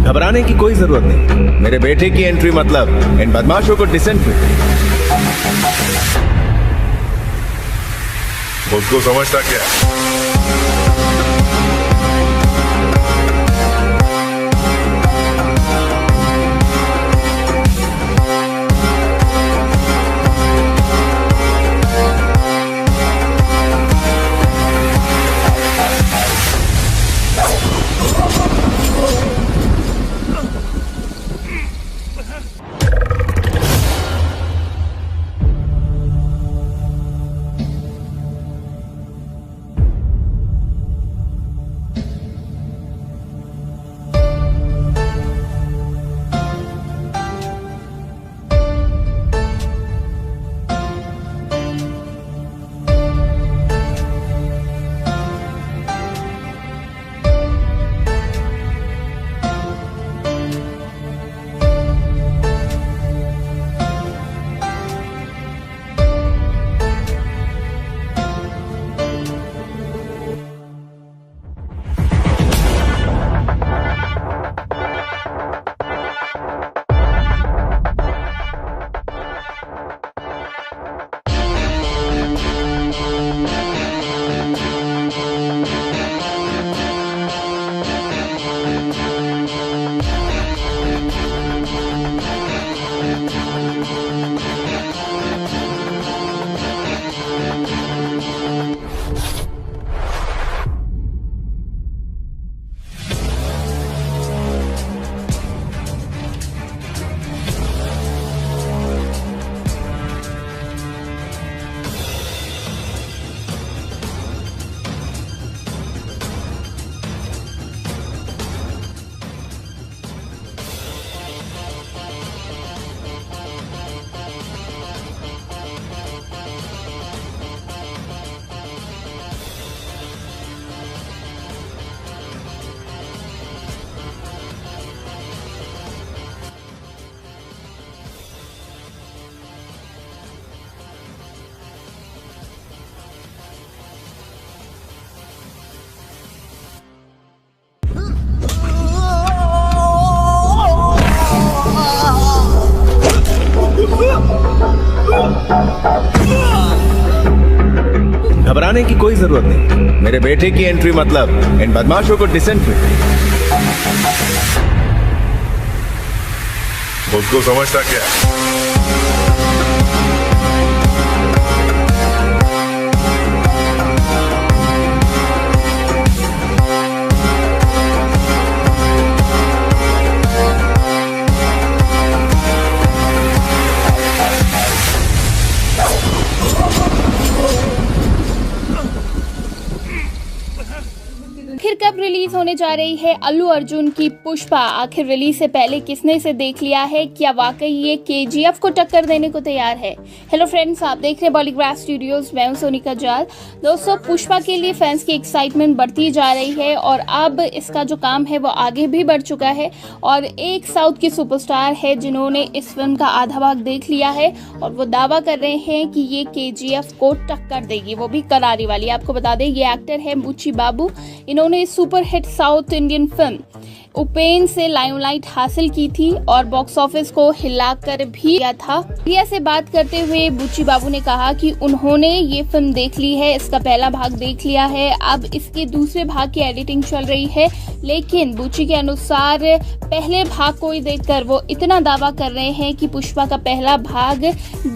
घबराने की कोई जरूरत नहीं। मेरे बेटे की एंट्री मतलब इन बदमाशों को डिसेंट में। उसको समझता क्या है? घबराने की कोई जरूरत नहीं। मेरे बेटे की एंट्री मतलब इन बदमाशों को डिसेंट में। उसको समझता क्या है? आखिर कब रिलीज होने जा रही है अल्लू अर्जुन की पुष्पा? आखिर रिलीज से पहले किसने इसे देख लिया है? क्या वाकई ये केजीएफ को टक्कर देने को तैयार है? हेलो फ्रेंड्स, आप देख रहे हैं बॉलीग्राफ स्टूडियोज। मैं हूं सोनिका जाल। दोस्तों, पुष्पा के लिए फैंस की एक्साइटमेंट बढ़ती जा रही है और अब इसका जो काम है वो आगे भी बढ़ चुका है। और एक साउथ की सुपरस्टार है जिन्होंने इस फिल्म का आधा भाग देख लिया है और वो दावा कर रहे हैं कि ये केजीएफ को टक्कर देगी, वो भी करारी वाली। आपको बता दें, ये एक्टर है बुच्ची बाबू। इन्होंने super hit south Indian film Upen से लाइमलाइट हासिल की थी और बॉक्स ऑफिस को हिलाकर भी किया था। मीडिया से बात करते हुए बुच्ची बाबू ने कहा कि उन्होंने ये फिल्म देख ली है, इसका पहला भाग देख लिया है, अब इसके दूसरे भाग की एडिटिंग चल रही है। लेकिन बुच्ची के अनुसार पहले भाग को ही देखकर वो इतना दावा कर रहे हैं कि पुष्पा का पहला भाग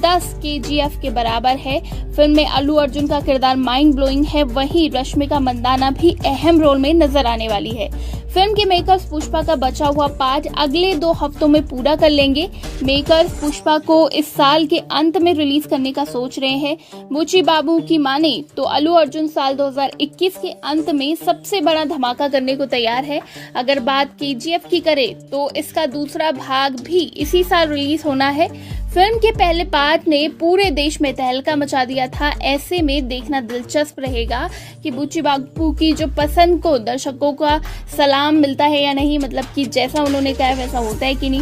10 केजीएफ के बराबर है। फिल्म में अल्लू अर्जुन का किरदार माइंड ब्लोइंग है, वहीं रश्मिका मंदाना भी अहम रोल में नजर आने वाली है। फिल्म के मेकर्स पुष्पा का बचा हुआ पार्ट अगले 2 हफ्तों में पूरा कर लेंगे। मेकर्स पुष्पा को इस साल के अंत में रिलीज करने का सोच रहे हैं। बुच्ची बाबू की माने तो अल्लू अर्जुन साल 2021 के अंत में सबसे बड़ा धमाका करने को तैयार है। अगर बात केजीएफ की करें तो इसका दूसरा भाग भी इसी साल रिलीज होना है। फिल्म के पहले पार्ट ने पूरे देश में तहलका मचा दिया था। ऐसे में देखना दिलचस्प रहेगा कि बुच्ची बाबू की जो पसंद को दर्शकों का सलाम मिलता है या नहीं, मतलब कि जैसा उन्होंने कहा वैसा होता है कि नहीं।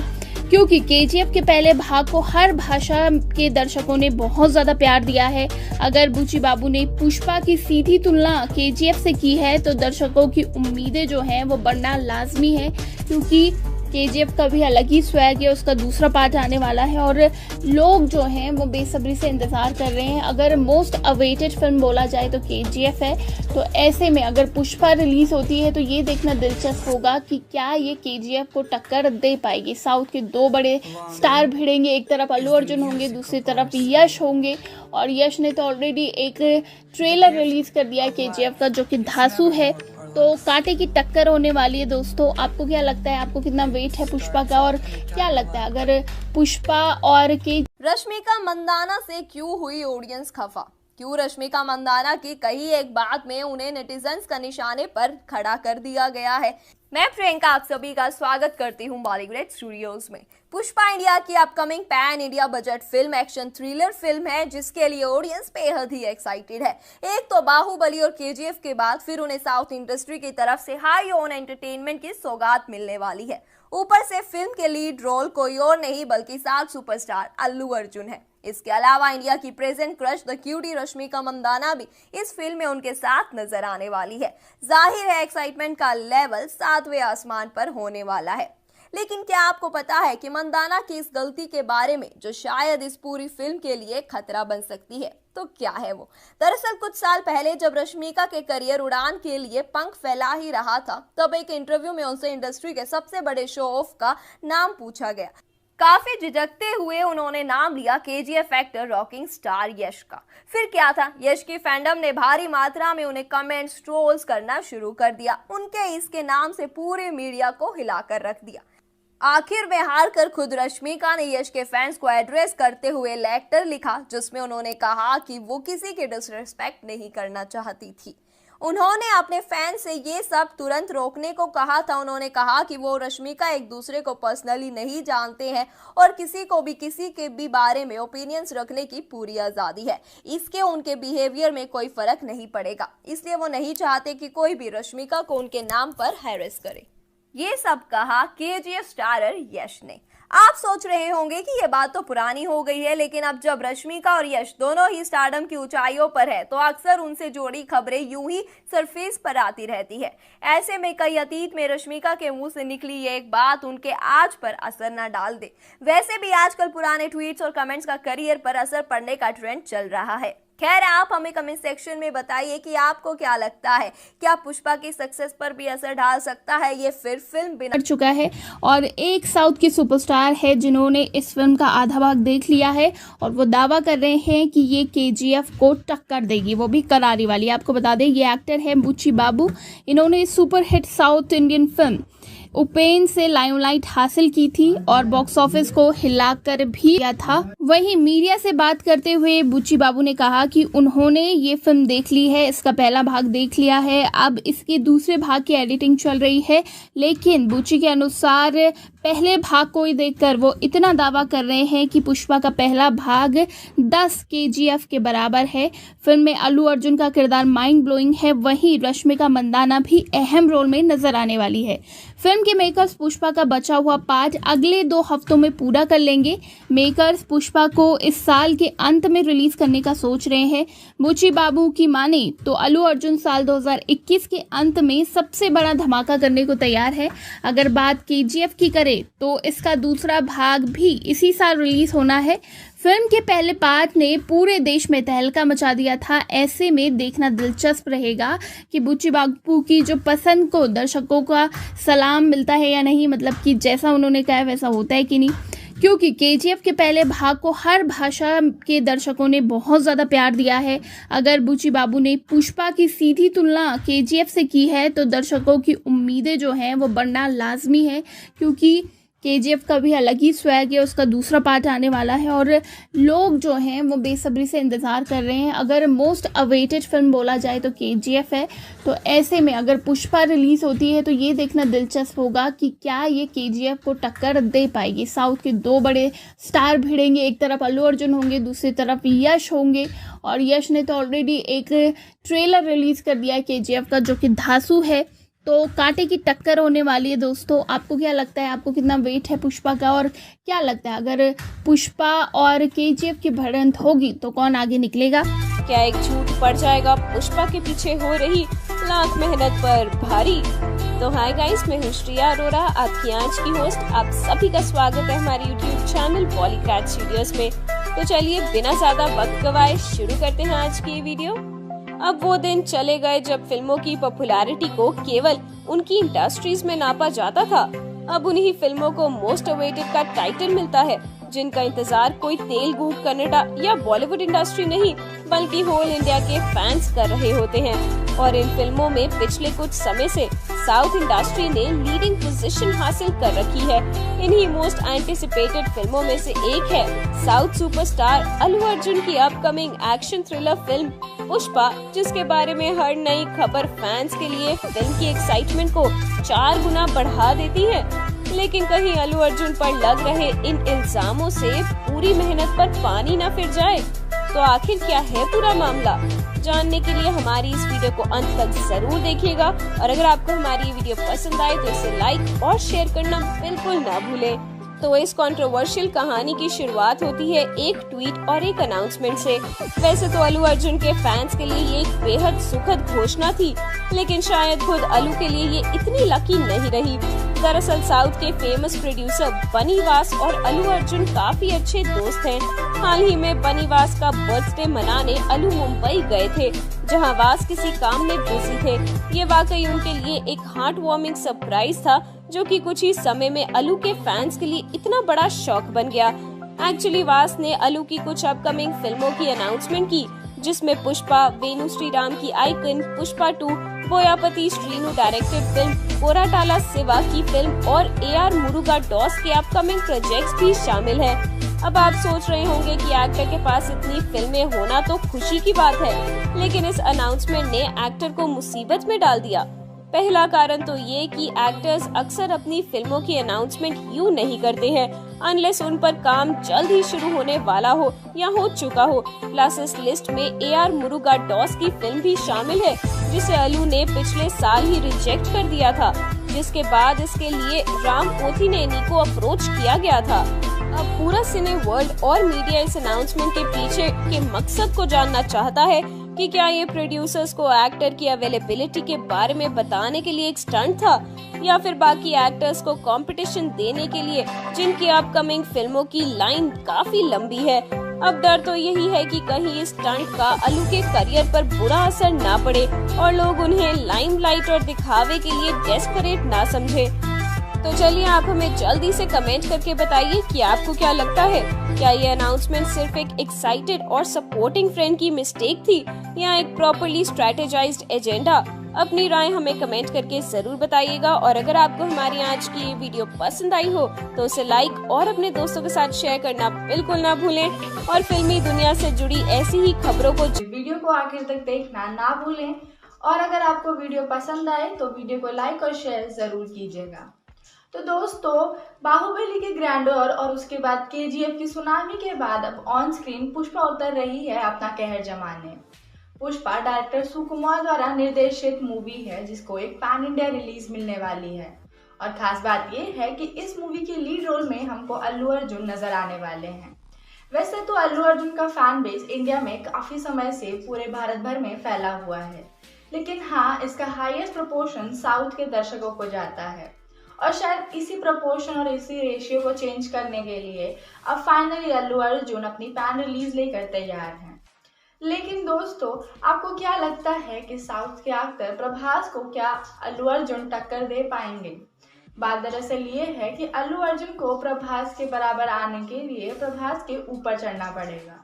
क्योंकि केजीएफ के पहले भाग को हर भाषा के दर्शकों ने बहुत ज्यादा प्यार दिया है। अगर बुच्ची बाबू ने पुष्पा की सीधी तुलना केजीएफ से की है तो दर्शकों की उम्मीदें जो हैं वो बढ़ना लाजमी है, क्योंकि केजीएफ का भी अलग ही स्वैग है, उसका दूसरा पार्ट आने वाला है और लोग जो हैं वो बेसब्री से इंतजार कर रहे हैं। अगर मोस्ट अवेटेड फिल्म बोला जाए तो केजीएफ है, तो ऐसे में अगर पुष्पा रिलीज होती है तो ये देखना दिलचस्प होगा कि क्या ये केजीएफ को टक्कर दे पाएगी। साउथ के दो बड़े स्टार भिड़ेंगे, एक तरफ अल्लू अर्जुन होंगे, दूसरी तरफ यश होंगे और यश ने तो ऑलरेडी एक ट्रेलर रिलीज कर दिया है केजीएफ का जो कि धांसू है, तो कांटे की टक्कर होने वाली है। दोस्तों आपको क्या लगता है, आपको कितना वेट है पुष्पा का और क्या लगता है अगर पुष्पा और के रश्मिका मंदाना से क्यों हुई ऑडियंस खफा? क्यों रश्मिका मंदाना की कही एक बात में उन्हें नेटिजन्स का निशाने पर खड़ा कर दिया गया है? मैं प्रियंका आप सभी का स्वागत करती हूं बॉलीवुड स्टूडियोज में। पुष्पा इंडिया की upcoming pan India budget film action thriller film है जिसके लिए ऑडियंस बेहद ही एक्साइटेड है। एक तो बाहुबली और केजीएफ के बाद फिर उन्हें साउथ इंडस्ट्री की तरफ से हाई ऑन एंटरटेनमेंट की सौगात मिलने वाली है। ऊपर से फिल्म के लीड रोल कोई और नहीं बल्कि साउथ सुपरस्टार अल्लू अर्जुन है। इसके अलावा इंडिया की present crush the cutie Rashmika Mandanna भी इस फिल्म में उनके साथ नजर आने वाली है। जाहिर है एक्साइटमेंट का लेवल 7वें आसमान पर होने वाला है। लेकिन क्या आपको पता है कि मंदाना की इस गलती के बारे में जो शायद इस पूरी फिल्म के लिए खतरा बन सकती है? तो क्या है वो? दरअसल कुछ साल पहले जब रश्मिका के करियर उड़ान के लिए पंख फैला ही रहा था, तब एक इंटरव्यू में उनसे इंडस्ट्री के सबसे बड़े शो ऑफ का नाम पूछा गया। काफी झिझकते हुए उन्होंने नाम लिया केजीएफ एक्टर रॉकिंग स्टार यश का। फिर क्या था, यश की फैंडम ने भारी मात्रा में उन्हें कमेंट्स ट्रोल्स करना शुरू कर दिया। उनके इसके नाम से पूरे मीडिया को हिलाकर रख दिया। आखिर में हार कर खुद रश्मिका ने यश के फैंस को एड्रेस करते हुए लेटर लिखा जिसमें उन्होंने कहा कि वो किसी की डिसरिस्पेक्ट नहीं करना चाहती थी। उन्होंने अपने फैंस से ये सब तुरंत रोकने को कहा था। उन्होंने कहा कि वो रश्मिका एक दूसरे को पर्सनली नहीं जानते हैं और किसी को भी किसी के भी बारे में ओपिनियंस रखने की पूरी आज़ादी है। इसके उनके बिहेवियर में कोई फर्क नहीं पड़ेगा, इसलिए वो नहीं चाहते कि कोई भी रश्मिका को उनके नाम पर हैरेस करे। ये सब कहा केजीएफ स्टारर यश ने। आप सोच रहे होंगे कि ये बात तो पुरानी हो गई है, लेकिन अब जब रश्मिका और यश दोनों ही स्टारडम की ऊंचाइयों पर है तो अक्सर उनसे जुड़ी खबरें यूं ही सरफेस पर आती रहती है। ऐसे में कई अतीत में रश्मिका के मुंह से निकली ये एक बात उनके आज पर असर न डाल दे। वैसे भी आजकल पुराने ट्वीट्स और कमेंट्स का करियर पर असर पड़ने का ट्रेंड चल रहा है। खैर आप हमें कमेंट सेक्शन में बताइए कि आपको क्या लगता है, क्या पुष्पा की सक्सेस पर भी असर डाल सकता है ये फिर फिल्म बिना कर चुका है और एक साउथ के सुपरस्टार है जिन्होंने इस फिल्म का आधा भाग देख लिया है और वो दावा कर रहे हैं कि ये केजीएफ को टक्कर देगी, वो भी करारी वाली। आपको बता दें ये एक्टर है बुच्ची बाबू। इन्होंने super hit south Indian film Upen से लाइमलाइट हासिल की थी और बॉक्स ऑफिस को हिलाकर भी किया था। वहीं मीडिया से बात करते हुए बुच्ची बाबू ने कहा कि उन्होंने ये फिल्म देख ली है, इसका पहला भाग देख लिया है, अब इसके दूसरे भाग की एडिटिंग चल रही है। लेकिन बुच्ची के अनुसार पहले भाग को ही देखकर वो इतना दावा कर रहे हैं कि पुष्पा का पहला भाग 10 केजीएफ के बराबर है। फिल्म में अल्लू अर्जुन का किरदार माइंड ब्लोइंग है, वहीं रश्मिका मंदाना भी अहम रोल में नजर आने वाली है। फिल्म के मेकर्स पुष्पा का बचा हुआ पार्ट अगले 2 हफ्तों में पूरा कर लेंगे। मेकर्स पुष्पा को इस साल के अंत में रिलीज करने का सोच रहे हैं। बुच्ची बाबू की माने तो अल्लू अर्जुन साल 2021 के अंत में सबसे बड़ा धमाका करने को तैयार है। अगर बात केजीएफ की करें तो इसका दूसरा भाग भी इसी साल रिलीज होना है। फिल्म के पहले पार्ट ने पूरे देश में तहलका मचा दिया था। ऐसे में देखना दिलचस्प रहेगा कि बुच्ची बाबू की जो पसंद को दर्शकों का सलाम मिलता है या नहीं, मतलब कि जैसा उन्होंने कहा वैसा होता है कि नहीं, क्योंकि केजीएफ के पहले भाग को हर भाषा के दर्शकों ने बहुत ज़्यादा प्यार दिया है। अगर बुच्ची बाबू ने पुष्पा की सीधी तुलना केजीएफ से की है तो दर्शकों की उम्मीदें जो हैं वो बढ़ना लाजमी है, क्योंकि केजीएफ का भी अलग ही स्वैग है, उसका दूसरा पार्ट आने वाला है और लोग जो हैं वो बेसब्री से इंतज़ार कर रहे हैं। अगर मोस्ट अवेटेड फिल्म बोला जाए तो केजीएफ है, तो ऐसे में अगर पुष्पा रिलीज़ होती है तो ये देखना दिलचस्प होगा कि क्या ये केजीएफ को टक्कर दे पाएगी। साउथ के 2 बड़े स्टार भिड़ेंगे, एक तरफ अल्लू अर्जुन होंगे, दूसरी तरफ यश होंगे और यश ने तो ऑलरेडी एक ट्रेलर रिलीज़ कर दिया है केजीएफ का जो कि धांसू है, तो कांटे की टक्कर होने वाली है। दोस्तों आपको क्या लगता है, आपको कितना वेट है पुष्पा का और क्या लगता है अगर पुष्पा और केजीएफ की भिड़ंत होगी तो कौन आगे निकलेगा? क्या एक झूठ पड़ जाएगा पुष्पा के पीछे हो रही लाख मेहनत पर भारी। तो हाय गाइस, मैं हूँ श्रिया अरोरा, आपकी आज की होस्ट। आप सभी का स्वागत है हमारे यूट्यूब चैनल बॉलीग्राड स्टूडियोज में। तो चलिए बिना ज्यादा वक्त गवाए शुरू करते हैं आज की ये वीडियो। अब वो दिन चले गए जब फिल्मों की पॉपुलैरिटी को केवल उनकी इंडस्ट्रीज में नापा जाता था। अब उन्हीं फिल्मों को मोस्ट अवेटेड का टाइटल मिलता है, जिनका इंतजार कोई तेलुगु, कन्नड़ा या बॉलीवुड इंडस्ट्री नहीं बल्कि होल इंडिया के फैंस कर रहे होते हैं। और इन फिल्मों में पिछले कुछ समय से साउथ इंडस्ट्री ने लीडिंग पोजीशन हासिल कर रखी है। इन्हीं मोस्ट एंटिसिपेटेड फिल्मों में से एक है साउथ सुपरस्टार अल्लू अर्जुन की upcoming action thriller film Pushpa, जिसके बारे में हर नई खबर फैंस के लिए फिल्म की एक्साइटमेंट को 4 गुना बढ़ा देती है। लेकिन कहीं अल्लू अर्जुन पर लग रहे इन इल्जामों से पूरी मेहनत पर पानी न फिर जाए। तो आखिर क्या है पूरा मामला, जानने के लिए हमारी इस वीडियो को अंत तक जरूर देखिएगा। और अगर आपको हमारी ये वीडियो पसंद आए तो इसे लाइक और शेयर करना बिल्कुल ना भूलें। तो इस कंट्रोवर्शियल कहानी की शुरुआत होती है एक ट्वीट और एक अनाउंसमेंट से। वैसे तो अल्लू अर्जुन के फैंस के लिए ये एक बेहद सुखद घोषणा थी, लेकिन शायद खुद अल्लू के लिए ये इतनी लकी नहीं रही। दरअसल साउथ के फेमस प्रोड्यूसर बनी वास और अल्लू अर्जुन काफी अच्छे दोस्त हैं। हाल ही में बनी वास का बर्थडे मनाने अल्लू मुंबई गए थे, जहां वास किसी काम में बिजी थे। ये वाकई उनके लिए एक हार्ट वार्मिंग सरप्राइज था, जो कि कुछ ही समय में अल्लू के फैंस के लिए इतना बड़ा शॉक बन गया। एक्चुअली वास ने अल्लू की कुछ अपकमिंग फिल्मों की अनाउंसमेंट की, जिसमें पुष्पा, वेणु श्रीराम की icon, Pushpa 2, Boyapati Srinu directed film Koratala Siva की फिल्म और AR मुरुगा डॉस के अपकमिंग प्रोजेक्ट्स भी शामिल हैं। अब आप सोच रहे होंगे कि एक्टर के पास इतनी फिल्में होना तो खुशी की बात है, लेकिन इस अनाउंसमेंट ने एक्टर को मुसीबत में डाल दिया। पहला कारण तो ये कि एक्टर्स अक्सर अपनी फिल्मों की अनाउंसमेंट यूं नहीं करते हैं अनलेस उन पर काम जल्द ही शुरू होने वाला हो या हो चुका हो। प्लस इस लिस्ट में AR मुरुगा डॉस की फिल्म भी शामिल है, जिसे अल्लू ने पिछले साल ही रिजेक्ट कर दिया था, जिसके बाद इसके लिए राम पोथिनेनी को अप्रोच किया गया था। अब पूरा सिने वर्ल्ड और मीडिया इस अनाउंसमेंट के पीछे के मकसद को जानना चाहता है कि क्या ये प्रोड्यूसर्स को एक्टर की अवेलेबिलिटी के बारे में बताने के लिए एक स्टंट था, या फिर बाकी एक्टर्स को कंपटीशन देने के लिए, जिनकी अपकमिंग फिल्मों की लाइन काफी लंबी है। अब डर तो यही है कि कहीं इस स्टंट का अल्लू के करियर पर बुरा असर ना पड़े और लोग उन्हें लाइमलाइट और दिखावे के लिए डेस्परेट ना समझे। तो चलिए आप हमें जल्दी से कमेंट करके बताइए कि आपको क्या लगता है। क्या ये अनाउंसमेंट सिर्फ एक एक्साइटेड और सपोर्टिंग फ्रेंड की मिस्टेक थी, या एक प्रॉपर्ली स्ट्रेटेजाइज्ड एजेंडा? अपनी राय हमें कमेंट करके जरूर बताइएगा। और अगर आपको हमारी आज की ये वीडियो पसंद आई हो तो उसे लाइक और अपने दोस्तों के साथ शेयर करना बिल्कुल ना भूलें। और फिल्मी दुनिया से जुड़ी ऐसी ही खबरों को वीडियो को आखिर तक देखना ना भूलें। और अगर आपको वीडियो पसंद आए तो वीडियो को लाइक और शेयर जरूर कीजिएगा। तो दोस्तों, बाहुबली के ग्रैंडर और उसके बाद KGF की सुनामी के बाद अब ऑन स्क्रीन पुष्पा उतर रही है अपना कहर जमाने। पुष्पा डायरेक्टर सुकुमार द्वारा निर्देशित मूवी है, जिसको एक पैन इंडिया रिलीज मिलने वाली है। और खास बात ये है कि इस मूवी के लीड रोल में हमको अल्लू अर्जुन नजर आने वाले हैं। वैसे तो अल्लू अर्जुन का फैन बेस इंडिया में काफी समय से पूरे भारत भर में फैला हुआ है, लेकिन हाँ, इसका हाईएस्ट प्रोपोर्शन साउथ के दर्शकों को जाता है। और शायद इसी प्रपोर्शन और इसी रेशियो को चेंज करने के लिए अब फाइनली अल्लू अर्जुन अपनी पैन रिलीज लेकर तैयार हैं। लेकिन दोस्तों, आपको क्या लगता है कि साउथ के एक्टर प्रभास को क्या अल्लू अर्जुन टक्कर दे पाएंगे? बात दरअसल ये है कि अल्लू अर्जुन को प्रभास के बराबर आने के लिए प्रभास के ऊपर चढ़ना पड़ेगा।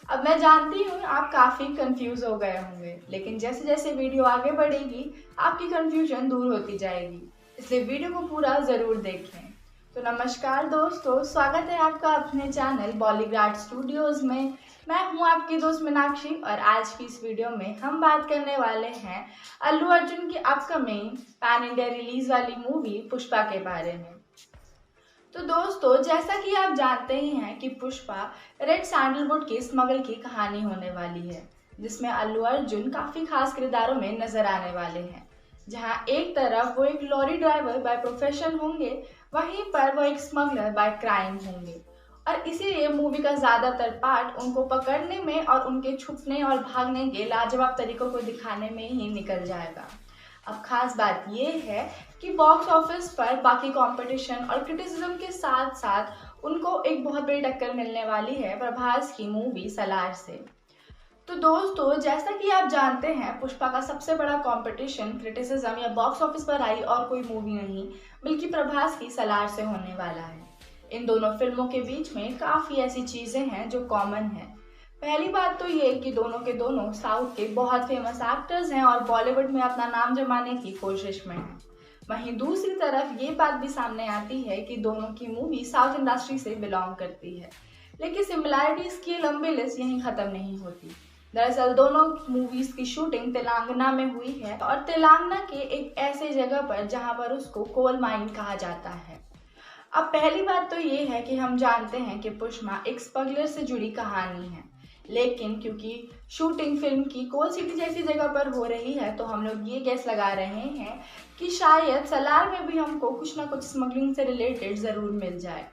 अब मैं जानती हूँ आप काफ़ी कंफ्यूज हो गए होंगे, लेकिन जैसे जैसे वीडियो आगे बढ़ेगी आपकी कंफ्यूजन दूर होती जाएगी, इसलिए वीडियो को पूरा ज़रूर देखें। तो नमस्कार दोस्तों, स्वागत है आपका अपने चैनल बॉलीग्राड स्टूडियोज़ में। मैं हूं आपकी दोस्त मीनाक्षी और आज की इस वीडियो में हम बात करने वाले हैं अल्लू अर्जुन की अपकमिंग पैन इंडिया रिलीज वाली मूवी पुष्पा के बारे में। तो दोस्तों, जैसा कि आप जानते ही हैं कि पुष्पा रेड सैंडलवुड की स्मगल की कहानी होने वाली है, जिसमें अल्लू अर्जुन काफ़ी खास किरदारों में नजर आने वाले हैं। जहां एक तरफ वो एक लॉरी ड्राइवर बाय प्रोफेशन होंगे, वहीं पर वो एक स्मगलर बाय क्राइम होंगे। और इसीलिए मूवी का ज़्यादातर पार्ट उनको पकड़ने में और उनके छुपने और भागने के लाजवाब तरीकों को दिखाने में ही निकल जाएगा। अब खास बात यह है कि बॉक्स ऑफिस पर बाकी कंपटीशन और क्रिटिसिज्म के साथ साथ उनको एक बहुत बड़ी टक्कर मिलने वाली है प्रभास की मूवी सलार से। तो दोस्तों, जैसा कि आप जानते हैं, पुष्पा का सबसे बड़ा कंपटीशन क्रिटिसिज्म या बॉक्स ऑफिस पर आई और कोई मूवी नहीं बल्कि प्रभास की सलार से होने वाला है। इन दोनों फिल्मों के बीच में काफ़ी ऐसी चीज़ें हैं जो कॉमन हैं। पहली बात तो ये कि दोनों के दोनों साउथ के बहुत फेमस एक्टर्स हैं और बॉलीवुड में अपना नाम जमाने की कोशिश में हैं। वहीं दूसरी तरफ ये बात भी सामने आती है कि दोनों की मूवी साउथ इंडस्ट्री से बिलोंग करती है, लेकिन सिमिलैरिटीज़ की लंबी लिस्ट यहीं ख़त्म नहीं होती। दरअसल दोनों मूवीज़ की शूटिंग तेलंगाना में हुई है और तेलंगाना के एक ऐसे जगह पर जहां पर उसको कोल माइन कहा जाता है। अब पहली बात तो ये है कि हम जानते हैं कि पुष्पा एक स्मगलर से जुड़ी कहानी है, लेकिन क्योंकि शूटिंग फिल्म की कोल सिटी जैसी जगह पर हो रही है तो हम लोग ये गेस लगा रहे हैं कि शायद सलार में भी हमको कुछ ना कुछ स्मगलिंग से रिलेटेड ज़रूर मिल जाए।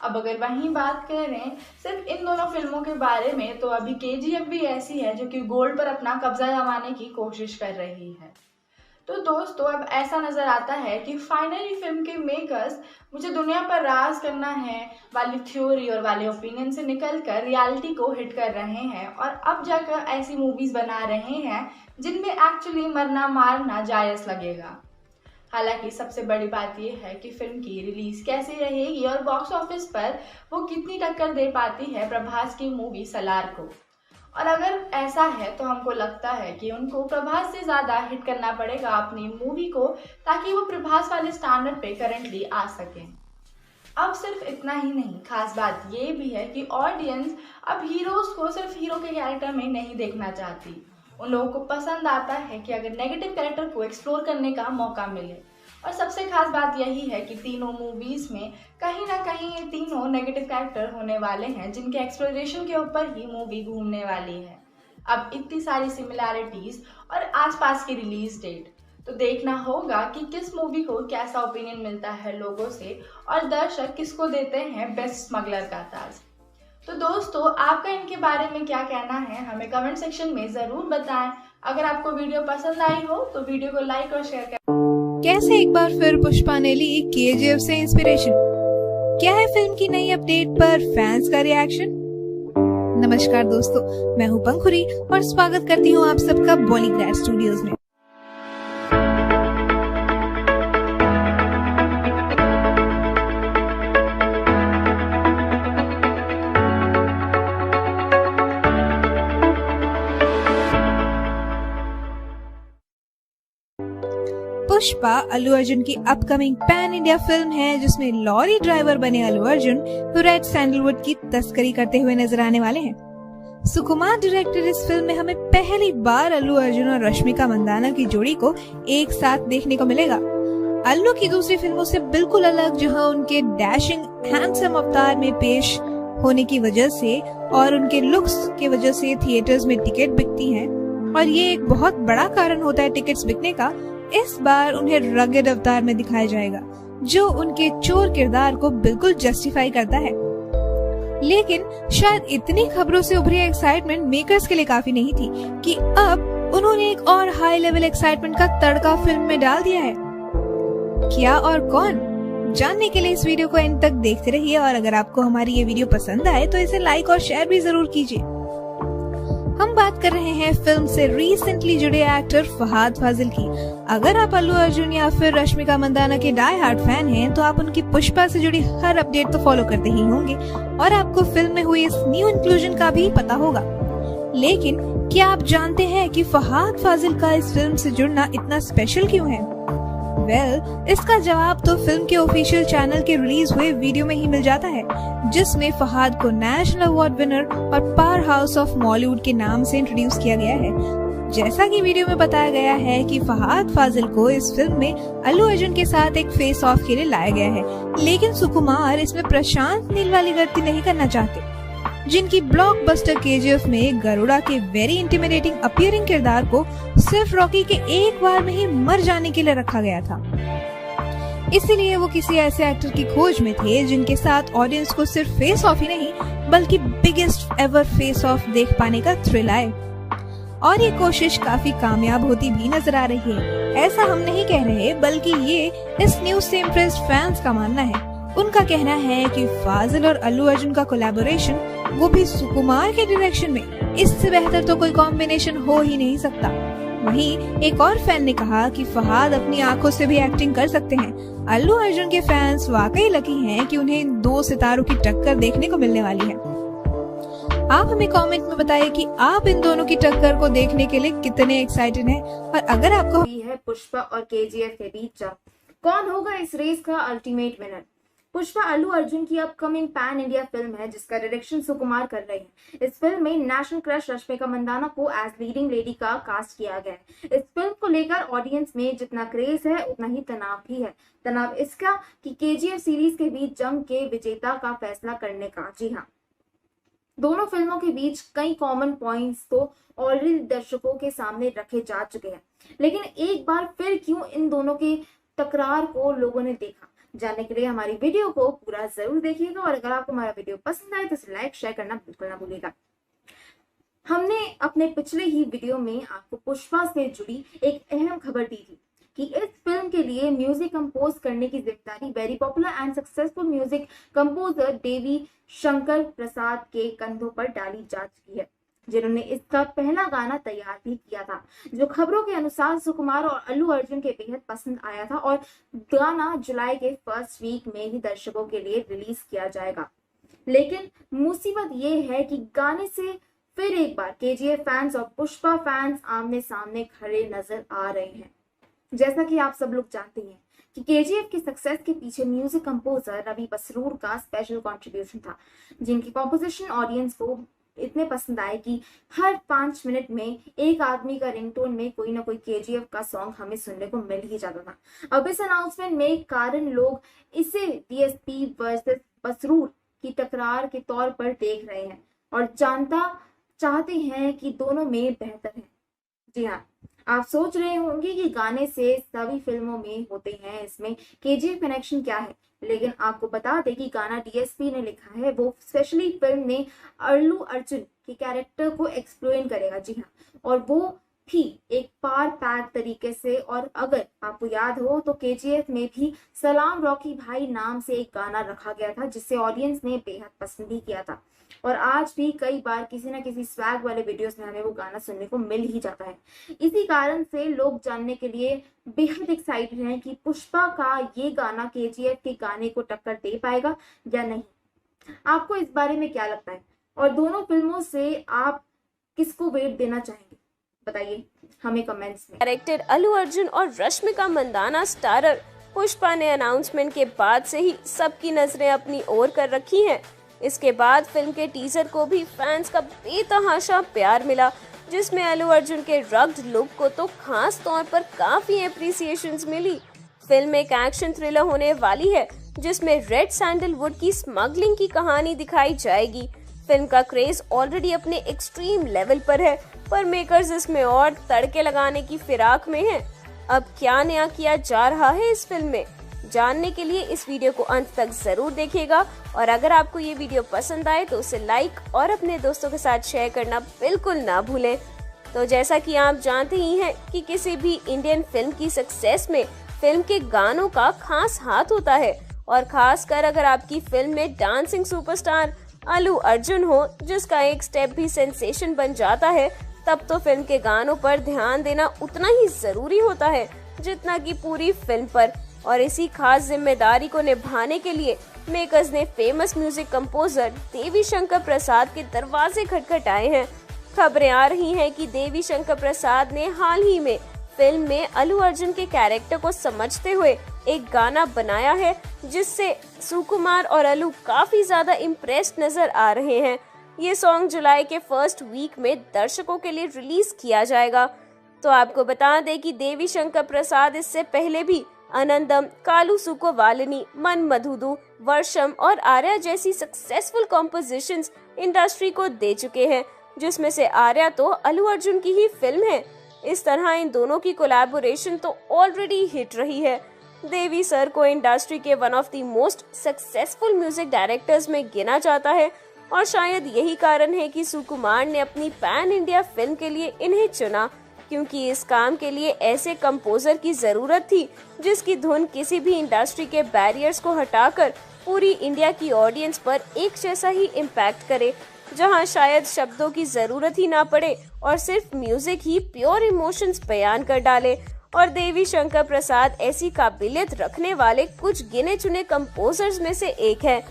अब अगर वहीं बात करें सिर्फ इन दोनों फिल्मों के बारे में, तो अभी KGF भी ऐसी है जो कि गोल्ड पर अपना कब्जा जमाने की कोशिश कर रही है। तो दोस्तों, अब ऐसा नज़र आता है कि फाइनली फिल्म के मेकर्स मुझे दुनिया पर राज करना है वाली थ्योरी और वाले ओपिनियन से निकलकर रियलिटी को हिट कर रहे हैं और अब जाकर ऐसी मूवीज़ बना रहे हैं जिनमें एक्चुअली मरना मारना जायज़ लगेगा। हालांकि सबसे बड़ी बात यह है कि फिल्म की रिलीज कैसे रहेगी और बॉक्स ऑफिस पर वो कितनी टक्कर दे पाती है प्रभास की मूवी सलार को। और अगर ऐसा है तो हमको लगता है कि उनको प्रभास से ज़्यादा हिट करना पड़ेगा अपनी मूवी को, ताकि वो प्रभास वाले स्टैंडर्ड पे करंटली आ सकें। अब सिर्फ इतना ही नहीं, खास बात ये भी है कि ऑडियंस अब हीरोज़ को सिर्फ हीरो के कैरेक्टर में नहीं देखना चाहती। उन लोगों को पसंद आता है कि अगर नेगेटिव कैरेक्टर को एक्सप्लोर करने का मौका मिले। और सबसे खास बात यही है कि तीनों मूवीज़ में कहीं ना कहीं ये तीनों नेगेटिव कैरेक्टर होने वाले हैं जिनके एक्सप्लोरेशन के ऊपर ही मूवी घूमने वाली है। अब इतनी सारी सिमिलैरिटीज़ और आसपास की रिलीज डेट, तो देखना होगा कि किस मूवी को कैसा ओपिनियन मिलता है लोगों से और दर्शक किसको देते हैं बेस्ट स्मगलर का ताज। तो दोस्तों, आपका इनके बारे में क्या कहना है हमें कमेंट सेक्शन में ज़रूर बताएं। अगर आपको वीडियो पसंद आई हो तो वीडियो को लाइक और शेयर करें। कैसे एक बार फिर पुष्पा ने ली KGF से इंस्पिरेशन? क्या है फिल्म की नई अपडेट पर फैंस का रिएक्शन? नमस्कार दोस्तों, मैं हूँ पंखुरी और स्वागत करती हूँ आप सबका बॉलीग्रैड स्टूडियोज में। पुष्पा अल्लू अर्जुन की अपकमिंग पैन इंडिया फिल्म है जिसमें लॉरी ड्राइवर बने अल्लू अर्जुन रेड सैंडलवुड की तस्करी करते हुए नजर आने वाले हैं। सुकुमार डायरेक्टर इस फिल्म में हमें पहली बार अल्लू अर्जुन और रश्मिका मंदाना की जोड़ी को एक साथ देखने को मिलेगा। अल्लू की दूसरी फिल्मों से बिल्कुल अलग, जहां उनके डैशिंग हैंडसम अवतार में पेश होने की वजह से और उनके लुक्स की वजह से थिएटर्स में टिकट बिकती हैं और ये एक बहुत बड़ा कारण होता है टिकट्स बिकने का। इस बार उन्हें रगेड अवतार में दिखाया जाएगा जो उनके चोर किरदार को बिल्कुल जस्टिफाई करता है। लेकिन शायद इतनी खबरों से उभरी एक्साइटमेंट मेकर्स के लिए काफी नहीं थी कि अब उन्होंने एक और हाई लेवल एक्साइटमेंट का तड़का फिल्म में डाल दिया है। क्या और कौन, जानने के लिए इस वीडियो को एंड तक देखते रहिए और अगर आपको हमारी ये वीडियो पसंद आए तो इसे लाइक और शेयर भी जरूर कीजिए। हम बात कर रहे हैं फिल्म से रिसेंटली जुड़े एक्टर फहाद फाजिल की। अगर आप अल्लू अर्जुन या फिर रश्मिका मंदाना के डाई हार्ड फैन हैं तो आप उनकी पुष्पा से जुड़ी हर अपडेट तो फॉलो करते ही होंगे और आपको फिल्म में हुई इस न्यू इंक्लूजन का भी पता होगा। लेकिन क्या आप जानते हैं कि फहाद फाजिल का इस फिल्म से जुड़ना इतना स्पेशल क्यों है? इसका जवाब तो फिल्म के ऑफिशियल चैनल के रिलीज हुए वीडियो में ही मिल जाता है, जिसमें फहाद को नेशनल अवार्ड विनर और पावर हाउस ऑफ बॉलीवुड के नाम से इंट्रोड्यूस किया गया है। जैसा कि वीडियो में बताया गया है कि फहाद फाजिल को इस फिल्म में अल्लू अर्जुन के साथ एक फेस ऑफ के लिए लाया गया है, लेकिन सुकुमार इसमें प्रशांत नील वाली गलती नहीं करना चाहते, जिनकी ब्लॉकबस्टर KGF में गरुड़ा के वेरी इंटिमिडेटिंग अपीयरिंग किरदार को सिर्फ रॉकी के एक बार में ही मर जाने के लिए रखा गया था। इसीलिए वो किसी ऐसे एक्टर की खोज में थे जिनके साथ ऑडियंस को सिर्फ फेस ऑफ ही नहीं बल्कि बिगेस्ट एवर फेस ऑफ देख पाने का थ्रिल आए। और ये कोशिश काफी कामयाब होती भी नजर आ रही है। ऐसा हम नहीं कह रहे, बल्कि ये इस न्यूज से इम्प्रेस्ड फैंस का मानना है। उनका कहना है कि फाजिल और अल्लू अर्जुन का कोलैबोरेशन, वो भी सुकुमार के डायरेक्शन में, इससे बेहतर तो कोई कॉम्बिनेशन हो ही नहीं सकता। वहीं एक और फैन ने कहा कि फहाद अपनी आंखों से भी एक्टिंग कर सकते हैं। अल्लू अर्जुन के फैंस वाकई लकी हैं कि उन्हें इन दो सितारों की टक्कर देखने को मिलने वाली है। आप हमें कमेंट में बताइए कि आप इन दोनों की टक्कर को देखने के लिए कितने एक्साइटेड हैं, और अगर आपको है पुष्पा और केजीएफ के बीच जंग, कौन होगा इस रेस का अल्टीमेट विनर? पुष्पा अल्लू अर्जुन की अपकमिंग पैन इंडिया फिल्म है जिसका डायरेक्शन सुकुमार कर रहे हैं। इस फिल्म में नेशनल क्रश रश्मिका मंदाना को एज लीडिंग लेडी का कास्ट किया गया है। इस फिल्म को लेकर ऑडियंस में जितना क्रेज है उतना ही तनाव भी है। तनाव इसका कि केजीएफ सीरीज के बीच जंग के विजेता का फैसला करने का। जी हाँ, दोनों फिल्मों के बीच कई कॉमन पॉइंट्स तो ऑलरेडी दर्शकों के सामने रखे जा चुके हैं, लेकिन एक बार फिर क्यों इन दोनों के टकरार को लोगों ने देखा, जानने के लिए हमारी वीडियो को पूरा जरूर देखिएगा। और अगर आपको हमारा वीडियो पसंद आए तो इसे लाइक शेयर करना बिल्कुल ना भूलिएगा। हमने अपने पिछले ही वीडियो में आपको पुष्पा से जुड़ी एक अहम खबर दी थी कि इस फिल्म के लिए म्यूजिक कंपोज करने की जिम्मेदारी very popular and successful music composer Devi Shankar Prasad के कंधों पर डाली जा चुकी है, जिन्होंने इसका पहला गाना तैयार भी किया था, जो खबरों के अनुसार सुकुमार और अल्लू अर्जुन के बेहद पसंद आया था। और गाना जुलाई के फर्स्ट वीक में ही दर्शकों के लिए रिलीज किया जाएगा। लेकिन मुसीबत ये है कि गाने से फिर एक बार केजीएफ फैंस और पुष्पा फैंस आमने सामने खड़े नजर आ रहे हैं। जैसा कि आप सब लोग जानते हैं कि केजीएफ की सक्सेस के पीछे म्यूजिक कंपोजर रवि बसरूर का स्पेशल कंट्रीब्यूशन था, जिनकी कॉम्पोजिशन ऑडियंस को इतने पसंद आए कि हर 5 मिनट में एक आदमी का रिंगटोन में कोई ना कोई केजीएफ का सॉन्ग हमें सुनने को मिल ही जाता था। अब इस अनाउंसमेंट में कारण लोग इसे डीएसपी वर्सेस बसरूर की टकरार के तौर पर देख रहे हैं और जानता चाहते हैं कि दोनों में बेहतर है। जी हाँ, आप सोच रहे होंगे कि गाने से सभी फिल्मों में होते हैं, इसमें केजीएफ कनेक्शन क्या है, लेकिन आपको बता दें कि गाना डीएसपी ने लिखा है, वो स्पेशली फिल्म में अल्लू अर्जुन के कैरेक्टर को एक्सप्लेन करेगा। जी हाँ, और वो भी एक पार पैक तरीके से। और अगर आपको याद हो तो केजीएफ में भी सलाम रॉकी भाई नाम से एक गाना रखा गया था, जिससे ऑडियंस ने बेहद पसंद भी किया था। और आज भी कई बार किसी ना किसी स्वैग वाले वीडियोस में हमें वो गाना सुनने को मिल ही जाता है। इसी कारण से लोग जानने के लिए बेहद एक्साइटेड हैं कि पुष्पा का ये गाना केजीएफ के गाने को टक्कर दे पाएगा या नहीं। आपको इस बारे में क्या लगता है, और दोनों फिल्मों से आप किसको वेट देना चाहेंगे, बताइए हमें कमेंट्स में। डायरेक्टर अल्लू अर्जुन और रश्मिका मंदाना स्टारर पुष्पा ने अनाउंसमेंट के बाद से ही सबकी नजरें अपनी ओर कर रखी हैं। इसके बाद फिल्म के टीजर को भी फैंस का बेतहाशा प्यार मिला, जिसमें अल्लू अर्जुन के रग्ड लुक को तो खास तौर पर काफी एप्रिसिएशंस मिली। फिल्म एक एक्शन थ्रिलर होने वाली है, जिसमें रेड सैंडलवुड की स्मगलिंग की कहानी दिखाई जाएगी। फिल्म का क्रेज ऑलरेडी अपने एक्सट्रीम लेवल पर है, पर मेकर्स इसमें और तड़के लगाने की फिराक में हैं। अब क्या नया किया जा रहा है इस फिल्म में, जानने के लिए इस वीडियो को अंत तक जरूर देखिएगा। और अगर आपको ये वीडियो पसंद आए तो उसे लाइक और अपने दोस्तों के साथ शेयर करना बिल्कुल ना भूलें। तो जैसा कि आप जानते ही हैं कि किसी भी इंडियन फिल्म की सक्सेस में फिल्म के गानों का खास हाथ होता है, और खासकर अगर आपकी फिल्म में डांसिंग सुपरस्टार अल्लू अर्जुन हो, जिसका एक स्टेप भी सेंसेशन बन जाता है, तब तो फिल्म के गानों पर ध्यान देना उतना ही जरूरी होता है जितना कि पूरी फिल्म पर। और इसी खास जिम्मेदारी को निभाने के लिए मेकर्स ने famous music composer Devi Shankar Prasad के दरवाजे खटखटाए हैं। खबरें आ रही हैं कि देवी शंकर प्रसाद ने हाल ही में फिल्म में अल्लू अर्जुन के कैरेक्टर को समझते हुए एक गाना बनाया है, जिससे सुकुमार और अल्लू काफी ज्यादा इम्प्रेस्ड नजर आ रहे हैं। ये सॉन्ग जुलाई के फर्स्ट वीक में दर्शकों के लिए रिलीज किया जाएगा। तो आपको बता दें कि देवी शंकर प्रसाद इससे पहले भी आनंदम, कालू सुको वालिनी, मन मधुदू, वर्षम और आर्या जैसी सक्सेसफुल कॉम्पोजिशंस इंडस्ट्री को दे चुके हैं, जिसमें से आर्या तो अल्लू अर्जुन की ही फिल्म है। इस तरह इन दोनों की कोलैबोरेशन तो ऑलरेडी हिट रही है। देवी सर को इंडस्ट्री के one of the most successful music directors में गिना जाता है और शायद यही कारण है कि सुकुमार ने अपनी पैन इंडिया फिल्म के लिए इन्हें चुना, क्योंकि इस काम के लिए ऐसे कंपोजर की जरूरत थी जिसकी धुन किसी भी इंडस्ट्री के बैरियर्स को हटाकर पूरी इंडिया की ऑडियंस पर एक जैसा ही इम्पैक्ट करे, जहां शायद शब्दों की जरूरत ही ना पड़े और सिर्फ म्यूजिक ही प्योर इमोशंस बयान कर डाले। और देवी शंकर प्रसाद ऐसी काबिलियत रखने वाले कुछ गिने चुने कंपोजर्स में से एक है।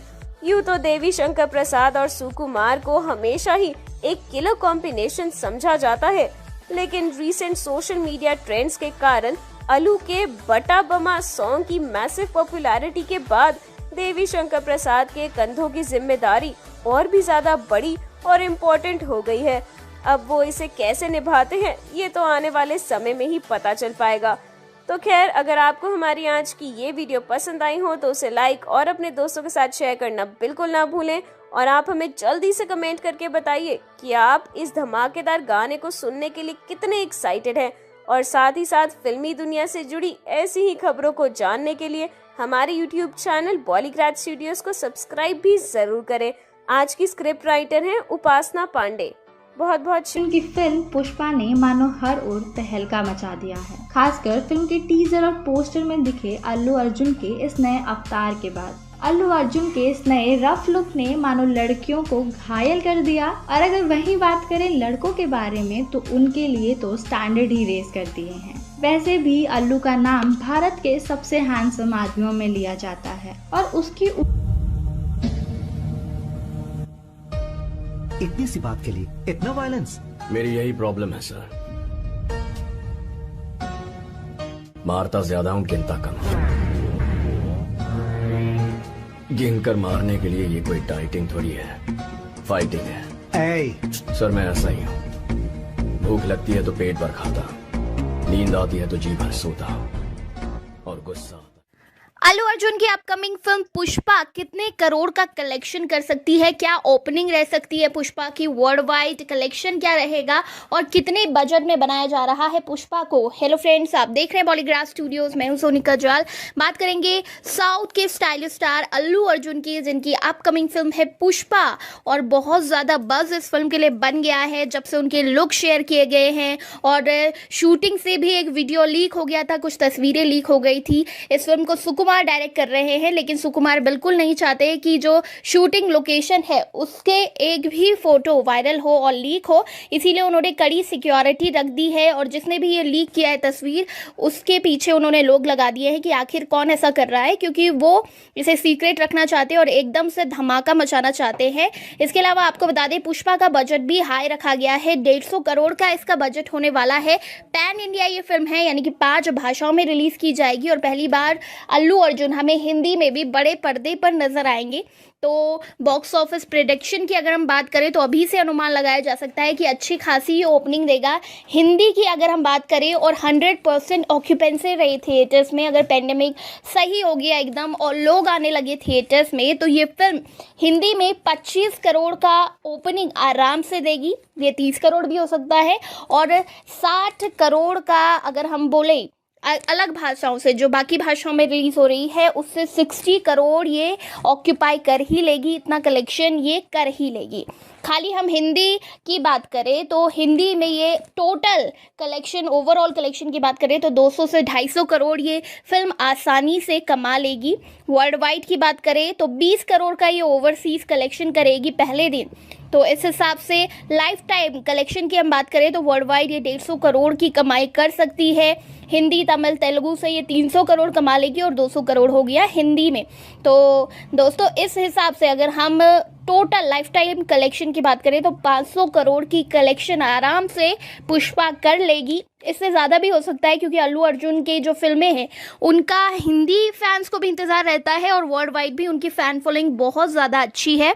यूं तो देवी शंकर प्रसाद और सुकुमार को हमेशा ही एक किलर कॉम्बिनेशन समझा जाता है, लेकिन रीसेंट सोशल मीडिया ट्रेंड्स के कारण अलू के बटा बमा सॉन्ग की मैसिव पॉपुलैरिटी के बाद देवी शंकर प्रसाद के कंधों की जिम्मेदारी और भी ज्यादा बड़ी और इम्पोर्टेंट हो गई है। अब वो इसे कैसे निभाते हैं ये तो आने वाले समय में ही पता चल पाएगा। तो खैर, अगर आपको हमारी आज की ये वीडियो पसंद आई हो तो उसे लाइक और अपने दोस्तों के साथ शेयर करना बिल्कुल ना भूलें। और आप हमें जल्दी से कमेंट करके बताइए कि आप इस धमाकेदार गाने को सुनने के लिए कितने एक्साइटेड हैं। और साथ ही साथ फिल्मी दुनिया से जुड़ी ऐसी ही खबरों को जानने के लिए हमारे यूट्यूब चैनल बॉलीग्राज स्टूडियोज को सब्सक्राइब भी जरूर करें। आज की स्क्रिप्ट राइटर हैं उपासना पांडे। बहुत बहुत उनकी फिल्म पुष्पा ने मानो हर ओर तहलका मचा दिया है, खासकर फिल्म के टीजर और पोस्टर में दिखे अल्लू अर्जुन के इस नए अवतार के बाद। अल्लू अर्जुन के इस नए रफ लुक ने मानो लड़कियों को घायल कर दिया। और अगर वही बात करें लड़कों के बारे में तो उनके लिए तो स्टैंडर्ड ही रेस कर दिए हैं। वैसे भी अल्लू का नाम भारत के सबसे हैंडसम आदमियों में लिया जाता है और उसकी इतनी सी बात के लिए इतना वायलेंस। मेरी यही प्रॉब्लम है सर, मारता ज्यादा हूं गिनता कम। गिनकर मारने के लिए ये कोई डाइटिंग थोड़ी है, फाइटिंग है। सर मैं ऐसा ही हूं, भूख लगती है तो पेट भर खाता, नींद आती है तो जी भर सोता और गुस्सा। अल्लू अर्जुन की अपकमिंग फिल्म पुष्पा कितने करोड़ का कलेक्शन कर सकती है, क्या ओपनिंग रह सकती है पुष्पा की, वर्ल्ड वाइड कलेक्शन क्या रहेगा और कितने बजट में बनाया जा रहा है पुष्पा को। हेलो फ्रेंड्स, आप देख रहे हैं बॉलीग्राज स्टूडियोज, मैं हूं सोनिका जाल। बात करेंगे साउथ के स्टाइलिश स्टार अल्लू अर्जुन की, जिनकी अपकमिंग फिल्म है पुष्पा और बहुत ज़्यादा बज़ इस फिल्म के लिए बन गया है जब से उनके लुक शेयर किए गए हैं और शूटिंग से भी एक वीडियो लीक हो गया था, कुछ तस्वीरें लीक हो गई थी। इस फिल्म को सुकुमार डायरेक्ट कर रहे हैं, लेकिन सुकुमार बिल्कुल नहीं चाहते कि जो शूटिंग लोकेशन है उसके एक भी फोटो वायरल हो और लीक हो, इसीलिए उन्होंने कड़ी सिक्योरिटी रख दी है। और जिसने भी ये लीक किया है तस्वीर, उसके पीछे उन्होंने लोग लगा दिए हैं कि आखिर कौन ऐसा कर रहा है, क्योंकि वो इसे सीक्रेट रखना चाहते हैं और एकदम से धमाका मचाना चाहते हैं। इसके अलावा आपको बता दें पुष्पा का बजट भी हाई रखा गया है, 150 करोड़ का इसका बजट होने वाला है। पैन इंडिया ये फिल्म है, यानी कि 5 भाषाओं में रिलीज की जाएगी और पहली बार अल्लू अर्जुन हमें हिंदी में भी बड़े पर्दे पर नजर आएंगे। तो बॉक्स ऑफिस प्रेडिक्शन की अगर हम बात करें तो अभी से अनुमान लगाया जा सकता है कि अच्छी खासी ओपनिंग देगा। हिंदी की अगर हम बात करें और 100% ऑक्यूपेंसी रही थिएटर्स में, अगर पेंडेमिक सही हो गया एकदम और लोग आने लगे थिएटर्स में, तो ये फिल्म हिंदी में 25 करोड़ का ओपनिंग आराम से देगी। ये 30 करोड़ भी हो सकता है और 60 करोड़ का अगर हम बोले अलग भाषाओं से, जो बाकी भाषाओं में रिलीज हो रही है, उससे 60 करोड़ ये ऑक्यूपाई कर ही लेगी, इतना कलेक्शन ये कर ही लेगी। खाली हम हिंदी की बात करें तो हिंदी में ये टोटल कलेक्शन, ओवरऑल कलेक्शन की बात करें तो 200 से 250 करोड़ ये फिल्म आसानी से कमा लेगी। वर्ल्ड वाइड की बात करें तो 20 करोड़ का ये ओवरसीज कलेक्शन करेगी पहले दिन। तो इस हिसाब से लाइफ टाइम कलेक्शन की हम बात करें तो वर्ल्ड वाइड ये 150 करोड़ की कमाई कर सकती है। हिंदी, तमिल, तेलुगु से ये 300 करोड़ कमा लेगी और 200 करोड़ हो गया हिंदी में। तो दोस्तों इस हिसाब से अगर हम टोटल लाइफ टाइम कलेक्शन की बात करें तो 500 करोड़ की कलेक्शन आराम से पुष्पा कर लेगी। इससे ज़्यादा भी हो सकता है, क्योंकि अल्लू अर्जुन के जो फिल्में हैं उनका हिंदी फैंस को भी इंतज़ार रहता है और वर्ल्ड वाइड भी उनकी फ़ैन फॉलोइंग बहुत ज़्यादा अच्छी है।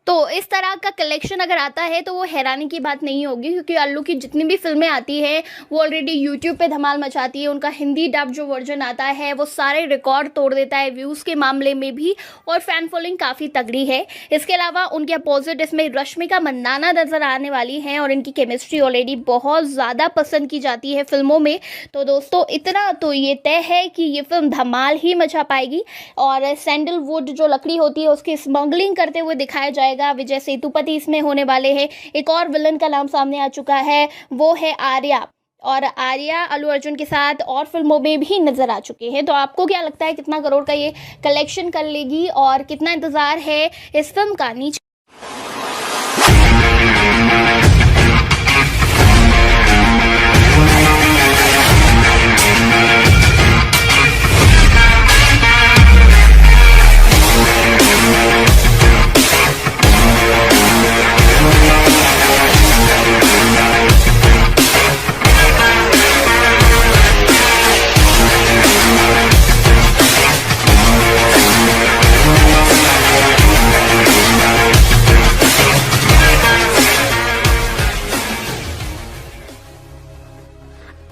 तो इस तरह का कलेक्शन अगर आता है तो वो हैरानी की बात नहीं होगी, क्योंकि अल्लू की जितनी भी फिल्में आती हैं वो ऑलरेडी यूट्यूब पे धमाल मचाती है। उनका हिंदी डब जो वर्जन आता है वो सारे रिकॉर्ड तोड़ देता है व्यूज़ के मामले में भी, और फैन फॉलोइंग काफ़ी तगड़ी है। इसके अलावा उनके अपोजिट इसमें रश्मिका मंदाना नजर आने वाली हैं और इनकी केमिस्ट्री ऑलरेडी बहुत ज़्यादा पसंद की जाती है फिल्मों में। तो दोस्तों इतना तो ये तय है कि ये फिल्म धमाल ही मचा पाएगी और सैंडलवुड जो लकड़ी होती है उसकी स्मगलिंग करते हुए दिखाया जाएगा। विजय सेतुपति इसमें होने वाले हैं। एक और विलन का नाम सामने आ चुका है, वो है आर्या, और आर्या अल्लू अर्जुन के साथ और फिल्मों में भी नजर आ चुके हैं। तो आपको क्या लगता है कितना करोड़ का ये कलेक्शन कर लेगी और कितना इंतजार है इस फिल्म का? नीचे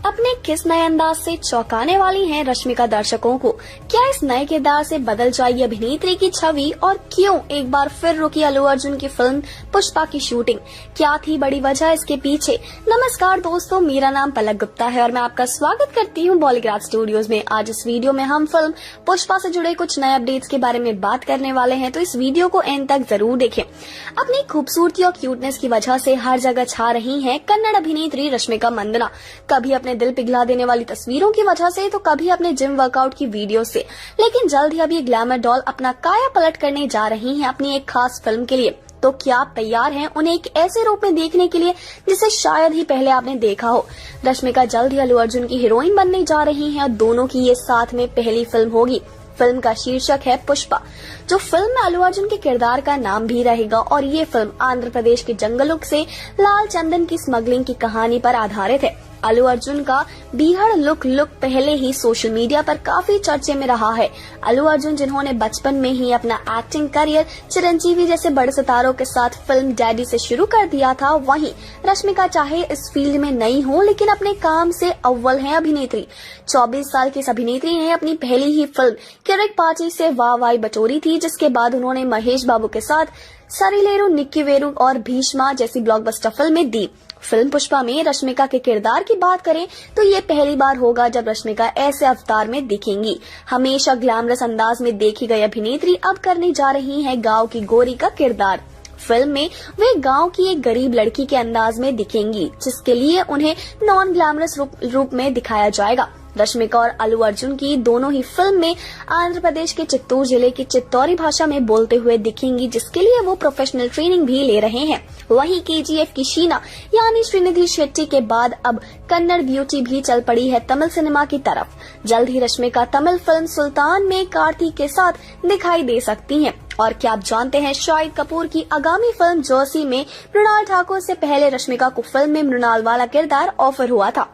अपने किस नए अंदाज से चौंकाने वाली हैं रश्मिका दर्शकों को? क्या इस नए किरदार से बदल जाएगी अभिनेत्री की छवि? और क्यों एक बार फिर रुकी अल्लू अर्जुन की फिल्म पुष्पा की शूटिंग? क्या थी बड़ी वजह इसके पीछे? नमस्कार दोस्तों, मेरा नाम पलक गुप्ता है और मैं आपका स्वागत करती हूँ बॉलीग्राज स्टूडियोज में। आज इस वीडियो में हम फिल्म पुष्पा से जुड़े कुछ नए अपडेट्स के बारे में बात करने वाले हैं, तो इस वीडियो को एंड तक जरूर देखें। अपनी खूबसूरती और क्यूटनेस की वजह से हर जगह छा रही है कन्नड़ अभिनेत्री रश्मिका मंदाना। कभी अपने दिल पिघला देने वाली तस्वीरों की वजह से, तो कभी अपने जिम वर्कआउट की वीडियो से, लेकिन जल्द ही अब ये ग्लैमर डॉल अपना काया पलट करने जा रही हैं अपनी एक खास फिल्म के लिए। तो क्या आप तैयार हैं उन्हें एक ऐसे रूप में देखने के लिए जिसे शायद ही पहले आपने देखा हो? रश्मिका जल्द ही अल्लू अर्जुन की हीरोइन बनने जा रही हैं और दोनों की ये साथ में पहली फिल्म होगी। फिल्म का शीर्षक है पुष्पा, जो फिल्म में अल्लू अर्जुन के किरदार का नाम भी रहेगा। और ये फिल्म आंध्र प्रदेश के जंगलों से लाल चंदन की स्मगलिंग की कहानी पर आधारित है। अल्लू अर्जुन का बीहड़ लुक पहले ही सोशल मीडिया पर काफी चर्चे में रहा है। अल्लू अर्जुन जिन्होंने बचपन में ही अपना एक्टिंग करियर चिरंजीवी जैसे बड़े सितारों के साथ फिल्म डैडी से शुरू कर दिया था, वहीं रश्मिका चाहे इस फील्ड में नई हो लेकिन अपने काम से अव्वल है अभिनेत्री। 24 साल की इस अभिनेत्री ने अपनी पहली ही फिल्म किरिक पार्टी से वाहवाही बटोरी थी, जिसके बाद उन्होंने महेश बाबू के साथ सरिलेरू, निक्की वेरू और भीष्मा जैसी ब्लॉकबस्टर फिल्में दी। फिल्म पुष्पा में रश्मिका के किरदार की बात करें तो ये पहली बार होगा जब रश्मिका ऐसे अवतार में दिखेंगी। हमेशा ग्लैमरस अंदाज में देखी गई अभिनेत्री अब करने जा रही हैं गांव की गोरी का किरदार। फिल्म में वे गांव की एक गरीब लड़की के अंदाज में दिखेंगी, जिसके लिए उन्हें नॉन ग्लैमरस रूप में दिखाया जाएगा। रश्मिका और अल्लू अर्जुन की दोनों ही फिल्म में आंध्र प्रदेश के चित्तूर जिले की चित्तौरी भाषा में बोलते हुए दिखेंगी, जिसके लिए वो प्रोफेशनल ट्रेनिंग भी ले रहे हैं। वहीं केजीएफ की शीना यानी श्रीनिधि शेट्टी के बाद अब कन्नड़ ब्यूटी भी चल पड़ी है तमिल सिनेमा की तरफ। जल्द ही रश्मिका तमिल फिल्म सुल्तान में कार्तिक के साथ दिखाई दे सकती हैं। और क्या आप जानते हैं शाहिद कपूर की आगामी फिल्म जर्सी में मृणाल ठाकुर से पहले रश्मिका को फिल्म में मृणाल वाला किरदार ऑफर हुआ था,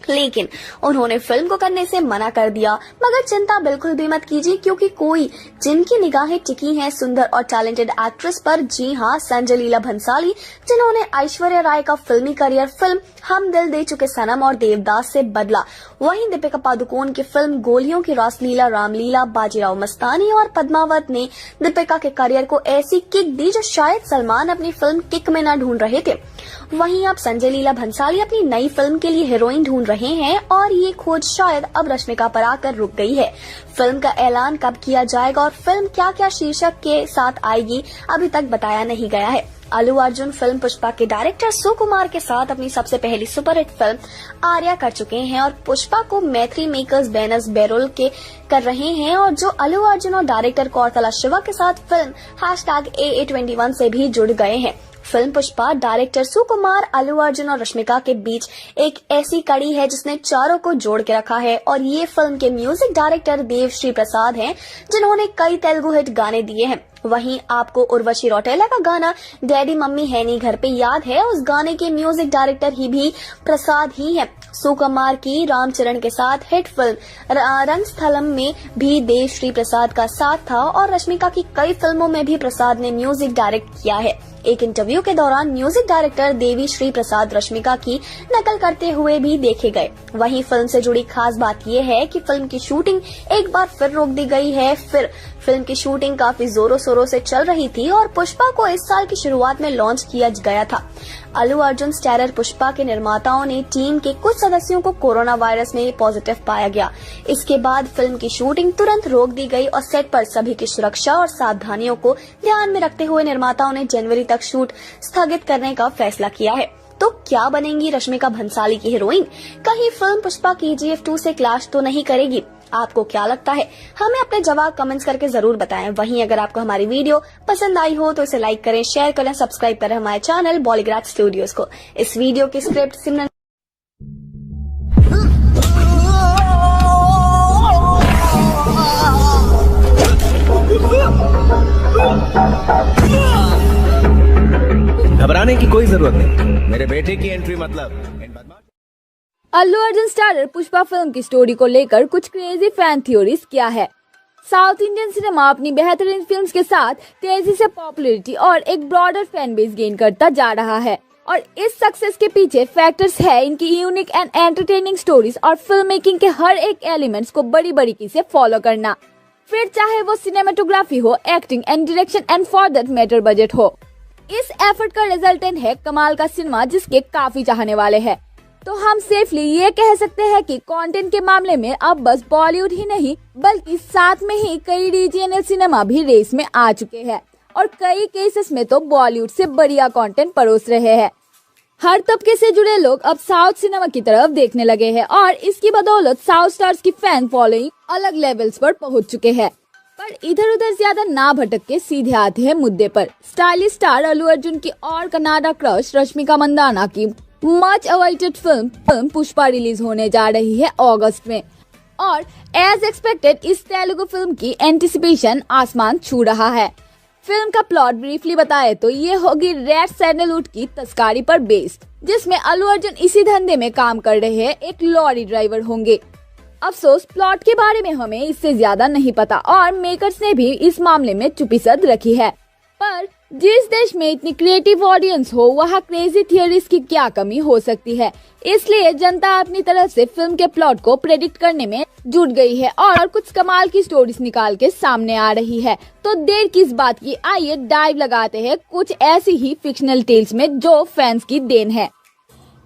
लेकिन उन्होंने फिल्म को करने से मना कर दिया। मगर चिंता बिल्कुल भी मत कीजिए, क्योंकि कोई जिनकी निगाहें टिकी हैं सुंदर और टैलेंटेड एक्ट्रेस पर, जी हाँ, संजय लीला भंसाली, जिन्होंने ऐश्वर्या राय का फिल्मी करियर फिल्म हम दिल दे चुके सनम और देवदास से बदला। वहीं दीपिका पादुकोण की फिल्म गोलियों की रासलीला, रामलीला, बाजीराव मस्तानी और पद्मावत ने दीपिका के करियर को ऐसी किक दी जो शायद सलमान अपनी फिल्म किक में न ढूंढ रहे थे। वहीं अब संजय लीला भंसाली अपनी नई फिल्म के लिए हीरोइन ढूंढ रहे हैं और ये खोज शायद अब रश्मिका पर आकर रुक गई है। फिल्म का ऐलान कब किया जाएगा और फिल्म क्या क्या शीर्षक के साथ आएगी अभी तक बताया नहीं गया है। अल्लू अर्जुन फिल्म पुष्पा के डायरेक्टर सुकुमार के साथ अपनी सबसे पहली सुपरहिट फिल्म आर्या कर चुके हैं और पुष्पा को मैत्री मेकर्स बैनर्स बेरोल के कर रहे हैं, और जो अल्लू अर्जुन और डायरेक्टर कौरतला शिवा के साथ फिल्म #AA21 से भी जुड़ गए हैं। फिल्म पुष्पा डायरेक्टर सुकुमार, अल्लू अर्जुन और रश्मिका के बीच एक ऐसी कड़ी है जिसने चारों को जोड़ के रखा है और ये फिल्म के म्यूजिक डायरेक्टर देवश्री प्रसाद हैं, जिन्होंने कई तेलुगु हिट गाने दिए हैं। वहीं आपको उर्वशी रौटेला का गाना डैडी मम्मी है नी घर पे याद है, उस गाने के म्यूजिक डायरेक्टर ही भी प्रसाद ही है। सुकुमार की रामचरण के साथ हिट फिल्म रंगस्थलम में भी देवश्री प्रसाद का साथ था और रश्मिका की कई फिल्मों में भी प्रसाद ने म्यूजिक डायरेक्ट किया है। एक इंटरव्यू के दौरान म्यूजिक डायरेक्टर देवी श्री प्रसाद रश्मिका की नकल करते हुए भी देखे गए। वहीं फिल्म से जुड़ी खास बात यह है कि फिल्म की शूटिंग एक बार फिर रोक दी गई है। फिल्म की शूटिंग काफी जोरों शोरों से चल रही थी और पुष्पा को इस साल की शुरुआत में लॉन्च किया गया था। अल्लू अर्जुन स्टारर पुष्पा के निर्माताओं ने टीम के कुछ सदस्यों को कोरोना वायरस में पॉजिटिव पाया गया। इसके बाद फिल्म की शूटिंग तुरंत रोक दी गई और सेट पर सभी की सुरक्षा और सावधानियों को ध्यान में रखते हुए निर्माताओं ने जनवरी तक शूट स्थगित करने का फैसला किया है। तो क्या बनेंगी रश्मिका भंसाली की हीरोइन? कहीं फिल्म पुष्पा KGF 2 से क्लैश तो नहीं करेगी? आपको क्या लगता है? हमें अपने जवाब कमेंट्स करके जरूर बताएं। वहीं अगर आपको हमारी वीडियो पसंद आई हो तो इसे लाइक करें, शेयर करें, सब्सक्राइब करें हमारे चैनल बॉलीग्राज स्टूडियोज को। इस वीडियो की स्क्रिप्ट सिमरन घबराने की कोई जरूरत नहीं, मेरे बेटे की एंट्री मतलब अल्लू अर्जुन स्टारर पुष्पा फिल्म की स्टोरी को लेकर कुछ क्रेजी फैन थ्योरीज क्या है। साउथ इंडियन सिनेमा अपनी बेहतरीन फिल्म्स के साथ तेजी से पॉपुलैरिटी और एक ब्रॉडर फैन बेस गेन करता जा रहा है और इस सक्सेस के पीछे फैक्टर्स है इनकी यूनिक एंड एंटरटेनिंग स्टोरीज और फिल्म मेकिंग के हर एक एलिमेंट्स को बड़ी बारीकी से फॉलो करना, फिर चाहे वो सिनेमाटोग्राफी हो, acting and direction and for that matter budget हो। इस एफर्ट का रिजल्टेंट है कमाल का सिनेमा जिसके काफी चाहने वाले हैं। तो हम सेफली ये कह सकते हैं कि कंटेंट के मामले में अब बस बॉलीवुड ही नहीं बल्कि साथ में ही कई रीजनल सिनेमा भी रेस में आ चुके हैं और कई केसेस में तो बॉलीवुड से बढ़िया कंटेंट परोस रहे हैं। हर तबके से जुड़े लोग अब साउथ सिनेमा की तरफ देखने लगे हैं और इसकी बदौलत साउथ स्टार्स की फैन फॉलोइंग अलग लेवल्स पर पहुंच चुके हैं। पर इधर उधर ज्यादा ना भटक के सीधे आते हैं मुद्दे पर। स्टाइलिश स्टार अल्लू अर्जुन की और कनाडा क्रश रश्मिका मंदाना की much awaited film Pushpa release होने जा रही है अगस्त में और एज एक्सपेक्टेड इस तेलुगु फिल्म की एंटिसिपेशन आसमान छू रहा है। फिल्म का प्लॉट ब्रीफली बताए तो ये होगी रेड सैंडलवुड की तस्करी पर बेस्ड, जिसमें अल्लू अर्जुन इसी धंधे में काम कर रहे एक लॉरी ड्राइवर होंगे। अफसोस प्लॉट के बारे में हमें इससे ज्यादा नहीं पता और मेकर्स ने भी इस मामले में चुपिसद रखी है। पर जिस देश में इतनी क्रिएटिव ऑडियंस हो वहाँ क्रेजी थियरीज की क्या कमी हो सकती है, इसलिए जनता अपनी तरफ से फिल्म के प्लॉट को प्रेडिक्ट करने में जुट गई है और कुछ कमाल की स्टोरीज निकाल के सामने आ रही है। तो देर किस बात की, आइए डाइव लगाते हैं कुछ ऐसी ही फिक्शनल टेल्स में जो फैंस की देन है।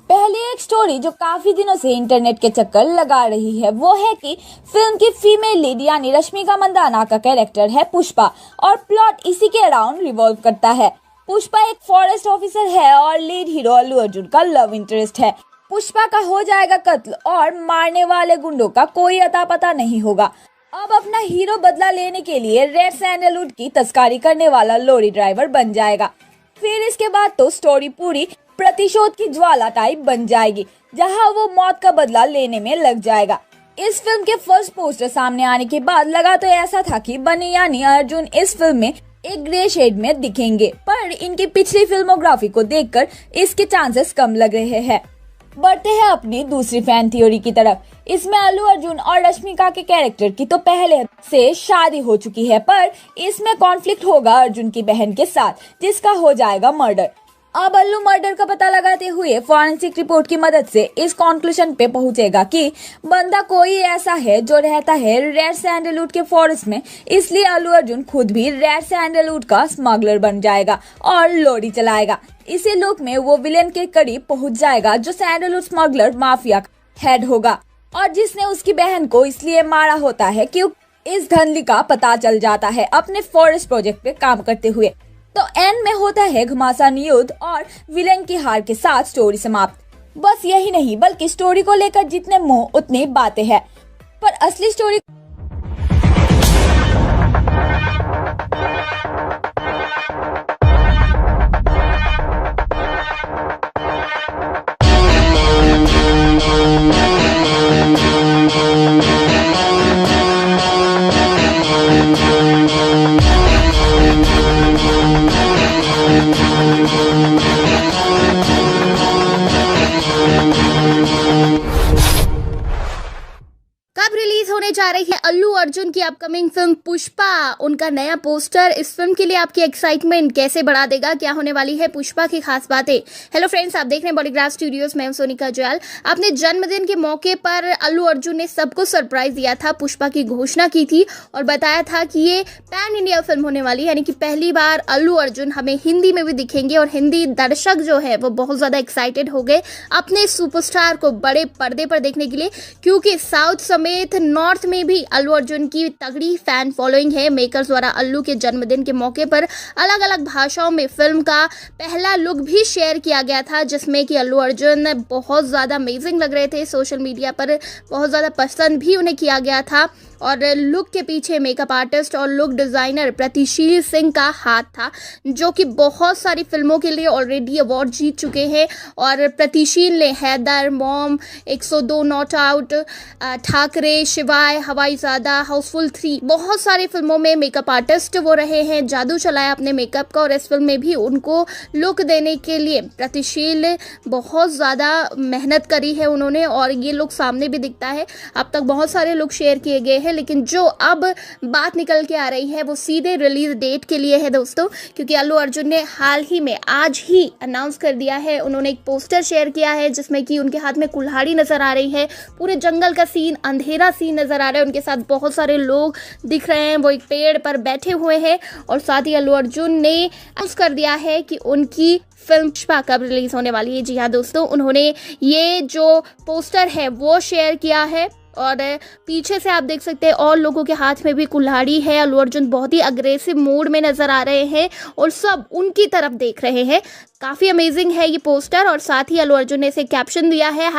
पहली एक स्टोरी जो काफी दिनों से इंटरनेट के चक्कर लगा रही है वो है कि फिल्म की फीमेल लीड यानी रश्मिका मंदाना का कैरेक्टर है पुष्पा और प्लॉट इसी के अराउंड रिवॉल्व करता है। पुष्पा एक फॉरेस्ट ऑफिसर है और लीड हीरो अल्लू अर्जुन का लव इंटरेस्ट है। पुष्पा का हो जाएगा कत्ल और मारने वाले गुंडों का कोई अता पता नहीं होगा। अब अपना हीरो बदला लेने के लिए रेड सैंडलवुड की तस्करी करने वाला लॉरी ड्राइवर बन जाएगा। फिर इसके बाद तो स्टोरी पूरी प्रतिशोध की ज्वाला टाइप बन जाएगी जहां वो मौत का बदला लेने में लग जाएगा। इस फिल्म के फर्स्ट पोस्टर सामने आने के बाद लगा तो ऐसा था कि बनी यानी अर्जुन इस फिल्म में एक ग्रे शेड में दिखेंगे, पर इनकी पिछली फिल्मोग्राफी को देखकर इसके चांसेस कम लग रहे हैं। बढ़ते हैं अपनी दूसरी फैन थ्योरी की तरफ। इसमें अल्लू अर्जुन और रश्मिका के कैरेक्टर की तो पहले से शादी हो चुकी है, पर इसमें कॉन्फ्लिक्ट होगा अर्जुन की बहन के साथ जिसका हो जाएगा मर्डर। अब अल्लू मर्डर का पता लगाते हुए फॉरेंसिक रिपोर्ट की मदद से इस कंक्लूजन पे पहुंचेगा कि बंदा कोई ऐसा है जो रहता है रेड सैंडलवुड के फॉरेस्ट में, इसलिए अल्लू अर्जुन खुद भी रेड सैंडलवुड का स्मगलर बन जाएगा और लॉरी चलाएगा। इसी लुक में वो विलेन के करीब पहुंच जाएगा जो सैंडलवुड स्मगलर माफिया का हेड होगा और जिसने उसकी बहन को इसलिए मारा होता है क्योंकि इस धंधली का पता चल जाता है अपने फॉरेस्ट प्रोजेक्ट पे काम करते हुए। तो एंड में होता है घमासान युद्ध और विलेन की हार के साथ स्टोरी समाप्त। बस यही नहीं बल्कि स्टोरी को लेकर जितने मुंह उतनी बातें हैं, पर असली स्टोरी रिलीज होने जा रही है अल्लू अर्जुन की अपकमिंग फिल्म पुष्पा। उनका नया पोस्टर इस फिल्म के लिए आपकी एक्साइटमेंट कैसे बढ़ा देगा, क्या होने वाली है पुष्पा की खास बातें। हेलो फ्रेंड्स, आप देख रहे हैं बॉलीग्राफ स्टूडियोज, मैं हूं सोनिका जयाल। अपने जन्मदिन के मौके पर अल्लू अर्जुन ने सबको सरप्राइज दिया था, पुष्पा की घोषणा की थी और बताया था कि ये पैन इंडिया फिल्म होने वाली है, यानी कि पहली बार अल्लू अर्जुन हमें हिंदी में भी दिखेंगे और हिंदी दर्शक जो है वो बहुत ज्यादा एक्साइटेड हो गए अपने सुपरस्टार को बड़े पर्दे पर देखने के लिए, क्योंकि साउथ समेत नॉर्थ में भी अल्लू अर्जुन की तगड़ी फैन फॉलोइंग है। मेकर्स द्वारा अल्लू के जन्मदिन के मौके पर अलग अलग भाषाओं में फिल्म का पहला लुक भी शेयर किया गया था, जिसमें कि अल्लू अर्जुन बहुत ज़्यादा अमेजिंग लग रहे थे। सोशल मीडिया पर बहुत ज़्यादा पसंद भी उन्हें किया गया था और लुक के पीछे मेकअप आर्टिस्ट और लुक डिज़ाइनर प्रतिशील सिंह का हाथ था, जो कि बहुत सारी फिल्मों के लिए ऑलरेडी अवार्ड जीत चुके हैं। और प्रतिशील ने Haider, Mom, 102, not out, Thackeray, Shivaay, Hawaizaada, Housefull 3, बहुत सारी फिल्मों में मेकअप आर्टिस्ट वो रहे हैं। जादू चलाया अपने मेकअप का और इस फिल्म में भी उनको लुक देने के लिए प्रतिशील बहुत ज़्यादा मेहनत करी है उन्होंने और ये लुक सामने भी दिखता है। अब तक बहुत सारे लुक शेयर किए गए हैं, लेकिन जो अब बात निकल के आ रही है वो सीधे रिलीज डेट के लिए है दोस्तों, क्योंकि अल्लू अर्जुन ने हाल ही में आज ही अनाउंस कर दिया है। उन्होंने एक पोस्टर शेयर किया है जिसमें कि उनके हाथ में कुल्हाड़ी नजर आ रही है, पूरे जंगल का सीन, अंधेरा सीन नजर आ रहा है, उनके साथ बहुत सारे लोग दिख रहे हैं, वो एक पेड़ पर बैठे हुए हैं। और साथ ही अल्लू अर्जुन ने अनाउंस कर दिया है कि उनकी फिल्म पुष्पा कब रिलीज होने वाली है। जी हाँ दोस्तों, उन्होंने ये जो पोस्टर है वो शेयर किया है और पीछे से आप देख सकते हैं और लोगों के हाथ में भी कुल्हाड़ी है। अल्लू अर्जुन बहुत ही अग्रेसिव मूड में नजर आ रहे हैं और सब उनकी तरफ देख रहे हैं। काफ़ी अमेजिंग है ये पोस्टर और साथ ही अल्लू अर्जुन ने इसे कैप्शन दिया है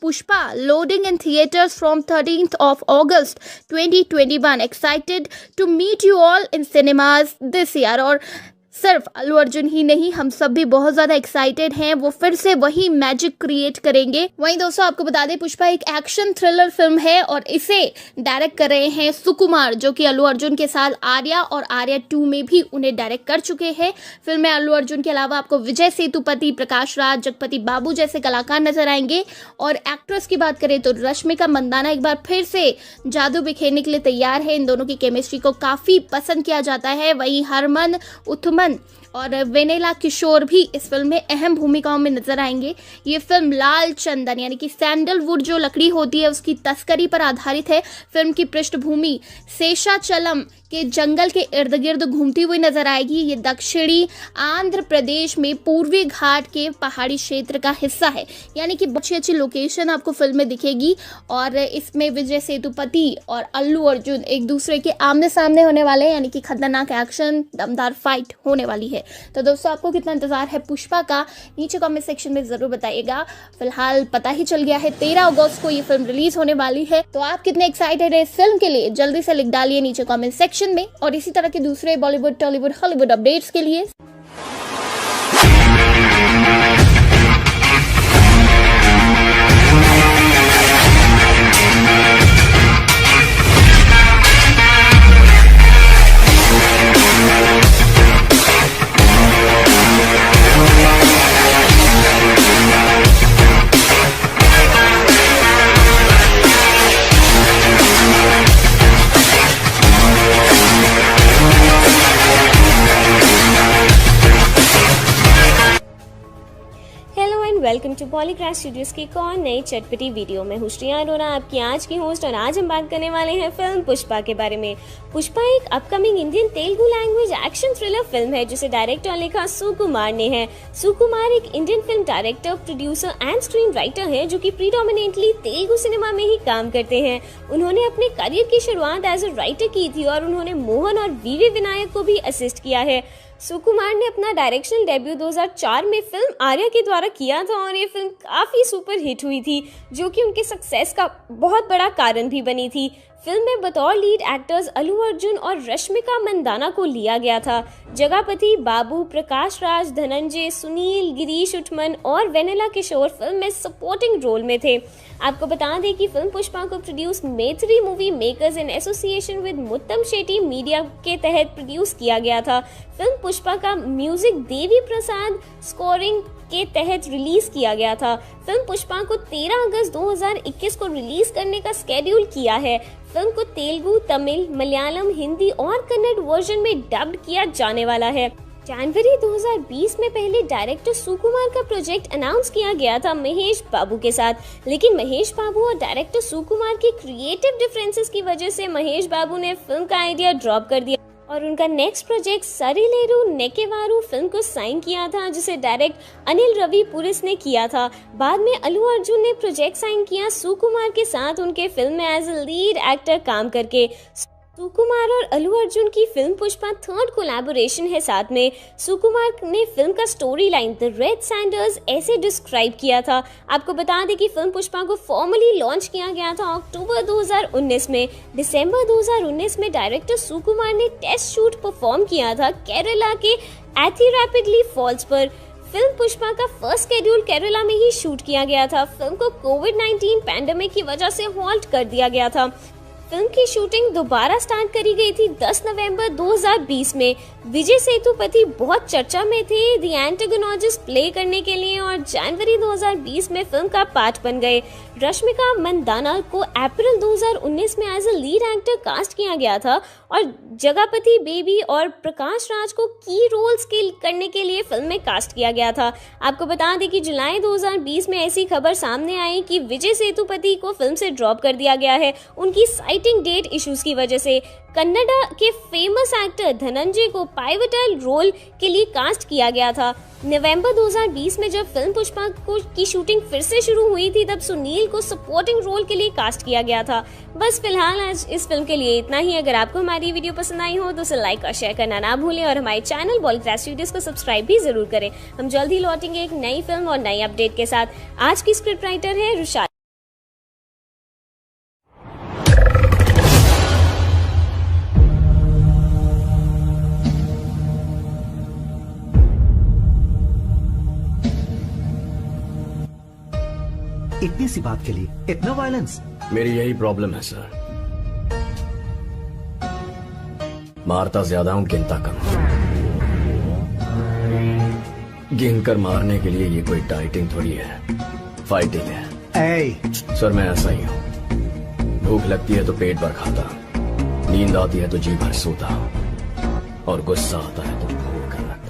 #Pushpa loading in theatres from 13th of August 2021, excited to meet you all in cinemas this year. और सिर्फ अल्लू अर्जुन ही नहीं, हम सब भी बहुत ज़्यादा एक्साइटेड हैं, वो फिर से वही मैजिक क्रिएट करेंगे। वहीं दोस्तों आपको बता दें, पुष्पा एक एक्शन थ्रिलर फिल्म है और इसे डायरेक्ट कर रहे हैं सुकुमार, जो कि अल्लू अर्जुन के साथ आर्या और आर्या 2 में भी उन्हें डायरेक्ट कर चुके हैं। फिल्म में अल्लू अर्जुन के अलावा आपको विजय सेतुपति, प्रकाश राज, जगपति बाबू जैसे कलाकार नजर आएंगे। और एक्ट्रेस की बात करें तो रश्मिका मंदाना एक बार फिर से जादू बिखेरने के लिए तैयार है। इन दोनों की केमिस्ट्री को काफ़ी पसंद किया जाता है। वहीं हरमन उथमन और वेनेला किशोर भी इस फिल्म में अहम भूमिकाओं में नजर आएंगे। ये फिल्म लाल चंदन यानी कि सैंडलवुड जो लकड़ी होती है उसकी तस्करी पर आधारित है। फिल्म की पृष्ठभूमि शेषाचलम के जंगल के इर्द गिर्द घूमती हुई नजर आएगी। ये दक्षिणी आंध्र प्रदेश में पूर्वी घाट के पहाड़ी क्षेत्र का हिस्सा है, यानी कि बहुत अच्छी लोकेशन आपको फिल्म में दिखेगी। और इसमें विजय सेतुपति और अल्लू अर्जुन एक दूसरे के आमने सामने होने वाले हैं, यानी कि खतरनाक एक्शन, दमदार फाइट होने वाली है। तो दोस्तों आपको कितना इंतजार है पुष्पा का, नीचे कमेंट सेक्शन में जरूर बताइएगा। फिलहाल पता ही चल गया है 13 अगस्त को ये फिल्म रिलीज होने वाली है, तो आप कितने एक्साइटेड है इस फिल्म के लिए, जल्दी से लिख डालिए नीचे कमेंट सेक्शन में। और इसी तरह के दूसरे बॉलीवुड, टॉलीवुड, हॉलीवुड अपडेट्स के लिए वेलकम टू पॉलीग्राफ स्टूडियोज की एक और नई चटपटी वीडियो में। हूँ श्रेया अरोरा, आपकी आज की होस्ट, और आज हम बात करने वाले हैं फिल्म पुष्पा के बारे में। पुष्पा एक upcoming Indian Telugu language action thriller film है जिसे डायरेक्ट और लिखा सुकुमार ने है। सुकुमार एक Indian film director, producer and screen writer है जो कि प्रीडोमिनेटली तेलुगु सिनेमा में ही काम करते हैं। उन्होंने अपने करियर की शुरुआत एज अ राइटर की थी और उन्होंने मोहन और वीवी विनायक को भी असिस्ट किया है। सुकुमार ने अपना डायरेक्शनल डेब्यू 2004 में फिल्म आर्या के द्वारा किया था और ये फिल्म काफ़ी सुपर हिट हुई थी, जो कि उनके सक्सेस का बहुत बड़ा कारण भी बनी थी। फिल्म में बतौर लीड एक्टर्स अल्लू अर्जुन और रश्मिका मंदाना को लिया गया था। जगपति बाबू, प्रकाश राज, धनंजय, सुनील, गिरीश उठमन और वेनेला किशोर फिल्म में सपोर्टिंग रोल में थे। आपको बता दें कि फिल्म पुष्पा को produce Mythri movie makers in association with Muttamsetty media के तहत प्रोड्यूस किया गया था। फिल्म पुष्पा का म्यूजिक देवी प्रसाद, स्कोरिंग के तहत रिलीज किया गया था। फिल्म पुष्पा को 13 अगस्त 2021 को रिलीज करने का स्केड्यूल किया है। फिल्म को तेलुगु, तमिल, मलयालम, हिंदी और कन्नड़ वर्जन में डब्ड किया जाने वाला है। जनवरी 2020 में पहले डायरेक्टर सुकुमार का प्रोजेक्ट अनाउंस किया गया था महेश बाबू के साथ, लेकिन महेश बाबू और डायरेक्टर सुकुमार के क्रिएटिव डिफरेंसेस की वजह से महेश बाबू ने फिल्म का आइडिया ड्रॉप कर दिया और उनका नेक्स्ट प्रोजेक्ट सरिलेरू नेकेवारू फिल्म को साइन किया था, जिसे डायरेक्ट अनिल रवि पुरिस ने किया था। बाद में अल्लू अर्जुन ने प्रोजेक्ट साइन किया सुकुमार के साथ उनके फिल्म में एज ए लीड एक्टर काम करके। सुकुमार और अल्लू अर्जुन की फिल्म पुष्पा थर्ड कोलैबोरेशन है। साथ में सुकुमार ने फिल्म का story line the red Sanders ऐसे डिस्क्राइब किया था। आपको बता दें कि फिल्म पुष्पा को फॉर्मली लॉन्च किया गया था अक्टूबर 2019 में। दिसंबर 2019 में डायरेक्टर सुकुमार ने टेस्ट शूट परफॉर्म किया था केरला के एथिरापिडली फॉल्स पर। फिल्म पुष्पा का फर्स्ट शेड्यूल केरला में ही शूट किया गया था। फिल्म को कोविड-19 पैंडेमिक की वजह से हॉल्ट कर दिया गया था। फिल्म की शूटिंग दोबारा स्टार्ट करी गई थी 10 नवंबर 2020 में। विजय सेतुपति बहुत चर्चा में थे द एंटागोनिस्ट प्ले करने के लिए और जनवरी 2020 में फिल्म का पार्ट बन गए। रश्मिका मंदाना को अप्रैल 2019 में as a lead actor cast किया गया था और जगपति बेबी और प्रकाश राज को की रोल्स करने के लिए फिल्म में कास्ट किया गया था। आपको बता दें कि जुलाई 2020 में ऐसी खबर सामने आई कि विजय सेतुपति को फिल्म से ड्रॉप कर दिया गया है उनकी साइटिंग डेट इश्यूज की वजह से। कन्नड़ा के फेमस एक्टर धनंजय को पाइवटल रोल के लिए कास्ट किया गया था। नवंबर 2020 में जब फिल्म पुष्पा की शूटिंग फिर से शुरू हुई थी तब सुनील को सपोर्टिंग रोल के लिए कास्ट किया गया था। बस फिलहाल आज इस फिल्म के लिए इतना ही। अगर आपको हमारी वीडियो पसंद आई हो तो उसे लाइक और शेयर करना ना भूलें और हमारे चैनल बॉलीग्राफ स्टूडियोज को सब्सक्राइब भी जरूर करें। हम जल्द ही लौटेंगे एक नई फिल्म और नई अपडेट के साथ। आज की स्क्रिप्ट राइटर है रुशाद। इतनी सी बात के लिए इतना वायलेंस? मेरी यही प्रॉब्लम है सर, मारता ज्यादा हूं गिनता कम। गिनकर मारने के लिए ये कोई डाइटिंग थोड़ी है, फाइटिंग है। सर मैं ऐसा ही हूं, भूख लगती है तो पेट भर खाता, नींद आती है तो जी भर सोता और गुस्सा आता है तो भूल कर रखता।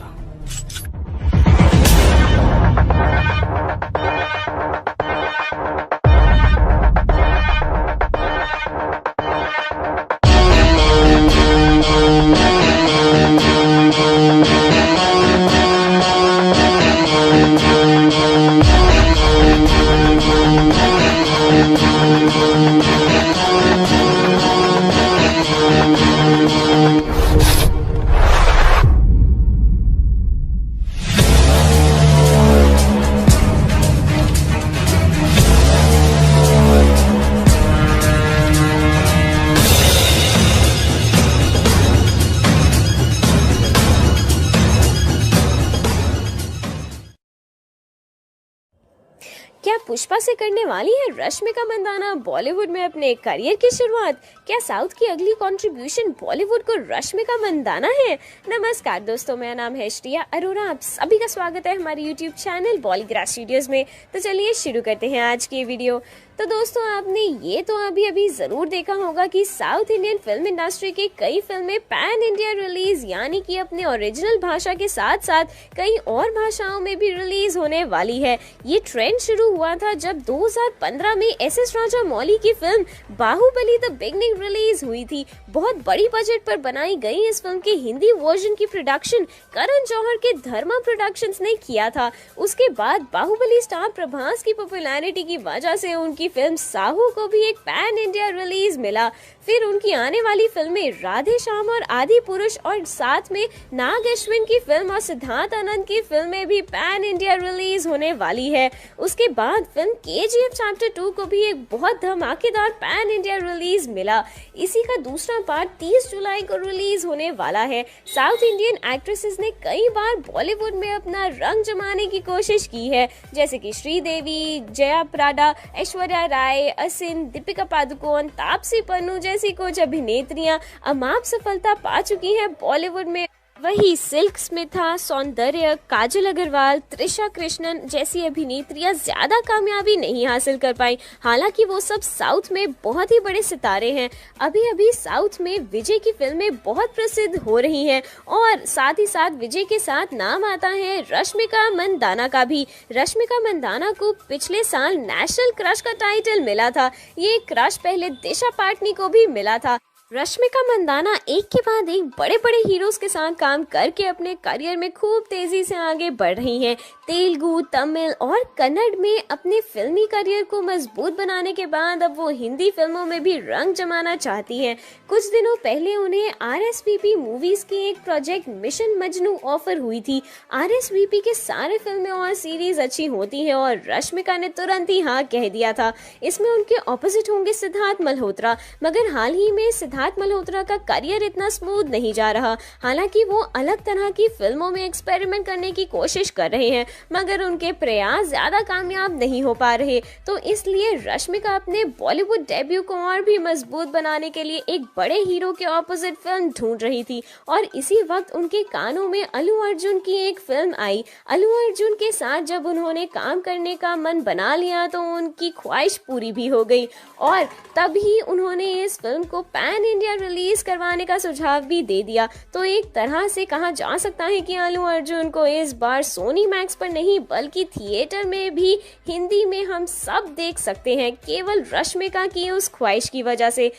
क्या पुष्पा से करने वाली है रश्मिका मंदाना बॉलीवुड में अपने करियर की शुरुआत? क्या साउथ की अगली कंट्रीब्यूशन बॉलीवुड को रश्मिका मंदाना है? नमस्कार दोस्तों, मेरा नाम है श्रिया अरोरा। आप सभी का स्वागत है हमारे यूट्यूब चैनल बॉलीग्राफ स्टूडियोज में। तो चलिए शुरू करते हैं आज की वीडियो। तो दोस्तों, आपने ये तो अभी जरूर देखा होगा कि साउथ इंडियन फिल्म इंडस्ट्री की कई फिल्में पैन इंडिया रिलीज यानी कि अपने ओरिजिनल भाषा के साथ साथ कई और भाषाओं में भी रिलीज होने वाली है। ये ट्रेंड शुरू हुआ था जब 2015 में एस.एस. राजामौली की film Baahubali the beginning release हुई थी। बहुत बड़ी बजट पर बनाई गई इस फिल्म के हिंदी वर्जन की प्रोडक्शन करण जौहर के धर्मा प्रोडक्शंस ने किया था। उसके बाद बाहुबली स्टार प्रभास की पॉपुलैरिटी की वजह से उनकी फिल्म साहू को भी एक पैन इंडिया रिलीज मिला। फिर उनकी आने वाली फिल्में राधे श्याम और आदि पुरुष और साथ में नाग अश्विन की फिल्म और सिद्धार्थ आनंद की फिल्में भी पैन इंडिया रिलीज होने वाली है। उसके बाद फिल्म KGF चैप्टर 2 को भी एक बहुत धमाकेदार पैन इंडिया रिलीज मिला। इसी का दूसरा पार्ट 30 जुलाई को रिलीज होने वाला है। साउथ इंडियन एक्ट्रेसेस ने कई बार बॉलीवुड में अपना रंग जमाने की कोशिश की है, जैसे कि श्रीदेवी, जया प्रदा, ऐश्वर्या राय, असिन, दीपिका पादुकोण, तापसी पन्नू जैसी कुछ अभिनेत्रियां अमाप सफलता पा चुकी हैं बॉलीवुड में वही सिल्क स्मिथा, सौंदर्य, काजल अग्रवाल, त्रिशा कृष्णन जैसी अभिनेत्रियां ज्यादा कामयाबी नहीं हासिल कर पाई। हालांकि वो सब साउथ में बहुत ही बड़े सितारे हैं। अभी अभी साउथ में विजय की फिल्में बहुत प्रसिद्ध हो रही हैं और साथ ही साथ विजय के साथ नाम आता है रश्मिका मंदाना का भी। रश्मिका मंदाना को पिछले साल नेशनल क्रश का टाइटल मिला था। ये क्रश पहले दिशा पाटनी को भी मिला था। रश्मिका मंदाना एक के बाद एक बड़े बड़े हीरोज के साथ काम करके अपने करियर में खूब तेजी से आगे बढ़ रही हैं। तेलुगु, तमिल और कन्नड़ में अपने फिल्मी करियर को मजबूत बनाने के बाद अब वो हिंदी फिल्मों में भी रंग जमाना चाहती हैं। कुछ दिनों पहले उन्हें RSVP मूवीज की एक प्रोजेक्ट मिशन मजनू ऑफर हुई थी। RSVP के सारे फिल्में और सीरीज अच्छी होती हैं और रश्मिका ने तुरंत ही हाँ कह दिया था। इसमें उनके ऑपोजिट होंगे सिद्धार्थ मल्होत्रा, मगर हाल ही में सिद्धार्थ मल्होत्रा का करियर इतना स्मूथ नहीं जा रहा। हालांकि वो अलग तरह की फिल्मों में एक्सपेरिमेंट करने की कोशिश कर रहे हैं, मगर उनके प्रयास ज्यादा कामयाब नहीं हो पा रहे। तो इसलिए रश्मिका अपने बॉलीवुड डेब्यू को और भी मजबूत बनाने के लिए एक बड़े हीरो के ऑपोजिट फिल्म ढूंढ रही थी और इसी वक्त उनके कानों में अल्लू अर्जुन की एक फिल्म आई। अल्लू अर्जुन के साथ जब उन्होंने काम करने का मन बना लिया तो उनकी ख्वाहिश पूरी भी हो गई और तभी उन्होंने इस फिल्म को पैन इंडिया रिलीज करवाने का सुझाव भी दे दिया। तो एक तरह से कहा जा सकता है कि अल्लू अर्जुन को इस बार सोनी मैक्स पर नहीं बल्कि थिएटर में भी हिंदी में हम सब देख सकते हैं, केवल रश्मिका की उस ख्वाहिश की वजह से।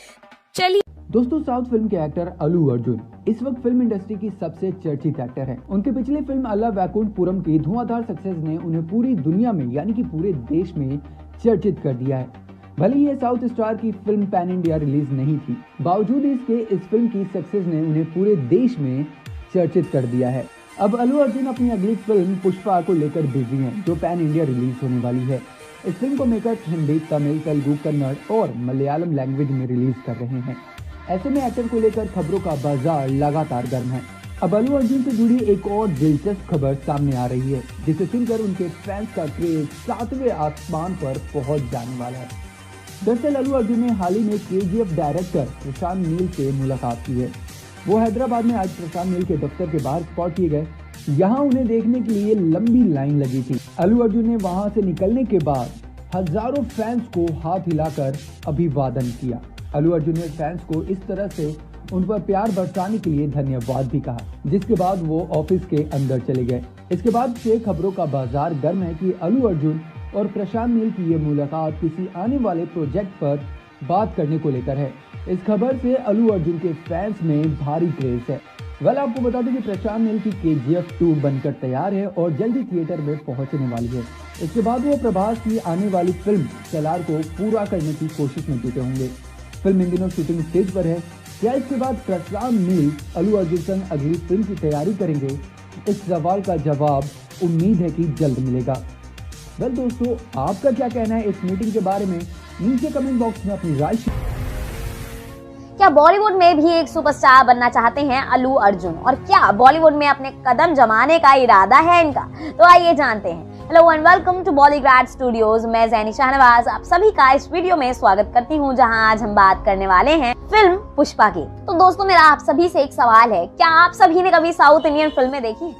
चलिए दोस्तों, साउथ फिल्म के एक्टर अल्लू अर्जुन इस वक्त फिल्म इंडस्ट्री की सबसे चर्चित एक्टर हैं। उनके पिछले फिल्म अल्ला वैकुंठपुरम की धुआंधार सक्सेस ने उन्हें पूरी दुनिया में यानी कि पूरे देश में चर्चित कर दिया है। भले ही ये साउथ स्टार की फिल्म पैन इंडिया रिलीज नहीं थी, बावजूद इसके इस फिल्म की सक्सेस ने उन्हें पूरे देश में चर्चित कर दिया है। अब अल्लू अर्जुन अपनी अगली फिल्म पुष्पा को लेकर बिजी हैं, जो पैन इंडिया रिलीज होने वाली है। इस फिल्म को मेकर्स हिंदी, तमिल, तेलुगु, कन्नड़ और मलयालम लैंग्वेज में रिलीज कर रहे हैं। ऐसे में एक्टर को लेकर खबरों का बाजार लगातार गर्म है। अब अल्लू अर्जुन से जुड़ी एक और दिलचस्प खबर सामने आ रही है, जिसे सुनकर उनके फैंस का क्रेज 7वें आसमान पर पहुंच जाने वाला है। दरअसल अल्लू अर्जुन ने हाल ही में KGF डायरेक्टर प्रशांत नील से मुलाकात की है। वो हैदराबाद में आज प्रशांत नील के दफ्तर के बाहर स्पॉट किए गए। यहाँ उन्हें देखने के लिए लंबी लाइन लगी थी। अल्लू अर्जुन ने वहां से निकलने के बाद हजारों फैंस को हाथ हिलाकर अभिवादन किया। अल्लू अर्जुन ने फैंस को इस तरह से उन पर प्यार बरसाने के लिए धन्यवाद भी कहा, जिसके बाद वो ऑफिस के अंदर चले गए। इसके बाद से खबरों का बाजार गर्म है कि अल्लू अर्जुन और प्रशांत नील की ये मुलाकात किसी आने वाले प्रोजेक्ट पर बात करने को लेकर है। इस खबर से अल्लू अर्जुन के फैंस में भारी क्रेज है। आपको बता दें कि प्रशांत नील की KGF 2 बनकर तैयार है और जल्दी थिएटर में पहुंचने वाली है। इसके बाद वो प्रभास की आने वाली फिल्म सलार को पूरा करने की कोशिश में जुटे होंगे। फिल्म इन दिनों शूटिंग स्टेज पर है। क्या इसके बाद प्रशांत नील अल्लू अर्जुन संग अगली फिल्म की तैयारी करेंगे? इस सवाल का जवाब उम्मीद है कि जल्द मिलेगा। वेल दोस्तों, आपका क्या कहना है इस मीटिंग के बारे में? नीचे कमेंट बॉक्स में अपनी राय। क्या बॉलीवुड में भी एक सुपरस्टार बनना चाहते हैं अल्लू अर्जुन, और क्या बॉलीवुड में अपने कदम जमाने का इरादा है इनका? तो आइए जानते हैं। Hello and welcome to Bollygrad Studios. मैं जैनी शाहनवाज आप सभी का इस वीडियो में स्वागत करती हूं, जहां आज हम बात करने वाले हैं फिल्म पुष्पा की। तो दोस्तों, मेरा आप सभी से एक सवाल है, क्या आप सभी ने कभी साउथ इंडियन फिल्में देखी?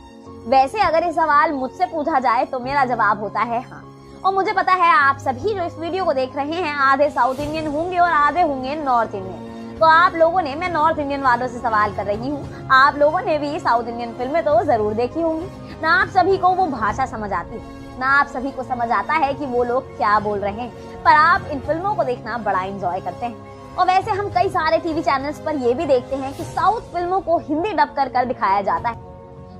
वैसे अगर ये सवाल मुझसे पूछा जाए तो मेरा जवाब होता है हाँ। और मुझे पता है आप सभी जो इस वीडियो को देख रहे हैं आधे साउथ इंडियन होंगे और आधे होंगे नॉर्थ इंडियन। तो आप लोगों ने, मैं नॉर्थ इंडियन वालों से सवाल कर रही हूँ, आप लोगों ने भी साउथ इंडियन फिल्में तो जरूर देखी होंगी ना। आप सभी को वो भाषा समझ आती है ना, आप सभी को समझ आता है कि वो लोग क्या बोल रहे हैं, पर आप इन फिल्मों को देखना बड़ा एंजॉय करते हैं। और वैसे हम कई सारे टीवी चैनल्स पर ये भी देखते हैं कि साउथ फिल्मों को हिंदी डब कर दिखाया जाता है।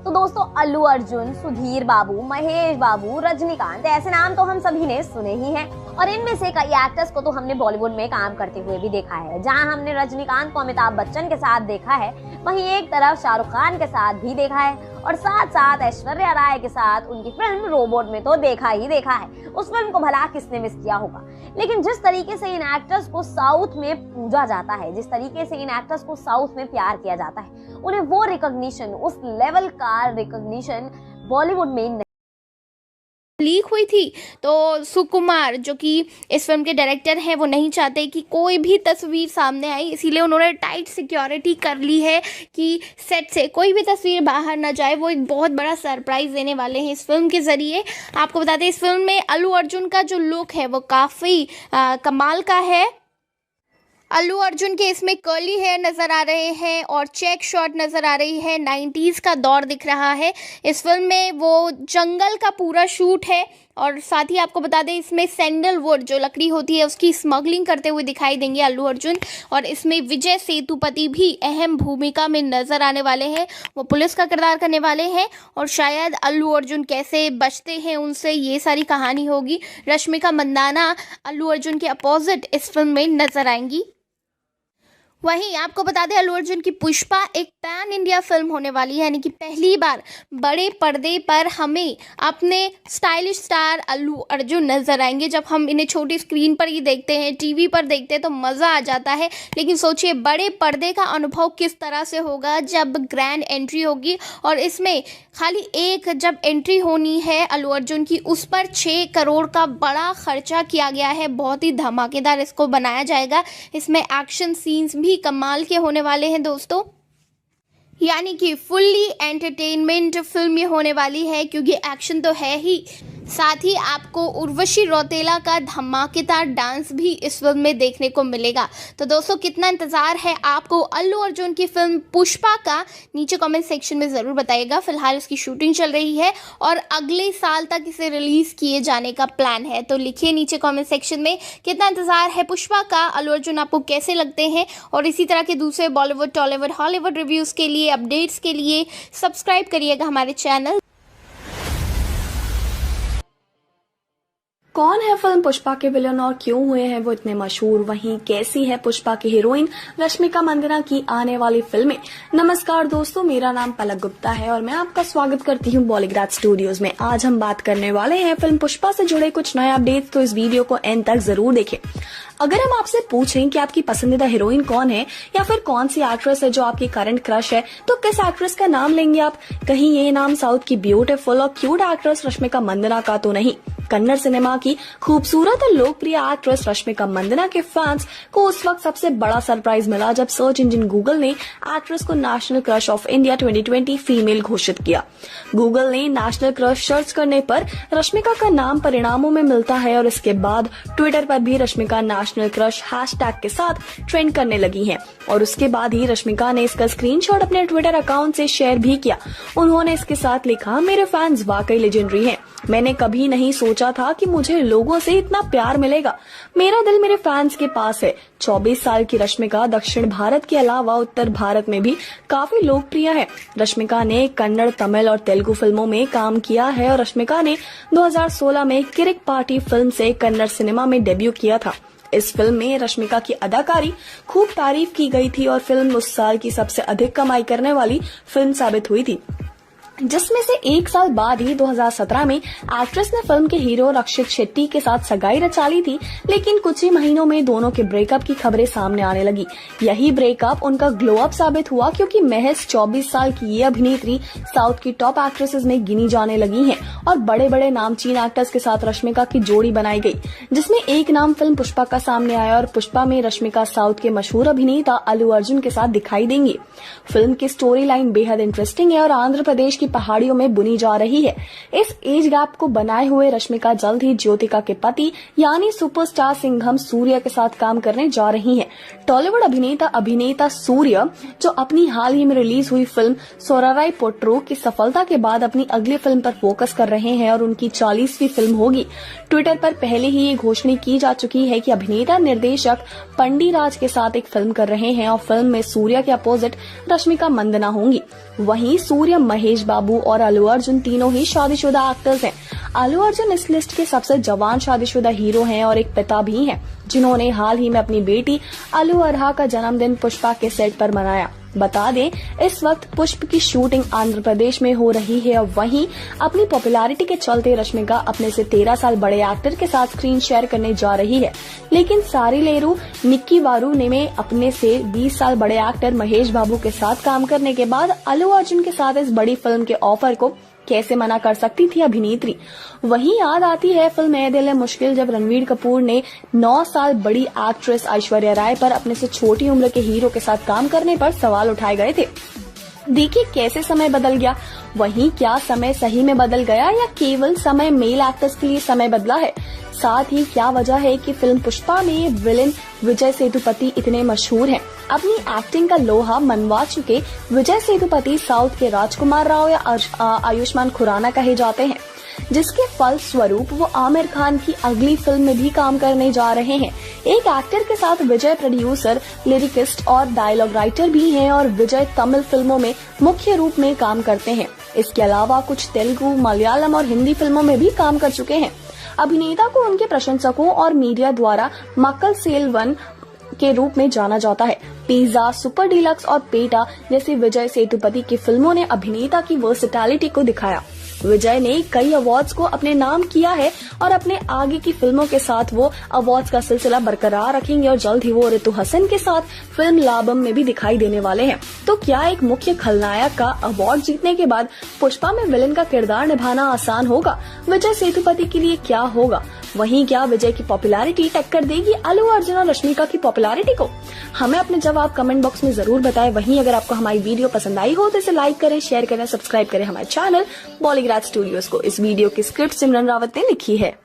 तो दोस्तों, अल्लू अर्जुन, सुधीर बाबू, महेश बाबू, रजनीकांत, ऐसे नाम तो हम सभी ने सुने ही हैं। और इनमें से कई एक्टर्स को तो हमने बॉलीवुड में काम करते हुए भी देखा है। जहां हमने रजनीकांत को अमिताभ बच्चन के साथ देखा है, वहीं एक तरफ शाहरुख खान के साथ भी देखा है और साथ साथ ऐश्वर्या राय के साथ उनकी फिल्म रोबोट में तो देखा ही देखा है। उस फिल्म को भला किसने मिस किया होगा। लेकिन जिस तरीके से इन एक्टर्स को साउथ में पूजा जाता है, जिस तरीके से इन एक्टर्स को साउथ में प्यार किया जाता है, उन्हें वो रिकॉग्निशन, उस लेवल का रिकॉग्निशन बॉलीवुड में लीक हुई थी, तो सुकुमार जो कि इस फिल्म के डायरेक्टर हैं वो नहीं चाहते कि कोई भी तस्वीर सामने आई, इसीलिए उन्होंने टाइट सिक्योरिटी कर ली है कि सेट से कोई भी तस्वीर बाहर ना जाए। वो एक बहुत बड़ा सरप्राइज देने वाले हैं इस फिल्म के ज़रिए। आपको बता दें इस फिल्म में अल्लू अर्जुन का जो लुक है वो काफ़ी कमाल का है। अल्लू अर्जुन के इसमें कर्ली हेयर नज़र आ रहे हैं और चेक शॉट नज़र आ रही है। 90s का दौर दिख रहा है। इस फिल्म में वो जंगल का पूरा शूट है और साथ ही आपको बता दें इसमें सैंडलवुड जो लकड़ी होती है उसकी स्मगलिंग करते हुए दिखाई देंगे अल्लू अर्जुन। और इसमें विजय सेतुपति भी अहम भूमिका में नज़र आने वाले हैं। वो पुलिस का किरदार करने वाले हैं और शायद अल्लू अर्जुन कैसे बचते हैं उनसे, ये सारी कहानी होगी। रश्मिका मंदाना अल्लू अर्जुन के अपोजिट इस फिल्म में नज़र आएंगी। वहीं आपको बता दें अल्लू अर्जुन की पुष्पा एक पैन इंडिया फिल्म होने वाली है, यानी कि पहली बार बड़े पर्दे पर हमें अपने स्टाइलिश स्टार अल्लू अर्जुन नजर आएंगे। जब हम इन्हें छोटी स्क्रीन पर ही देखते हैं, टीवी पर देखते हैं तो मज़ा आ जाता है, लेकिन सोचिए बड़े पर्दे का अनुभव किस तरह से होगा जब ग्रैंड एंट्री होगी। और इसमें खाली एक जब एंट्री होनी है अल्लू अर्जुन की, उस पर 6 करोड़ का बड़ा खर्चा किया गया है। बहुत ही धमाकेदार इसको बनाया जाएगा। इसमें एक्शन सीन्स भी कमाल के होने वाले हैं दोस्तों, यानी कि फुल्ली एंटरटेनमेंट फिल्म ये होने वाली है, क्योंकि एक्शन तो है ही, साथ ही आपको उर्वशी रौतेला का धमाकेदार डांस भी इस फिल्म में देखने को मिलेगा। तो दोस्तों कितना इंतजार है आपको अल्लू अर्जुन की फिल्म पुष्पा का, नीचे कमेंट सेक्शन में ज़रूर बताइएगा। फिलहाल इसकी शूटिंग चल रही है और अगले साल तक इसे रिलीज़ किए जाने का प्लान है। तो लिखिए नीचे कमेंट सेक्शन में कितना इंतजार है पुष्पा का, अल्लू अर्जुन आपको कैसे लगते हैं। और इसी तरह के दूसरे बॉलीवुड, टॉलीवुड, हॉलीवुड रिव्यूज़ के लिए, अपडेट्स के लिए सब्सक्राइब करिएगा हमारे चैनल। कौन है फिल्म पुष्पा के विलन और क्यों हुए हैं वो इतने मशहूर, वहीं कैसी है पुष्पा की हीरोइन रश्मिका मंदाना की आने वाली फिल्में। नमस्कार दोस्तों, मेरा नाम पलक गुप्ता है और मैं आपका स्वागत करती हूँ बॉलीग्राड स्टूडियोज में। आज हम बात करने वाले हैं फिल्म पुष्पा से जुड़े कुछ नए अपडेट्स, तो इस वीडियो को एंड तक जरूर देखें। अगर हम आपसे पूछें कि आपकी पसंदीदा हीरोइन कौन है या फिर कौन सी एक्ट्रेस है जो आपकी करंट क्रश है, तो किस एक्ट्रेस का नाम लेंगे आप? कहीं ये नाम साउथ की ब्यूटीफुल और क्यूट एक्ट्रेस रश्मिका मंदाना का तो नहीं? कन्नड़ सिनेमा की खूबसूरत और लोकप्रिय एक्ट्रेस रश्मिका मंदाना के फैंस को उस वक्त सबसे बड़ा सरप्राइज मिला जब सर्च इंजन गूगल ने एक्ट्रेस को national crush of India 2020 female घोषित किया। गूगल ने नेशनल क्रश सर्च करने पर रश्मिका का नाम परिणामों में मिलता है और इसके बाद ट्विटर पर भी रश्मिका नेशनल क्रश हैशटैग के साथ ट्रेंड करने लगी है। और उसके बाद ही रश्मिका ने इसका स्क्रीनशॉट अपने ट्विटर अकाउंट से शेयर भी किया। उन्होंने इसके साथ लिखा, मेरे फैंस वाकई लेजेंडरी हैं। मैंने कभी नहीं सोचा था कि मुझे लोगों से इतना प्यार मिलेगा। मेरा दिल मेरे फैंस के पास है। 24 साल की रश्मिका दक्षिण भारत के अलावा उत्तर भारत में भी काफी लोकप्रिय है। रश्मिका ने कन्नड़, तमिल और तेलुगु फिल्मों में काम किया है और रश्मिका ने 2016 में किरिक पार्टी फिल्म से कन्नड़ सिनेमा में डेब्यू किया था। इस फिल्म में रश्मिका की अदाकारी खूब तारीफ की गई थी और फिल्म उस साल की सबसे अधिक कमाई करने वाली फिल्म साबित हुई थी, जिसमें से 1 साल बाद ही 2017 में एक्ट्रेस ने फिल्म के हीरो रक्षित शेट्टी के साथ सगाई रचा ली थी। लेकिन कुछ ही महीनों में दोनों के ब्रेकअप की खबरें सामने आने लगी। यही ब्रेकअप उनका ग्लो अप साबित हुआ, क्योंकि महज 24 साल की ये अभिनेत्री साउथ की टॉप एक्ट्रेसेस में गिनी जाने लगी हैं और बड़े बड़े नामचीन एक्टर्स के साथ रश्मिका की जोड़ी बनाई गई, जिसमें एक नाम फिल्म पुष्पा का सामने आया। और पुष्पा में रश्मिका साउथ के मशहूर अभिनेता अल्लू अर्जुन के साथ दिखाई देंगी। फिल्म की स्टोरी लाइन बेहद इंटरेस्टिंग है और आंध्र प्रदेश की पहाड़ियों में बुनी जा रही है। इस एज गैप को बनाए हुए रश्मिका जल्द ही ज्योतिका के पति यानी सुपरस्टार सिंघम सूर्य के साथ काम करने जा रही हैं। टॉलीवुड अभिनेता सूर्य, जो अपनी हाल ही में रिलीज हुई फिल्म सोराराई पोट्रो की सफलता के बाद अपनी अगली फिल्म पर फोकस कर रहे हैं और उनकी 40वीं फिल्म होगी। ट्विटर पर पहले ही ये घोषणा की जा चुकी है कि अभिनेता निर्देशक पंडी राज के साथ एक फिल्म कर रहे हैं और फिल्म में सूर्य के अपोजिट रश्मिका मंदाना होंगी। वहीं सूर्य, महेश बाबू और अल्लू अर्जुन तीनों ही शादीशुदा एक्टर्स हैं। अल्लू अर्जुन इस लिस्ट के सबसे जवान शादीशुदा हीरो हैं और एक पिता भी हैं, जिन्होंने हाल ही में अपनी बेटी अल्लू अर्हा का जन्मदिन पुष्पा के सेट पर मनाया। बता दें, इस वक्त पुष्प की शूटिंग आंध्र प्रदेश में हो रही है और वहीं अपनी पॉपुलैरिटी के चलते रश्मिका अपने से 13 साल बड़े एक्टर के साथ स्क्रीन शेयर करने जा रही है। लेकिन सारीलेरू निक्की वारू ने अपने से 20 साल बड़े एक्टर महेश बाबू के साथ काम करने के बाद अल्लू अर्जुन के साथ इस बड़ी फिल्म के ऑफर को कैसे मना कर सकती थी अभिनेत्री। वहीं याद आती है फिल्म ए दिल है मुश्किल, जब रणवीर कपूर ने 9 साल बड़ी एक्ट्रेस ऐश्वर्या राय पर अपने से छोटी उम्र के हीरो के साथ काम करने पर सवाल उठाए गए थे। देखिए कैसे समय बदल गया। वहीं क्या समय सही में बदल गया या केवल समय मेल एक्टर्स के लिए समय बदला है? साथ ही क्या वजह है कि फिल्म पुष्पा में विलेन विजय सेतुपति इतने मशहूर हैं? अपनी एक्टिंग का लोहा मनवा चुके विजय सेतुपति साउथ के राजकुमार राव या आयुष्मान खुराना कहे जाते हैं, जिसके फल स्वरूप वो आमिर खान की अगली फिल्म में भी काम करने जा रहे हैं। एक एक्टर के साथ विजय प्रोड्यूसर, लिरिकिस्ट और डायलॉग राइटर भी हैं और विजय तमिल फिल्मों में मुख्य रूप में काम करते हैं। इसके अलावा कुछ तेलुगु, मलयालम और हिंदी फिल्मों में भी काम कर चुके हैं। अभिनेता को उनके प्रशंसकों और मीडिया द्वारा मक्कल सेल्वन के रूप में जाना जाता है। पिज्जा, सुपर डीलक्स और पेटा जैसी विजय सेतुपति की फिल्मों ने अभिनेता की वर्सेटैलिटी को दिखाया। विजय ने कई अवार्ड्स को अपने नाम किया है और अपने आगे की फिल्मों के साथ वो अवार्ड्स का सिलसिला बरकरार रखेंगे और जल्द ही वो ऋतु हसन के साथ फिल्म लाबम में भी दिखाई देने वाले हैं। तो क्या एक मुख्य खलनायक का अवार्ड जीतने के बाद पुष्पा में विलेन का किरदार निभाना आसान होगा? विजय सेतुपति के लिए क्या होगा? वहीं क्या विजय की पॉपुलैरिटी टक्कर देगी अल्लू अर्जुन और रश्मिका की पॉपुलैरिटी को? हमें अपने जवाब कमेंट बॉक्स में जरूर बताएं। वहीं अगर आपको हमारी वीडियो पसंद आई हो तो इसे लाइक करें, शेयर करें, सब्सक्राइब करें हमारे चैनल बॉलीग्राज स्टूडियोज को। इस वीडियो की स्क्रिप्ट सिमरन रावत ने लिखी है।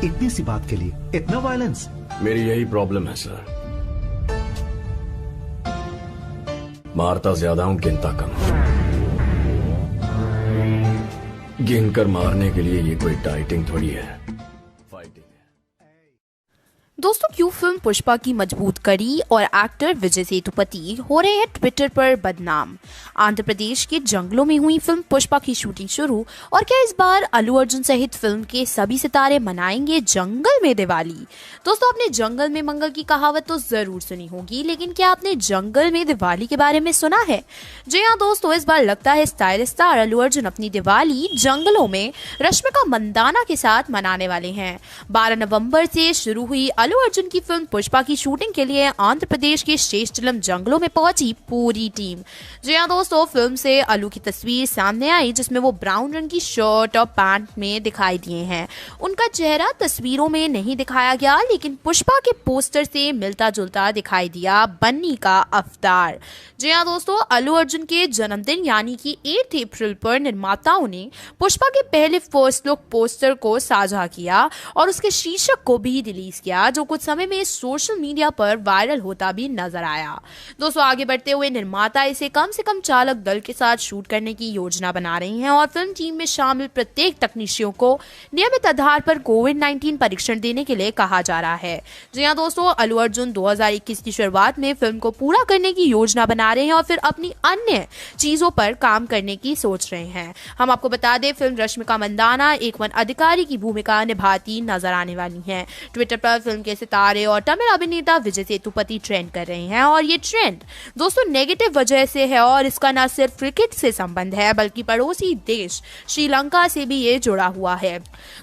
इतनी सी बात के लिए इतना वायलेंस? मेरी यही प्रॉब्लम है सर, मारता ज्यादा हूं, गिनता कम। गिनकर मारने के लिए ये कोई डाइटिंग थोड़ी है, फाइटिंग है। दोस्तों, क्यों फिल्म पुष्पा की मजबूत कड़ी और एक्टर विजय सेतुपति हो रहे हैं ट्विटर पर बदनाम? आंध्र प्रदेश के जंगलों में हुई फिल्म पुष्पा की शूटिंग शुरू, और क्या इस बार अल्लू अर्जुन सहित फिल्म के सभी सितारे मनाएंगे जंगल में दिवाली? दोस्तों, आपने जंगल में मंगल की कहावत तो जरूर सुनी होगी, लेकिन क्या आपने जंगल में दिवाली के बारे में सुना है? जी हाँ दोस्तों, इस बार लगता है स्टाइल स्टार अल्लू अर्जुन अपनी दिवाली जंगलों में रश्मिका मंदाना के साथ मनाने वाले हैं। 12 नवंबर से शुरू हुई अल्लू अर्जुन की फिल्म पुष्पा की शूटिंग के लिए आंध्र प्रदेश के शेषतलम जंगलों में पहुंची पूरी टीम। जी हाँ दोस्तों, फिल्म से अल्लू की तस्वीर सामने आई जिसमें वो ब्राउन रंग की शर्ट और पैंट में दिखाई दिए हैं। उनका चेहरा तस्वीरों में नहीं दिखाया गया, लेकिन पुष्पा के पोस्टर से मिलता जुलता दिखाई दिया बन्नी का अवतार। जी हाँ दोस्तों, अल्लू अर्जुन के जन्मदिन यानी कि 8 अप्रैल पर निर्माताओं ने पुष्पा के पहले फर्स्ट लुक पोस्टर को साझा किया और उसके शीर्षक को भी रिलीज किया, जो कुछ समय में सोशल मीडिया पर वायरल होता भी नजर आया। दोस्तों, आगे बढ़ते हुए निर्माता इसे कम से कम चालक दल के साथ शूट करने की योजना बना रही हैं और फिल्म टीम में शामिल प्रत्येक तकनीशियों को नियमित आधार पर कोविड-19 परीक्षण देने के लिए कहा जा रहा है। जी हाँ दोस्तों, अल्लू अर्जुन 2021 की शुरुआत में फिल्म को पूरा करने की योजना बना रहे हैं और फिर अपनी अन्य चीजों पर काम करने की सोच रहे हैं। हम आपको बता दें, फिल्म रश्मिका मंदाना एक वन अधिकारी की भूमिका निभाती नजर आने वाली है। ट्विटर पर फिल्म के सितारे और तमिल अभिनेता विजय सेतुपति ट्रेंड कर रहे हैं और ये ट्रेंड दोस्तों नेगेटिव वजह से है और इसका न सिर्फ क्रिकेट से संबंध है बल्कि पड़ोसी देश श्रीलंका से भी ये जुड़ा हुआ है।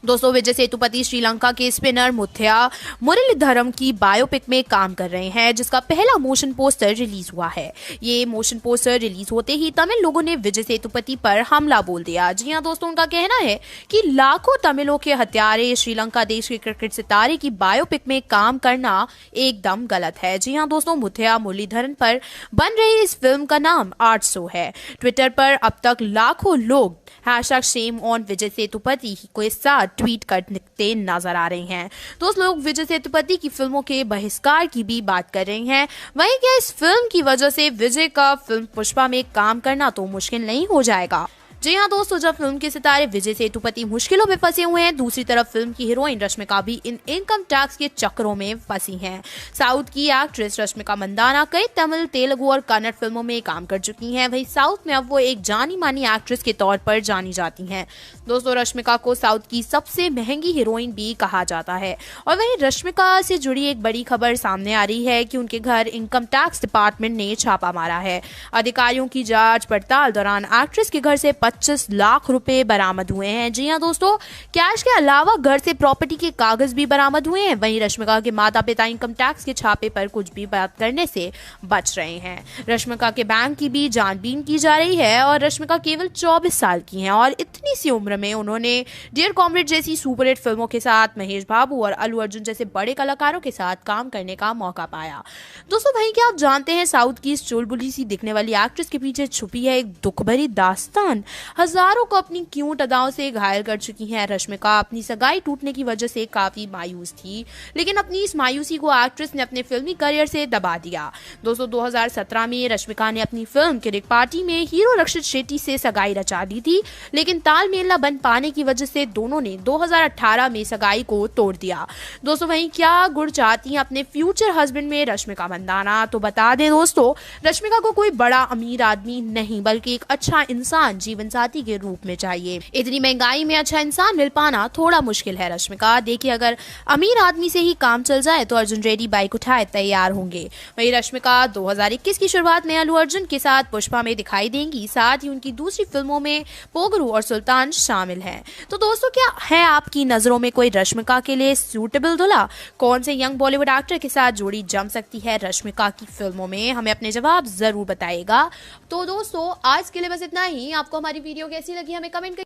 दोस्तों, विजय सेतुपति श्रीलंका के स्पिनर मुथैया मुरलीधरन की बायोपिक में काम कर रहे हैं, जिसका पहला मोशन पोस्टर रिलीज हुआ है। ये मोशन पोस्टर रिलीज होते ही तमिल लोगों ने विजय सेतुपति पर हमला बोल दिया। जी हाँ दोस्तों, उनका कहना है कि लाखों तमिलों के हत्यारे श्रीलंका देश के क्रिकेट सितारे की बायोपिक में काम करना एकदम गलत है। जी हाँ दोस्तों, मुथैया मुरलीधरन पर बन रही इस फिल्म का नाम 800 है। ट्विटर पर अब तक लाखों लोग #shame on विजय सेतुपति के साथ ट्वीट करते नजर आ रहे हैं। दोस्त लोग विजय सेतुपति की फिल्मों के बहिष्कार की भी बात कर रहे हैं। वहीं क्या इस फिल्म की वजह से विजय का फिल्म पुष्पा में काम करना तो मुश्किल नहीं हो जाएगा? जी हाँ दोस्तों, जब फिल्म के सितारे विजय सेतुपति मुश्किलों में फंसे हुए हैं, दूसरी तरफ फिल्म की हीरोइन रश्मिका भी इन इनकम टैक्स के चक्रों में फंसी हैं। साउथ की एक्ट्रेस रश्मिका मंदाना कई तमिल, तेलुगु और कन्नड़ फिल्मों में काम कर चुकी हैं। वहीं साउथ में अब वो एक जानी मानी एक्ट्रेस के तौर पर जानी जाती हैं। दोस्तों, रश्मिका को साउथ की सबसे महंगी हीरोइन भी कहा जाता है। और वहीं रश्मिका से जुड़ी एक बड़ी खबर सामने आ रही है कि उनके घर इनकम टैक्स डिपार्टमेंट ने छापा मारा है। अधिकारियों की जांच पड़ताल दौरान एक्ट्रेस के घर से 25 लाख रुपए बरामद हुए हैं। जी हाँ दोस्तों, कैश के अलावा घर से प्रॉपर्टी के कागज भी बरामद हुए हैं। वहीं रश्मिका के माता पिता इनकम टैक्स के छापे पर कुछ भी बात करने से बच रहे हैं। रश्मिका के बैंक की भी जांचबीन की जा रही है और रश्मिका केवल 24 साल की हैं और इतनी सी उम्र में उन्होंने डियर कॉमरेड जैसी सुपरहिट फिल्मों के साथ महेश बाबू और अल्लू अर्जुन जैसे बड़े कलाकारों के साथ काम करने का मौका पाया। दोस्तों वहीं क्या आप जानते हैं, साउथ की इस चुलबुली सी दिखने वाली एक्ट्रेस के पीछे छुपी है एक दुख भरी दास्तान। हजारों को अपनी क्यूट अदाओं से घायल कर चुकी हैं रश्मिका। अपनी सगाई टूटने की वजह से काफी मायूस थी, लेकिन अपनी इस मायूसी को एक्ट्रेस ने अपने फिल्मी करियर से दबा दिया। दोस्तों 2017 में रश्मिका ने अपनी फिल्म किरिक पार्टी में हीरो रक्षित शेट्टी से सगाई रचा दी थी, लेकिन तालमेल न बन पाने की वजह से दोनों ने 2018 में सगाई को तोड़ दिया। दोस्तों वहीं क्या गुड़ चाहती हैं अपने फ्यूचर हस्बैंड में रश्मिका मंदाना? तो बता दें दोस्तों, रश्मिका को कोई बड़ा अमीर आदमी नहीं बल्कि एक अच्छा इंसान जीवन साथी के रूप में चाहिए। इतनी महंगाई में अच्छा इंसान मिल पाना थोड़ा मुश्किल है रश्मिका। देखिए, अगर अमीर आदमी से ही काम चल जाए तो अर्जुन रेड्डी बाइक उठाए तैयार होंगे। वहीं रश्मिका 2021 की शुरुआत में अल्लू अर्जुन के साथ पुष्पा में दिखाई देंगी। साथ ही उनकी दूसरी फिल्मों में पोगरू और सुल्तान शामिल हैं। तो दोस्तों क्या है आपकी नजरों में कोई रश्मिका के लिए सूटेबल दूल्हा? कौन से यंग बॉलीवुड एक्टर के साथ जोड़ी जम सकती है रश्मिका की फिल्मों में? हमें अपने जवाब जरूर बताइएगा। तो दोस्तों आज के लिए बस इतना ही। आपको हमारी वीडियो कैसी लगी हमें कमेंट करिए।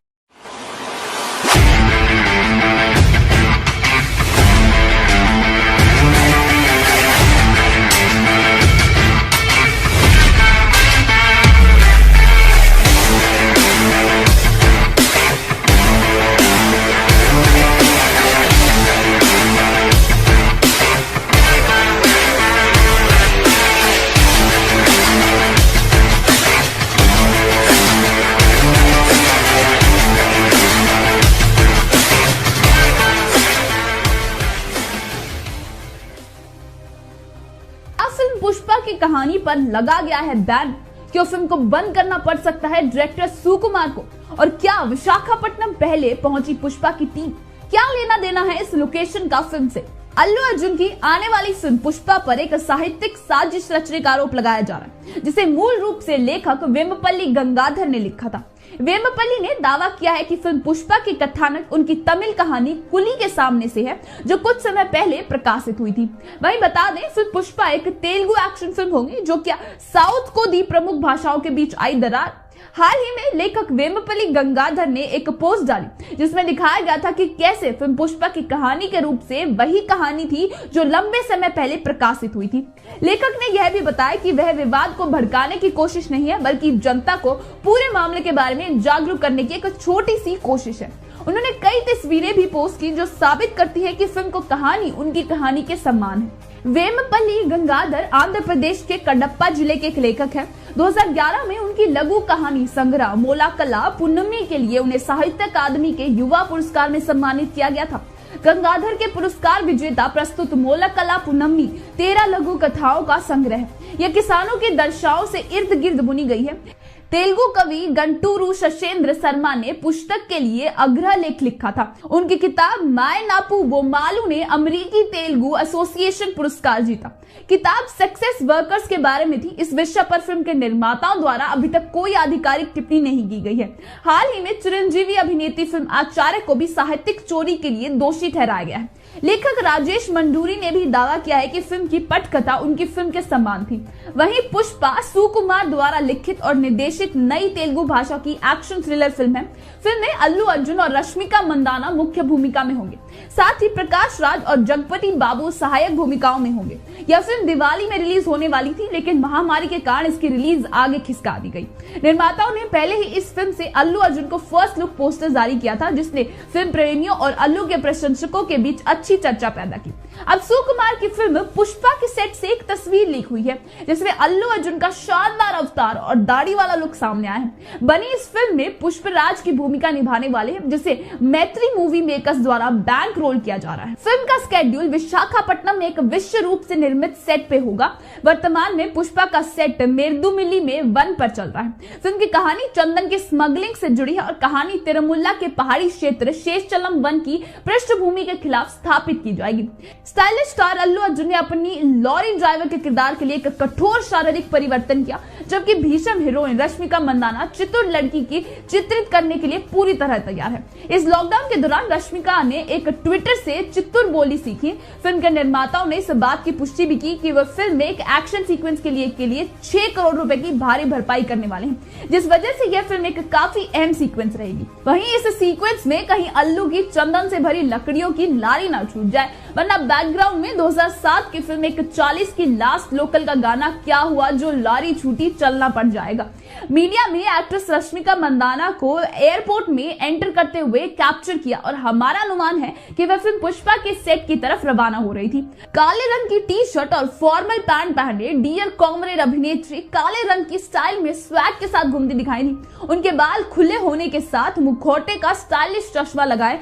पुष्पा की कहानी पर लगा गया है बैन? क्यों फिल्म को बंद करना पड़ सकता है डायरेक्टर सुकुमार को? और क्या विशाखापट्टनम पहले पहुंची पुष्पा की टीम? क्या लेना देना है इस लोकेशन का फिल्म से? अल्लू अर्जुन की आने वाली फिल्म पुष्पा पर एक साहित्यिक साजिश रचने का आरोप लगाया जा रहा है, जिसे मूल रूप से लेखक वेम्पल्ली गंगाधर ने लिखा था। वेम्पल्ली ने दावा किया है कि फिल्म पुष्पा की कथानक उनकी तमिल कहानी कुली के सामने से है, जो कुछ समय पहले प्रकाशित हुई थी। वहीं बता दें, फिल्म पुष्पा एक तेलुगु एक्शन फिल्म होगी जो क्या साउथ को दी प्रमुख भाषाओं के बीच आई दरार। हाल ही में लेखक वेम्पल्ली गंगाधर ने एक पोस्ट डाली जिसमें दिखाया गया था कि कैसे फिल्म पुष्पा की कहानी के रूप से वही कहानी थी जो लंबे समय पहले प्रकाशित हुई थी। लेखक ने यह भी बताया कि वह विवाद को भड़काने की कोशिश नहीं है, बल्कि जनता को पूरे मामले के बारे में जागरूक करने की एक छोटी सी कोशिश है। उन्होंने कई तस्वीरें भी पोस्ट की जो साबित करती है कि फिल्म को कहानी उनकी कहानी के समान है। वेम्पल्ली गंगाधर आंध्र प्रदेश के कडप्पा जिले के एक लेखक हैं। 2011 में उनकी लघु कहानी संग्रह मोलाकला पुन्नमी के लिए उन्हें साहित्य अकादमी के युवा पुरस्कार में सम्मानित किया गया था। गंगाधर के पुरस्कार विजेता प्रस्तुत मोलाकला पुन्नमी 13 लघु कथाओं का संग्रह है। यह किसानों की दर्शाओं से इर्द गिर्द बुनी गई है। तेलुगु कवि गंटूरू शशेंद्र शर्मा ने पुस्तक के लिए अग्रह लेख लिखा था। उनकी किताब माय नापू बोमालू ने अमेरिकी तेलुगु एसोसिएशन पुरस्कार जीता। किताब सक्सेस वर्कर्स के बारे में थी। इस विषय पर फिल्म के निर्माताओं द्वारा अभी तक कोई आधिकारिक टिप्पणी नहीं की गई है। हाल ही में चिरंजीवी अभिनेत्री फिल्म आचार्य को भी साहित्यिक चोरी के लिए दोषी ठहराया गया है। लेखक राजेश मंडूरी ने भी दावा किया है कि फिल्म की पटकथा उनकी फिल्म के समान थी। वहीं पुष्पा सुकुमार द्वारा लिखित और निर्देशित नई तेलुगु भाषा की एक्शन थ्रिलर फिल्म है। फिल्म में अल्लू अर्जुन और रश्मिका मंदाना मुख्य भूमिका में होंगे। साथ ही प्रकाश राज और जगपति बाबू सहायक भूमिकाओं में होंगे। यह फिल्म दिवाली में रिलीज होने वाली थी, लेकिन महामारी के कारण इसकी रिलीज आगे खिसका दी गई। निर्माताओं ने पहले ही इस फिल्म से अल्लू अर्जुन को फर्स्ट लुक पोस्टर जारी किया था, जिसने फिल्म प्रेमियों और अल्लू के प्रशंसकों के बीच अच्छी चर्चा पैदा की। अब सुकुमार की फिल्म पुष्पा के सेट से एक तस्वीर लीक हुई है, जिसमें अल्लू अर्जुन का शानदार अवतार और दाढ़ी वाला लुक सामने आया है। बनी इस फिल्म में पुष्पराज की भूमिका निभाने वाले हैं, जिसे मैत्री मूवी मेकर्स द्वारा बैंक रोल किया जा रहा है। फिल्म का स्केड्यूल विशाखापट्टनम में एक विश्व रूप से निर्मित सेट पे होगा। वर्तमान में पुष्पा का सेट मेरदुमिल्ली में वन पर चल रहा है। फिल्म की कहानी चंदन की स्मगलिंग से जुड़ी है और कहानी तिरुमुल्ला के पहाड़ी क्षेत्र शेषचलम वन की पृष्ठभूमि के खिलाफ स्थापित की जाएगी। स्टाइलिश स्टार अल्लू अर्जुन ने अपनी लॉरी ड्राइवर के किरदार के लिए एक कठोर शारीरिक परिवर्तन किया, जब जबकि भीषम हीरोइन रश्मिका मंदाना चतुर लड़की की चित्रित करने के लिए पूरी तरह तैयार है। इस लॉकडाउन के दौरान रश्मिका ने एक ट्विटर से चतुर बोली सीखी। फिल्म के निर्माताओं ने इस बात की पुष्टि भी की कि वह फिल्म में एक एक्शन सीक्वेंस के लिए 6 करोड़ रुपए की भारी भरपाई करने वाले हैं, जिस वजह से यह फिल्म एक काफी अहम सीक्वेंस रहेगी। वहीं इस सीक्वेंस में कहीं अल्लू की चंदन से भरी लकड़ियों की लारी ना छूट जाए, वरना बैकग्राउंड में 2007 की फिल्म 40 की लास्ट लोकल का गाना क्या हुआ जो लारी छूटी चलना पड़ जाएगा। मीडिया में एक्ट्रेस रश्मिका मंदाना को एयरपोर्ट में एंटर करते हुए कैप्चर किया और हमारा अनुमान है कि वह फिल्म पुष्पा के सेट की तरफ रवाना हो रही थी। काले रंग की टी शर्ट और फॉर्मल पैंट पहने डियर कॉमरेड अभिनेत्री काले रंग की स्टाइल में स्वैग के साथ घूमती दिखाई दी। उनके बाल खुले होने के साथ मुखौटे का स्टाइलिश चश्मा लगाए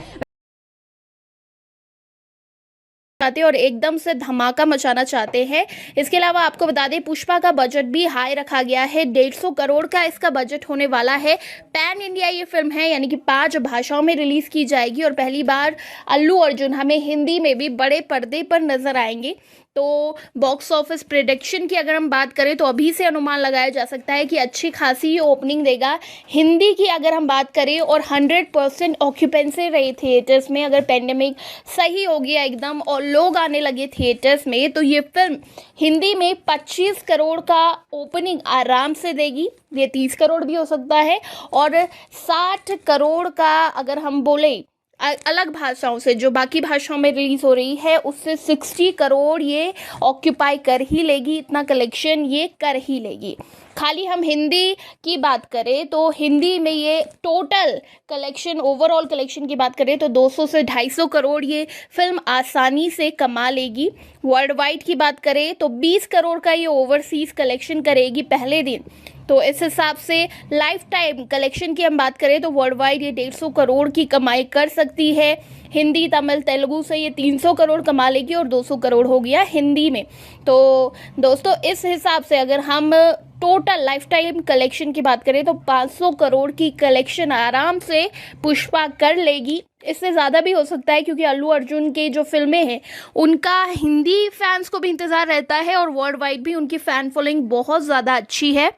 और एकदम से धमाका मचाना चाहते हैं। इसके अलावा आपको बता दें पुष्पा का बजट भी हाई रखा गया है, 150 करोड़ का इसका बजट होने वाला है। पैन इंडिया ये फिल्म है, यानी कि 5 भाषाओं में रिलीज की जाएगी और पहली बार अल्लू अर्जुन हमें हिंदी में भी बड़े पर्दे पर नजर आएंगे। तो बॉक्स ऑफिस प्रेडिक्शन की अगर हम बात करें तो अभी से अनुमान लगाया जा सकता है कि अच्छी खासी ओपनिंग देगा। हिंदी की अगर हम बात करें और 100% ऑक्यूपेंसी रही थिएटर्स में, अगर पेंडेमिक सही हो गया एकदम और लोग आने लगे थिएटर्स में, तो ये फिल्म हिंदी में 25 करोड़ का ओपनिंग आराम से देगी। ये 30 करोड़ भी हो सकता है और 60 करोड़ का अगर हम बोले अलग भाषाओं से, जो बाकी भाषाओं में रिलीज हो रही है, उससे 60 करोड़ ये ऑक्यूपाई कर ही लेगी। इतना कलेक्शन ये कर ही लेगी। खाली हम हिंदी की बात करें तो हिंदी में ये टोटल कलेक्शन, ओवरऑल कलेक्शन की बात करें तो 200 से 250 करोड़ ये फिल्म आसानी से कमा लेगी। वर्ल्ड वाइड की बात करें तो 20 करोड़ का ये ओवरसीज कलेक्शन करेगी पहले दिन। तो इस हिसाब से लाइफ टाइम कलेक्शन की हम बात करें तो वर्ल्ड वाइड ये 150 करोड़ की कमाई कर सकती है। हिंदी, तमिल, तेलुगु से ये 300 करोड़ कमा लेगी और 200 करोड़ हो गया हिंदी में। तो दोस्तों इस हिसाब से अगर हम टोटल लाइफ टाइम कलेक्शन की बात करें तो 500 करोड़ की कलेक्शन आराम से पुष्पा कर लेगी। इससे ज़्यादा भी हो सकता है क्योंकि अल्लू अर्जुन के जो फिल्में हैं उनका हिंदी फैंस को भी इंतज़ार रहता है और वर्ल्ड वाइड भी उनकी फ़ैन फॉलोइंग बहुत ज़्यादा अच्छी है।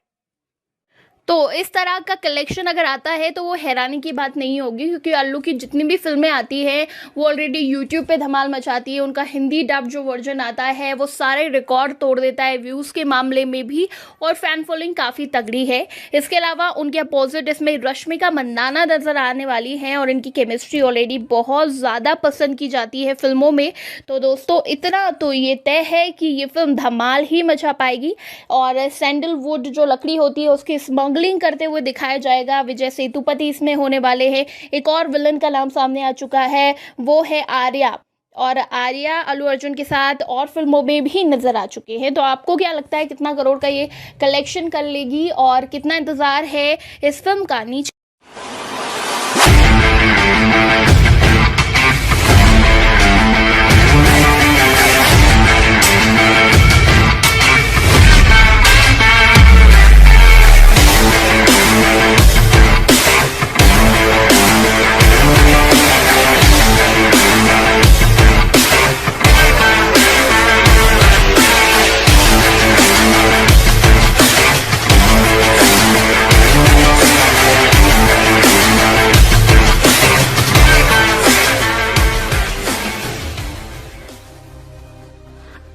तो इस तरह का कलेक्शन अगर आता है तो वो हैरानी की बात नहीं होगी, क्योंकि अल्लू की जितनी भी फिल्में आती हैं वो ऑलरेडी यूट्यूब पे धमाल मचाती है। उनका हिंदी डब जो वर्जन आता है वो सारे रिकॉर्ड तोड़ देता है व्यूज़ के मामले में भी, और फैन फॉलोइंग काफ़ी तगड़ी है। इसके अलावा उनके अपोजिट इसमें रश्मिका मंदाना नज़र आने वाली हैं और इनकी केमिस्ट्री ऑलरेडी बहुत ज़्यादा पसंद की जाती है फिल्मों में। तो दोस्तों इतना तो ये तय है कि ये फिल्म धमाल ही मचा पाएगी और सैंडलवुड जो लकड़ी होती है उसकी स्मगलिंग करते हुए दिखाया जाएगा। विजय सेतुपति इसमें होने वाले हैं। एक और विलन का नाम सामने आ चुका है, वो है आर्या, और आर्या अल्लू अर्जुन के साथ और फिल्मों में भी नजर आ चुके हैं। तो आपको क्या लगता है कितना करोड़ का ये कलेक्शन कर लेगी और कितना इंतजार है इस फिल्म का? नीचे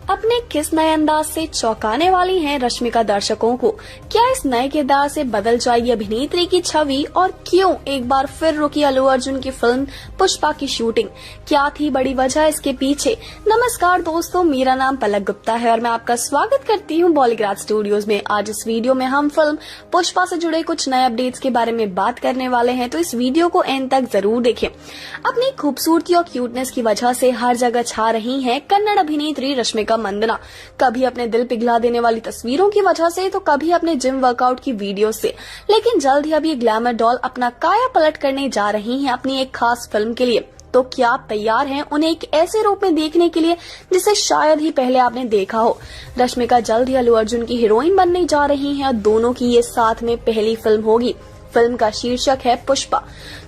अपने किस नए अंदाज से चौंकाने वाली हैं रश्मिका दर्शकों को? क्या इस नए किरदार से बदल जाएगी अभिनेत्री की छवि और क्यों एक बार फिर रुकी अल्लू अर्जुन की फिल्म पुष्पा की शूटिंग? क्या थी बड़ी वजह इसके पीछे? नमस्कार दोस्तों, मेरा नाम पलक गुप्ता है और मैं आपका स्वागत करती हूं बॉलीग्राड स्टूडियोज में। आज इस वीडियो में हम फिल्म पुष्पा से जुड़े कुछ नए अपडेट्स के बारे में बात करने वाले हैं, तो इस वीडियो को एंड तक जरूर देखें। अपनी खूबसूरती और क्यूटनेस की वजह से हर जगह छा रही हैं कन्नड़ अभिनेत्री रश्मिका मंदाना। कभी अपने दिल पिघला देने वाली तस्वीरों की वजह से तो कभी अपने जिम वर्कआउट की वीडियो से, लेकिन जल्द ही अब ये ग्लैमर डॉल अपना काया पलट करने जा रही हैं अपनी एक खास फिल्म के लिए। तो क्या आप तैयार हैं उन्हें एक ऐसे रूप में देखने के लिए जिसे शायद ही पहले आपने देखा हो? रश्मिका जल्द ही अल्लू अर्जुन की हीरोइन बनने जा रही हैं और दोनों की ये साथ में पहली फिल्म होगी। फिल्म का शीर्षक है पुष्पा,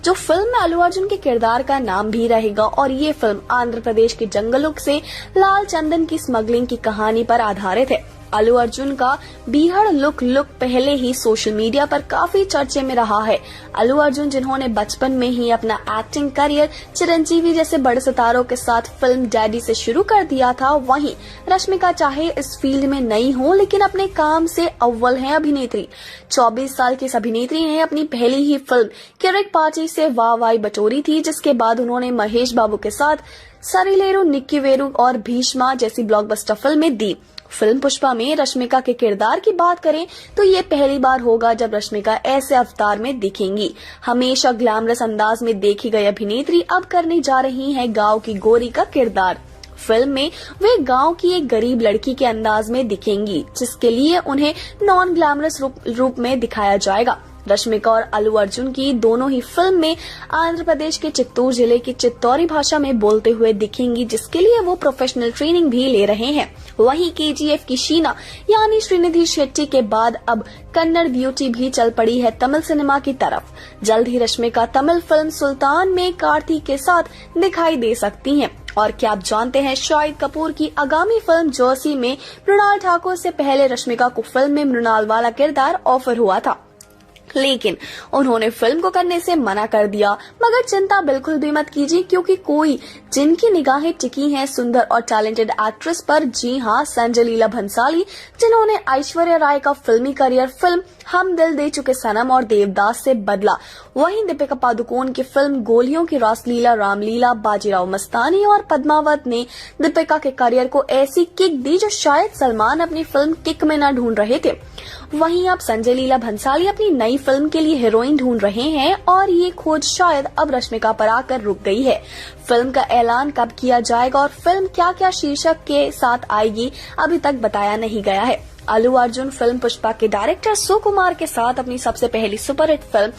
जो फिल्म में अल्लू अर्जुन के किरदार का नाम भी रहेगा, और ये फिल्म आंध्र प्रदेश के जंगलों से लाल चंदन की स्मगलिंग की कहानी पर आधारित है। अल्लू अर्जुन का बीहड़ लुक पहले ही सोशल मीडिया पर काफी चर्चे में रहा है। अल्लू अर्जुन जिन्होंने बचपन में ही अपना एक्टिंग करियर चिरंजीवी जैसे बड़े सितारों के साथ फिल्म डैडी से शुरू कर दिया था, वहीं रश्मिका चाहे इस फील्ड में नई हो लेकिन अपने काम से अव्वल हैं अभिनेत्री। 24 साल की इस अभिनेत्री ने अपनी पहली ही फिल्म किरिक पार्टी से वाहवाही बटोरी थी, जिसके बाद उन्होंने महेश बाबू के साथ सरीलेरू, निक्की वेरू और भीष्मा जैसी ब्लॉकबस्टर फिल्में दी। फिल्म पुष्पा में रश्मिका के किरदार की बात करें तो ये पहली बार होगा जब रश्मिका ऐसे अवतार में दिखेंगी। हमेशा ग्लैमरस अंदाज में देखी गई अभिनेत्री अब करने जा रही हैं गांव की गोरी का किरदार। फिल्म में वे गांव की एक गरीब लड़की के अंदाज में दिखेंगी, जिसके लिए उन्हें नॉन ग्लैमरस रूप में दिखाया जाएगा। रश्मिका और अल्लू अर्जुन की दोनों ही फिल्म में आंध्र प्रदेश के चित्तूर जिले की चित्तौरी भाषा में बोलते हुए दिखेंगी, जिसके लिए वो प्रोफेशनल ट्रेनिंग भी ले रहे हैं। वहीं केजीएफ की शीना यानी श्रीनिधि शेट्टी के बाद अब कन्नड़ ब्यूटी भी चल पड़ी है तमिल सिनेमा की तरफ। जल्द ही रश्मिका तमिल फिल्म सुल्तान में कार्तिक के साथ दिखाई दे सकती हैं। और क्या आप जानते हैं, शाहिद कपूर की आगामी फिल्म जर्सी में मृणाल ठाकुर से पहले रश्मिका को फिल्म में मृणाल वाला किरदार ऑफर हुआ था, लेकिन उन्होंने फिल्म को करने से मना कर दिया। मगर चिंता बिल्कुल भी मत कीजिए, क्योंकि कोई जिनकी निगाहें टिकी हैं सुंदर और टैलेंटेड एक्ट्रेस पर, जी हां, संजय लीला भंसाली, जिन्होंने ऐश्वर्या राय का फिल्मी करियर फिल्म हम दिल दे चुके सनम और देवदास से बदला। वहीं दीपिका पादुकोण की फिल्म गोलियों की रासलीला, रामलीला, बाजीराव मस्तानी और पद्मावत ने दीपिका के करियर को ऐसी किक दी जो शायद सलमान अपनी फिल्म किक में न ढूंढ रहे थे। वहीं अब संजय लीला भंसाली अपनी नई फिल्म के लिए हीरोइन ढूंढ रहे हैं और ये खोज शायद अब रश्मिका पर आकर रुक गई है। फिल्म का ऐलान कब किया जाएगा और फिल्म क्या क्या शीर्षक के साथ आएगी अभी तक बताया नहीं गया है। अल्लू अर्जुन फिल्म पुष्पा के डायरेक्टर सुकुमार के साथ अपनी सबसे पहली सुपरहिट फिल्म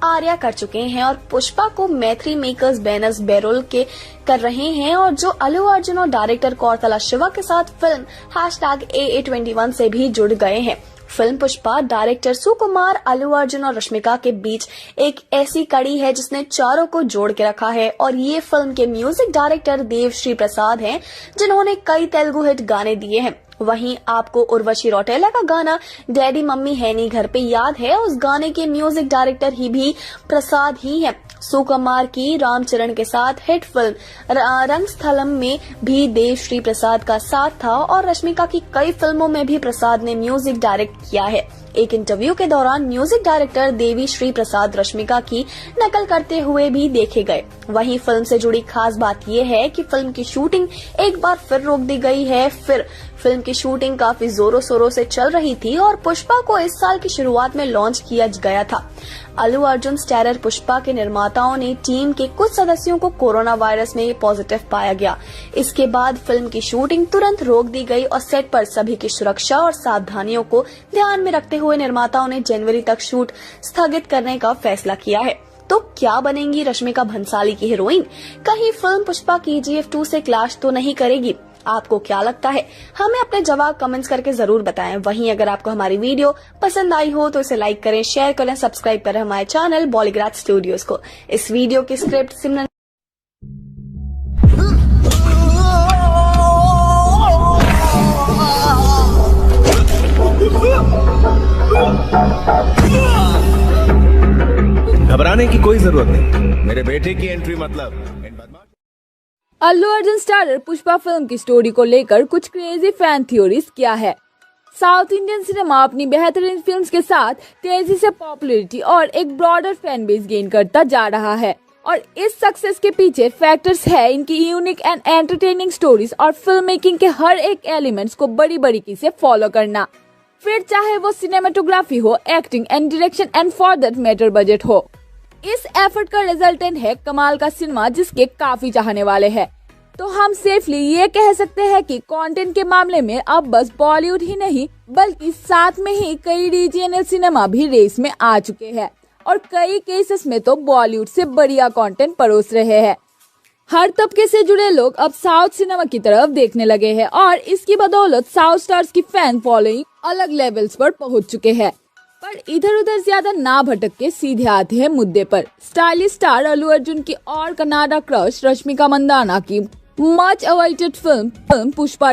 आर्या कर चुके हैं और पुष्पा को मैत्री मेकर्स बैनर्स बेरोल के कर रहे हैं, और जो अल्लू अर्जुन और डायरेक्टर कौरतला शिवा के साथ फिल्म #AA21 से भी जुड़ गए हैं। फिल्म पुष्पा डायरेक्टर सुकुमार, अल्लू अर्जुन और रश्मिका के बीच एक ऐसी कड़ी है जिसने चारों को जोड़ के रखा है, और ये फिल्म के म्यूजिक डायरेक्टर देवश्री प्रसाद हैं, जिन्होंने कई तेलुगु हिट गाने दिए हैं। वहीं आपको उर्वशी रौटेला का गाना डैडी मम्मी है नी घर पे याद है, उस गाने के म्यूजिक डायरेक्टर ही भी प्रसाद ही हैं। सुकुमार की रामचरण के साथ हिट फिल्म रंगस्थलम में भी देवश्री प्रसाद का साथ था, और रश्मिका की कई फिल्मों में भी प्रसाद ने म्यूजिक डायरेक्ट किया है। एक इंटरव्यू के दौरान म्यूजिक डायरेक्टर देवी श्री प्रसाद रश्मिका की नकल करते हुए भी देखे गए। वहीं फिल्म से जुड़ी खास बात यह है कि फिल्म की शूटिंग एक बार फिर रोक दी गई है। फिल्म की शूटिंग काफी जोरों शोरों से चल रही थी और पुष्पा को इस साल की शुरुआत में लॉन्च किया गया था। अल्लू अर्जुन स्टारर पुष्पा के निर्माताओं ने टीम के कुछ सदस्यों को कोरोना वायरस में पॉजिटिव पाया गया। इसके बाद फिल्म की शूटिंग तुरंत रोक दी गई और सेट पर सभी की सुरक्षा और सावधानियों को ध्यान में रखते हुए निर्माताओं ने जनवरी तक शूट स्थगित करने का फैसला किया है। तो क्या बनेंगी रश्मिका भंसाली की हीरोइन? कहीं फिल्म पुष्पा KGF 2 से क्लैश तो नहीं करेगी? आपको क्या लगता है? हमें अपने जवाब कमेंट्स करके जरूर बताएं। वहीं अगर आपको हमारी वीडियो पसंद आई हो तो इसे लाइक करें, शेयर करें, सब्सक्राइब करें हमारे चैनल बॉलीग्राज स्टूडियोज को। इस वीडियो की स्क्रिप्ट सिमरन घबराने की कोई जरूरत नहीं, मेरे बेटे की एंट्री मतलब अल्लू अर्जुन स्टारर पुष्पा फिल्म की स्टोरी को लेकर कुछ क्रेजी फैन थ्योरीज क्या है। साउथ इंडियन सिनेमा अपनी बेहतरीन फिल्म्स के साथ तेजी से पॉपुलैरिटी और एक ब्रॉडर फैन बेस गेन करता जा रहा है, और इस सक्सेस के पीछे फैक्टर्स है इनकी यूनिक एंड एंटरटेनिंग स्टोरीज और फिल्म मेकिंग के हर एक एलिमेंट्स को बड़ी बारीकी से फॉलो करना, फिर चाहे वो सिनेमाटोग्राफी हो, acting and direction and for that matter budget हो। इस एफर्ट का रिजल्टेंट है कमाल का सिनेमा जिसके काफी चाहने वाले हैं। तो हम सेफली ये कह सकते हैं कि कंटेंट के मामले में अब बस बॉलीवुड ही नहीं बल्कि साथ में ही कई रीजनल सिनेमा भी रेस में आ चुके हैं, और कई केसेस में तो बॉलीवुड से बढ़िया कंटेंट परोस रहे हैं। हर तबके से जुड़े लोग अब साउथ सिनेमा की तरफ देखने लगे हैं, और इसकी बदौलत साउथ स्टार्स की फैन फॉलोइंग अलग लेवल्स पर पहुंच चुके हैं। पर इधर उधर ज्यादा ना भटक के सीधे आते हैं मुद्दे पर। स्टाइलिश स्टार अल्लू अर्जुन की और कनाडा क्रश रश्मिका मंदाना की मच अवेटेड फिल्म पुष्पा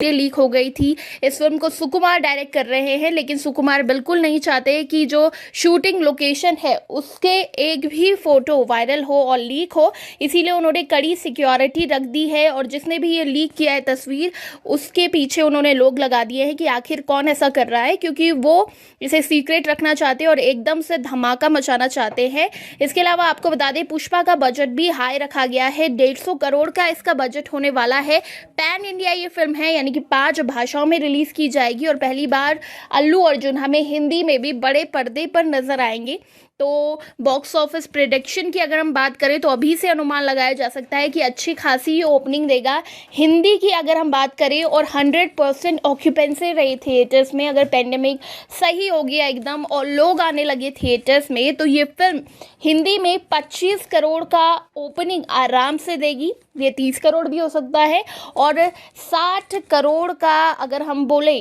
बातें लीक हो गई थी। इस फिल्म को सुकुमार डायरेक्ट कर रहे हैं, लेकिन सुकुमार बिल्कुल नहीं चाहते कि जो शूटिंग लोकेशन है उसके एक भी फोटो वायरल हो और लीक हो, इसीलिए उन्होंने कड़ी सिक्योरिटी रख दी है। और जिसने भी ये लीक किया है तस्वीर, उसके पीछे उन्होंने लोग लगा दिए हैं कि आखिर कौन ऐसा कर रहा है, क्योंकि वो इसे सीक्रेट रखना चाहते हैं और एकदम से धमाका मचाना चाहते हैं। इसके अलावा आपको बता दें, पुष्पा का बजट भी हाई रखा गया है। 150 करोड़ का इसका बजट होने वाला है। पैन इंडिया ये फिल्म है, यानी कि 5 भाषाओं में रिलीज की जाएगी और पहली बार अल्लू अर्जुन हमें हिंदी में भी बड़े पर्दे पर नजर आएंगे। तो बॉक्स ऑफिस प्रेडिक्शन की अगर हम बात करें तो अभी से अनुमान लगाया जा सकता है कि अच्छी खासी ओपनिंग देगा। हिंदी की अगर हम बात करें, और 100% ऑक्यूपेंसी रही थिएटर्स में, अगर पेंडेमिक सही हो गया एकदम और लोग आने लगे थिएटर्स में, तो ये फिल्म हिंदी में 25 करोड़ का ओपनिंग आराम से देगी। ये 30 करोड़ भी हो सकता है। और 60 करोड़ का अगर हम बोले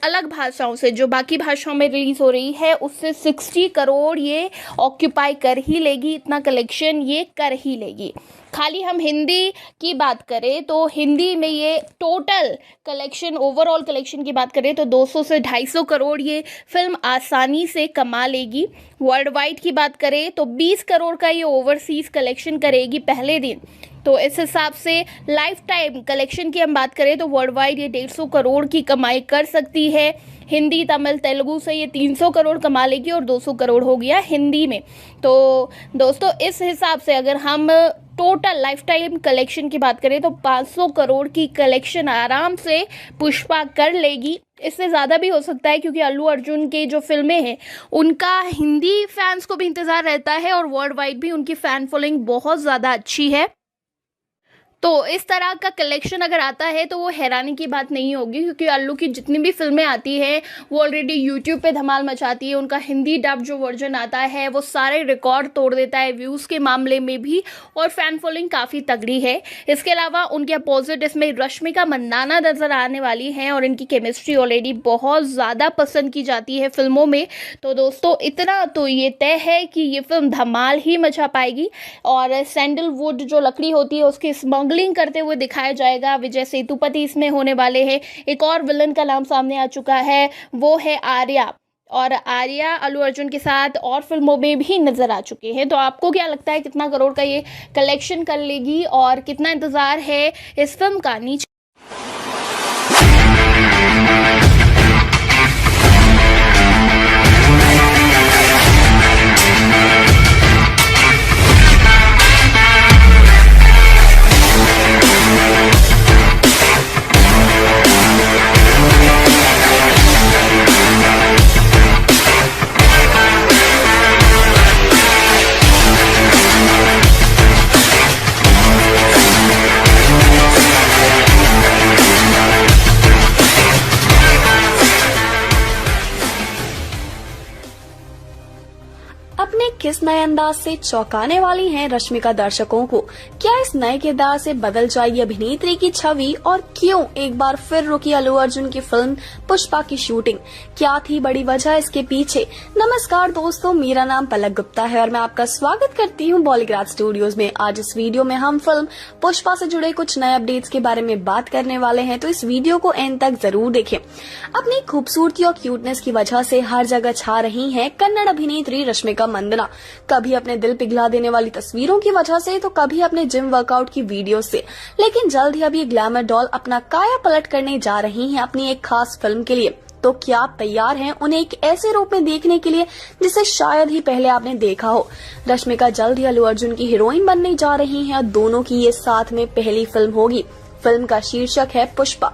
अलग भाषाओं से, जो बाकी भाषाओं में रिलीज हो रही है, उससे 60 करोड़ ये ऑक्यूपाई कर ही लेगी। इतना कलेक्शन ये कर ही लेगी। खाली हम हिंदी की बात करें तो हिंदी में ये टोटल कलेक्शन, ओवरऑल कलेक्शन की बात करें तो 200 से 250 करोड़ ये फिल्म आसानी से कमा लेगी। वर्ल्ड वाइड की बात करें तो 20 करोड़ का ये ओवरसीज कलेक्शन करेगी पहले दिन। तो इस हिसाब से लाइफ टाइम कलेक्शन की हम बात करें तो वर्ल्ड वाइड ये 150 करोड़ की कमाई कर सकती है। हिंदी, तमिल, तेलुगु से ये 300 करोड़ कमा लेगी और 200 करोड़ हो गया हिंदी में। तो दोस्तों, इस हिसाब से अगर हम टोटल लाइफ टाइम कलेक्शन की बात करें तो 500 करोड़ की कलेक्शन आराम से पुष्पा कर लेगी। इससे ज़्यादा भी हो सकता है, क्योंकि अल्लू अर्जुन के जो फिल्में हैं उनका हिंदी फैंस को भी इंतज़ार रहता है और वर्ल्ड वाइड भी उनकी फ़ैन फॉलोइंग बहुत ज़्यादा अच्छी है। तो इस तरह का कलेक्शन अगर आता है तो वो हैरानी की बात नहीं होगी, क्योंकि अल्लू की जितनी भी फिल्में आती हैं वो ऑलरेडी यूट्यूब पे धमाल मचाती है। उनका हिंदी डब जो वर्जन आता है वो सारे रिकॉर्ड तोड़ देता है व्यूज़ के मामले में भी, और फैन फॉलोइंग काफ़ी तगड़ी है। इसके अलावा उनके अपोजिट इसमें रश्मिका मंदाना नज़र आने वाली हैं और इनकी केमिस्ट्री ऑलरेडी बहुत ज़्यादा पसंद की जाती है फिल्मों में। तो दोस्तों, इतना तो ये तय है कि ये फिल्म धमाल ही मचा पाएगी। और सैंडलवुड जो लकड़ी होती है उसकी स्मगलिंग करते हुए दिखाया जाएगा। विजय सेतुपति इसमें होने वाले हैं। एक और विलन का नाम सामने आ चुका है, वो है आर्या। और आर्या अल्लू अर्जुन के साथ और फिल्मों में भी नजर आ चुके हैं। तो आपको क्या लगता है कितना करोड़ का ये कलेक्शन कर लेगी और कितना इंतजार है इस फिल्म का? नीचे अपने किस नए अंदाज से चौंकाने वाली हैं रश्मिका दर्शकों को? क्या इस नए किरदार से बदल जाएगी अभिनेत्री की छवि? और क्यों एक बार फिर रुकी अल्लू अर्जुन की फिल्म पुष्पा की शूटिंग? क्या थी बड़ी वजह इसके पीछे? नमस्कार दोस्तों, मेरा नाम पलक गुप्ता है और मैं आपका स्वागत करती हूँ बॉलीग्राड स्टूडियोज में। आज इस वीडियो में हम फिल्म पुष्पा से जुड़े कुछ नए अपडेट्स के बारे में बात करने वाले हैं, तो इस वीडियो को एंड तक जरूर देखें। अपनी खूबसूरती और क्यूटनेस की वजह से हर जगह छा रही हैं कन्नड़ अभिनेत्री रश्मिका मंदाना। कभी अपने दिल पिघला देने वाली तस्वीरों की वजह से, तो कभी अपने जिम वर्कआउट की वीडियो से। लेकिन जल्द ही अब ये ग्लैमर डॉल अपना काया पलट करने जा रही हैं अपनी एक खास फिल्म के लिए। तो क्या आप तैयार हैं उन्हें एक ऐसे रूप में देखने के लिए जिसे शायद ही पहले आपने देखा हो? रश्मिका जल्द ही अल्लू अर्जुन की हीरोइन बनने जा रही हैं और दोनों की ये साथ में पहली फिल्म होगी। फिल्म का शीर्षक है पुष्पा,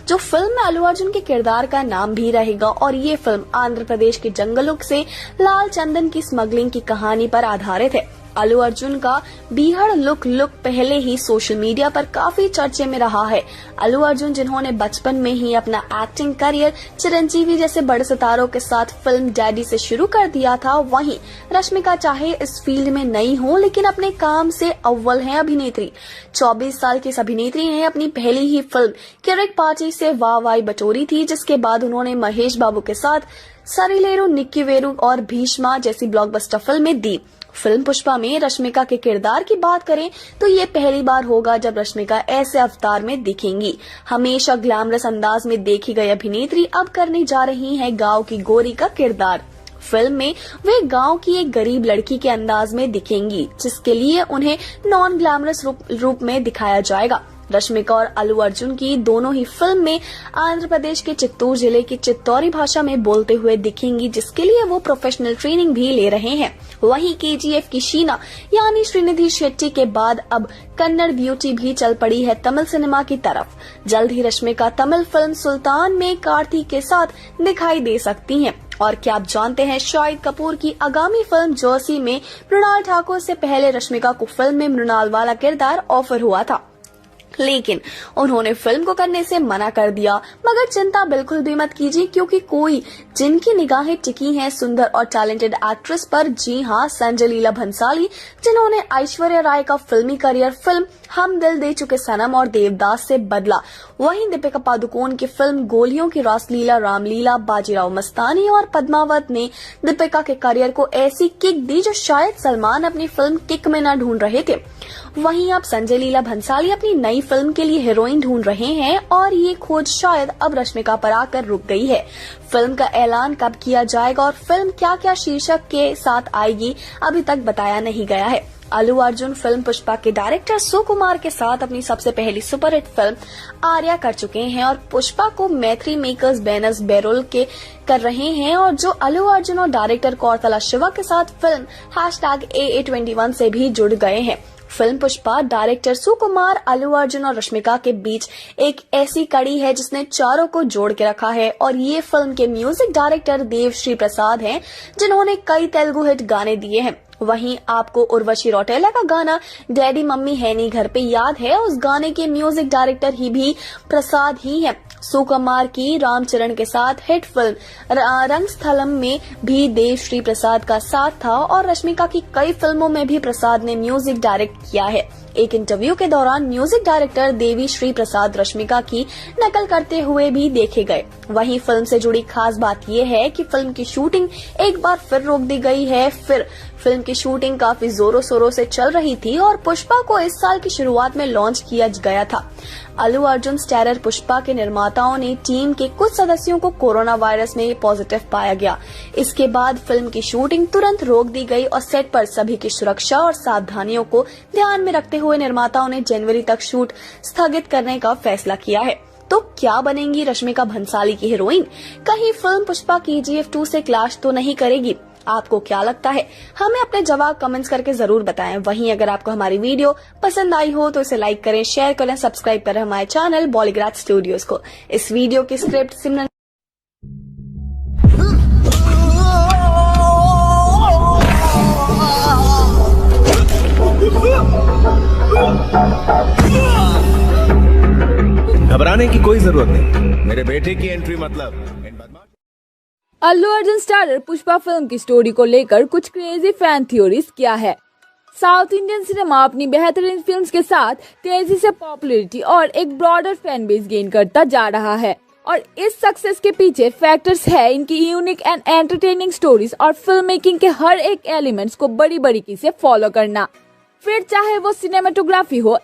जो फिल्म में अल्लू अर्जुन के किरदार का नाम भी रहेगा। और ये फिल्म आंध्र प्रदेश के जंगलों से लाल चंदन की स्मगलिंग की कहानी पर आधारित है। अल्लू अर्जुन का बीहड़ लुक पहले ही सोशल मीडिया पर काफी चर्चे में रहा है। अल्लू अर्जुन जिन्होंने बचपन में ही अपना एक्टिंग करियर चिरंजीवी जैसे बड़े सितारों के साथ फिल्म डैडी से शुरू कर दिया था, वहीं रश्मिका चाहे इस फील्ड में नई हो लेकिन अपने काम से अव्वल है अभिनेत्री। 24 साल की इस अभिनेत्री ने अपनी पहली ही फिल्म किरिक पार्टी से वाहवाही बटोरी थी, जिसके बाद उन्होंने महेश बाबू के साथ सरीलेरू, निक्की वेरू और भीष्मा जैसी ब्लॉकबस्टर फिल्में दी। फिल्म पुष्पा में रश्मिका के किरदार की बात करें तो ये पहली बार होगा जब रश्मिका ऐसे अवतार में दिखेंगी। हमेशा ग्लैमरस अंदाज में देखी गई अभिनेत्री अब करने जा रही हैं गांव की गोरी का किरदार। फिल्म में वे गांव की एक गरीब लड़की के अंदाज में दिखेंगी, जिसके लिए उन्हें नॉन ग्लैमरस रूप में दिखाया जाएगा। रश्मिका और अल्लू अर्जुन की दोनों ही फिल्म में आंध्र प्रदेश के चित्तूर जिले की चित्तौरी भाषा में बोलते हुए दिखेंगी, जिसके लिए वो प्रोफेशनल ट्रेनिंग भी ले रहे हैं। वहीं केजीएफ की शीना यानी श्रीनिधि शेट्टी के बाद अब कन्नड़ ब्यूटी भी चल पड़ी है तमिल सिनेमा की तरफ। जल्द ही रश्मिका तमिल फिल्म सुल्तान में कार्तिक के साथ दिखाई दे सकती हैं। और क्या आप जानते हैं, शाहिद कपूर की आगामी फिल्म जर्सी में मृणाल ठाकुर से पहले रश्मिका को फिल्म में मृणाल वाला किरदार ऑफर हुआ था, लेकिन उन्होंने फिल्म को करने से मना कर दिया। मगर चिंता बिल्कुल भी मत कीजिए, क्योंकि कोई जिनकी निगाहें टिकी हैं सुंदर और टैलेंटेड एक्ट्रेस पर, जी हां, संजय लीला भंसाली, जिन्होंने ऐश्वर्या राय का फिल्मी करियर फिल्म हम दिल दे चुके सनम और देवदास से बदला। वहीं दीपिका पादुकोण की फिल्म गोलियों की रासलीला, रामलीला, बाजीराव मस्तानी और पद्मावत ने दीपिका के करियर को ऐसी किक दी जो शायद सलमान अपनी फिल्म किक में न ढूंढ रहे थे। वहीं अब संजय लीला भंसाली अपनी नई फिल्म के लिए हीरोइन ढूंढ रहे हैं और ये खोज शायद अब रश्मिका पर आकर रुक गई है। फिल्म का ऐलान कब किया जाएगा और फिल्म क्या क्या शीर्षक के साथ आएगी अभी तक बताया नहीं गया है। अल्लू अर्जुन फिल्म पुष्पा के डायरेक्टर सुकुमार के साथ अपनी सबसे पहली सुपरहिट फिल्म आर्या कर चुके हैं और पुष्पा को मैत्री मेकर्स बैनर्स बेरोल के कर रहे हैं, और जो अल्लू अर्जुन और डायरेक्टर कौरतला शिवा के साथ फिल्म #AA21 से भी जुड़ गए हैं। फिल्म पुष्पा डायरेक्टर सुकुमार, अल्लू अर्जुन और रश्मिका के बीच एक ऐसी कड़ी है जिसने चारों को जोड़ के रखा है, और ये फिल्म के म्यूजिक डायरेक्टर देवश्री प्रसाद हैं, जिन्होंने कई तेलुगु हिट गाने दिए हैं। वहीं आपको उर्वशी रौटेला का गाना डैडी मम्मी है नी घर पे याद है, उस गाने के म्यूजिक डायरेक्टर ही भी प्रसाद ही हैं। सुकुमार की रामचरण के साथ हिट फिल्म रंगस्थलम में भी देवश्री प्रसाद का साथ था, और रश्मिका की कई फिल्मों में भी प्रसाद ने म्यूजिक डायरेक्ट किया है। एक इंटरव्यू के दौरान म्यूजिक डायरेक्टर देवी श्री प्रसाद रश्मिका की नकल करते हुए भी देखे गए। वहीं फिल्म से जुड़ी खास बात यह है कि फिल्म की शूटिंग एक बार फिर रोक दी गई है। फिल्म की शूटिंग काफी जोरों शोरों से चल रही थी और पुष्पा को इस साल की शुरुआत में लॉन्च किया गया था। अल्लू अर्जुन स्टारर पुष्पा के निर्माताओं ने टीम के कुछ सदस्यों को कोरोना वायरस में पॉजिटिव पाया गया। इसके बाद फिल्म की शूटिंग तुरंत रोक दी गई और सेट पर सभी की सुरक्षा और सावधानियों को ध्यान में रखते हुए निर्माताओं ने जनवरी तक शूट स्थगित करने का फैसला किया है। तो क्या बनेंगी रश्मिका भंसाली की हीरोइन? कहीं फिल्म पुष्पा KGF 2 से क्लैश तो नहीं करेगी? आपको क्या लगता है? हमें अपने जवाब कमेंट्स करके जरूर बताएं। वहीं अगर आपको हमारी वीडियो पसंद आई हो तो इसे लाइक करें, शेयर करें, सब्सक्राइब करें हमारे चैनल बॉलीग्राड स्टूडियोज को। इस वीडियो की स्क्रिप्ट सिमरन घबराने की कोई जरूरत नहीं, मेरे बेटे की एंट्री मतलब अल्लू अर्जुन स्टारर पुष्पा फिल्म की स्टोरी को लेकर कुछ क्रेजी फैन थ्योरीज क्या है। साउथ इंडियन सिनेमा अपनी बेहतरीन फिल्म्स के साथ तेजी से पॉपुलैरिटी और एक ब्रॉडर फैन बेस गेन करता जा रहा है, और इस सक्सेस के पीछे फैक्टर्स है इनकी यूनिक एंड एंटरटेनिंग स्टोरीज और फिल्म मेकिंग के हर एक एलिमेंट्स को बड़ी बारीकी से फॉलो करना। फिर चाहे वो सिनेमाटोग्राफी हो,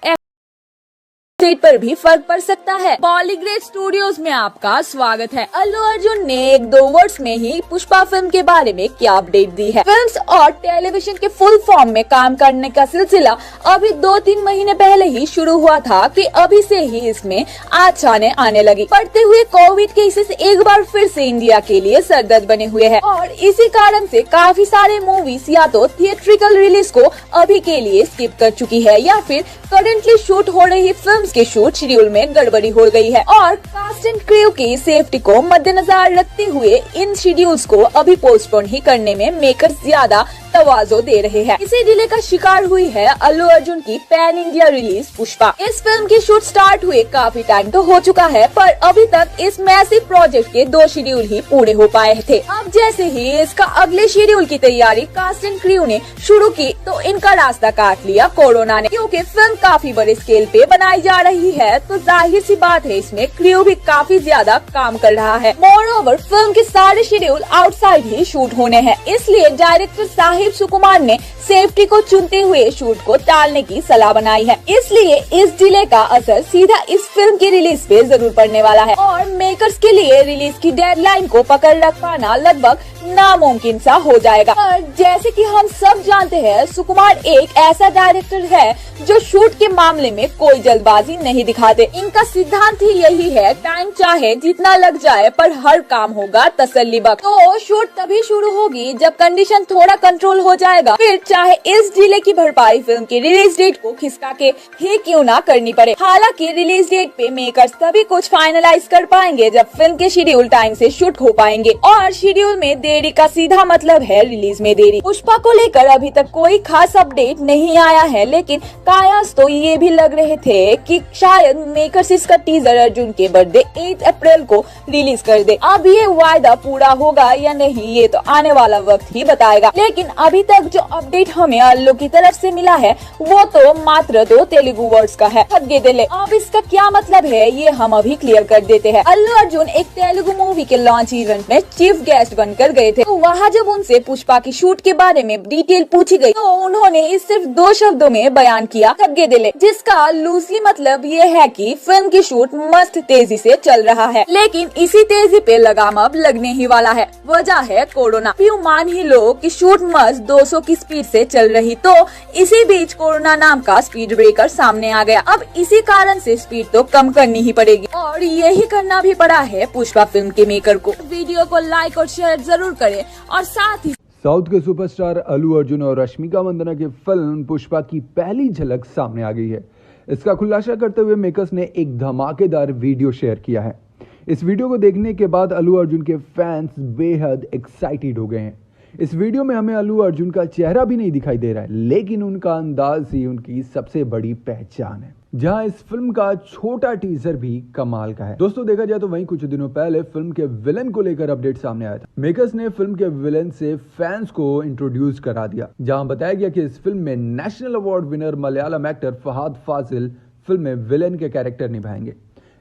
सेट पर भी फर्क पड़ सकता है। बॉलीग्रेड स्टूडियोज में आपका स्वागत है। अल्लू अर्जुन ने 1-2 वर्ड्स में ही पुष्पा फिल्म के बारे में क्या अपडेट दी है। फिल्म्स और टेलीविजन के फुल फॉर्म में काम करने का सिलसिला अभी 2-3 महीने पहले ही शुरू हुआ था कि अभी से ही इसमें आने आने लगी। बढ़ते हुए कोविड केसेस एक बार फिर से इंडिया के लिए सरदर्द बने हुए हैं, और इसी कारण से काफी सारे मूवीज या तो थिएट्रिकल रिलीज को अभी के लिए स्किप कर चुकी है, या फिर करेंटली शूट हो रही फिल्म के शूट शेड्यूल में गड़बड़ी हो गई है। और कास्ट एंड क्रू की सेफ्टी को मद्देनजर रखते हुए इन शेड्यूल्स को अभी पोस्टपोन ही करने में मेकर्स ज्यादा तवाज़ो दे रहे हैं। इसी डिले का शिकार हुई है अल्लू अर्जुन की पैन इंडिया रिलीज पुष्पा। इस फिल्म की शूट स्टार्ट हुए काफी टाइम तो हो चुका है, पर अभी तक इस मैसिव प्रोजेक्ट के 2 शेड्यूल ही पूरे हो पाए थे। अब जैसे ही इसका अगले शेड्यूल की तैयारी कास्ट एंड क्रू ने शुरू की तो इनका रास्ता काट लिया कोरोना ने। क्योंकि फिल्म काफी बड़े स्केल पे बनाई जा रही है तो जाहिर सी बात है इसमें क्रू भी काफी ज्यादा काम कर रहा है। मोरओवर फिल्म के सारे शेड्यूल आउटसाइड ही शूट होने हैं, इसलिए डायरेक्टर साहिब सुकुमार ने सेफ्टी को चुनते हुए शूट को टालने की सलाह बनाई है। इसलिए इस डिले का असर सीधा इस फिल्म की रिलीज पे जरूर पड़ने वाला है और मेकर्स के लिए रिलीज की डेडलाइन को पकड़ रख पाना लगभग नामुमकिन सा हो जाएगा। और जैसे कि हम सब जानते हैं, सुकुमार एक ऐसा डायरेक्टर है जो शूट के मामले में कोई जल्दबाजी नहीं दिखाते। इनका सिद्धांत ही यही है, टाइम चाहे जितना लग जाए पर हर काम होगा तसल्लीबख्श। तो शूट तभी शुरू होगी जब कंडीशन थोड़ा कंट्रोल हो जाएगा, फिर चाहे इस डिले की भरपाई फिल्म की रिलीज डेट को खिसका के ही क्यों ना करनी पड़े। हालांकि रिलीज डेट पे मेकर्स तभी कुछ फाइनलाइज कर पाएंगे जब फिल्म के शेड्यूल टाइम से शूट हो पाएंगे, और शेड्यूल में देरी का सीधा मतलब है रिलीज में देरी। पुष्पा को लेकर अभी तक कोई खास अपडेट नहीं आया है, लेकिन कायास तो ये भी लग रहे थे कि शायद मेकर्स इसका टीजर अर्जुन के बर्थडे 8 अप्रैल को रिलीज कर दे। अब ये वायदा पूरा होगा या नहीं ये तो आने वाला वक्त ही बताएगा, लेकिन अभी तक जो अपडेट हमें अल्लू की तरफ से मिला है वो तो मात्र 2 तेलुगु वर्ड्स का है, हग्गे दिले। अब इसका क्या मतलब है ये हम अभी क्लियर कर देते हैं। अल्लू अर्जुन एक तेलुगु मूवी के लॉन्च इवेंट में चीफ गेस्ट बनकर गए थे, तो वहाँ जब उनसे पुष्पा की शूट के बारे में डिटेल पूछी गई तो उन्होंने इस सिर्फ 2 शब्दों में बयान किया, हग्गे दिले, जिसका लूजली मतलब ये है कि फिल्म की शूट मस्त तेजी से चल रहा है, लेकिन इसी तेजी पे लगाम अब लगने ही वाला है। वजह है कोरोना। मान ही लो कि शूट मस्त 200 की स्पीड से चल रही, तो इसी बीच कोरोना नाम का स्पीड ब्रेकर सामने आ गया। अब इसी कारण से स्पीड तो कम करनी ही पड़ेगी, और यही करना भी पड़ा है पुष्पा फिल्म के मेकर को। वीडियो को लाइक और शेयर जरूर करें, और साथ ही साउथ के सुपरस्टार अल्लू अर्जुन और रश्मिका मंदाना की फिल्म पुष्पा की पहली झलक सामने आ गई है। इसका खुलासा करते हुए मेकर्स ने एक धमाकेदार वीडियो शेयर किया है। इस वीडियो को देखने के बाद अल्लू अर्जुन के फैंस बेहद एक्साइटेड हो गए हैं। इस वीडियो में हमें अल्लू अर्जुन का चेहरा भी नहीं दिखाई दे रहा है, लेकिन उनका अंदाज ही उनकी सबसे बड़ी पहचान है। जहां इस फिल्म का छोटा टीजर भी कमाल का है। दोस्तों देखा जाए तो वहीं कुछ दिनों पहले फिल्म के विलन को लेकर अपडेट सामने आया था। मेकर्स ने फिल्म के विलन से फैंस को इंट्रोड्यूस करा दिया, जहां बताया गया कि इस फिल्म में national award winner Malayalam actor Fahadh Faasil film में विलन के कैरेक्टर निभाएंगे।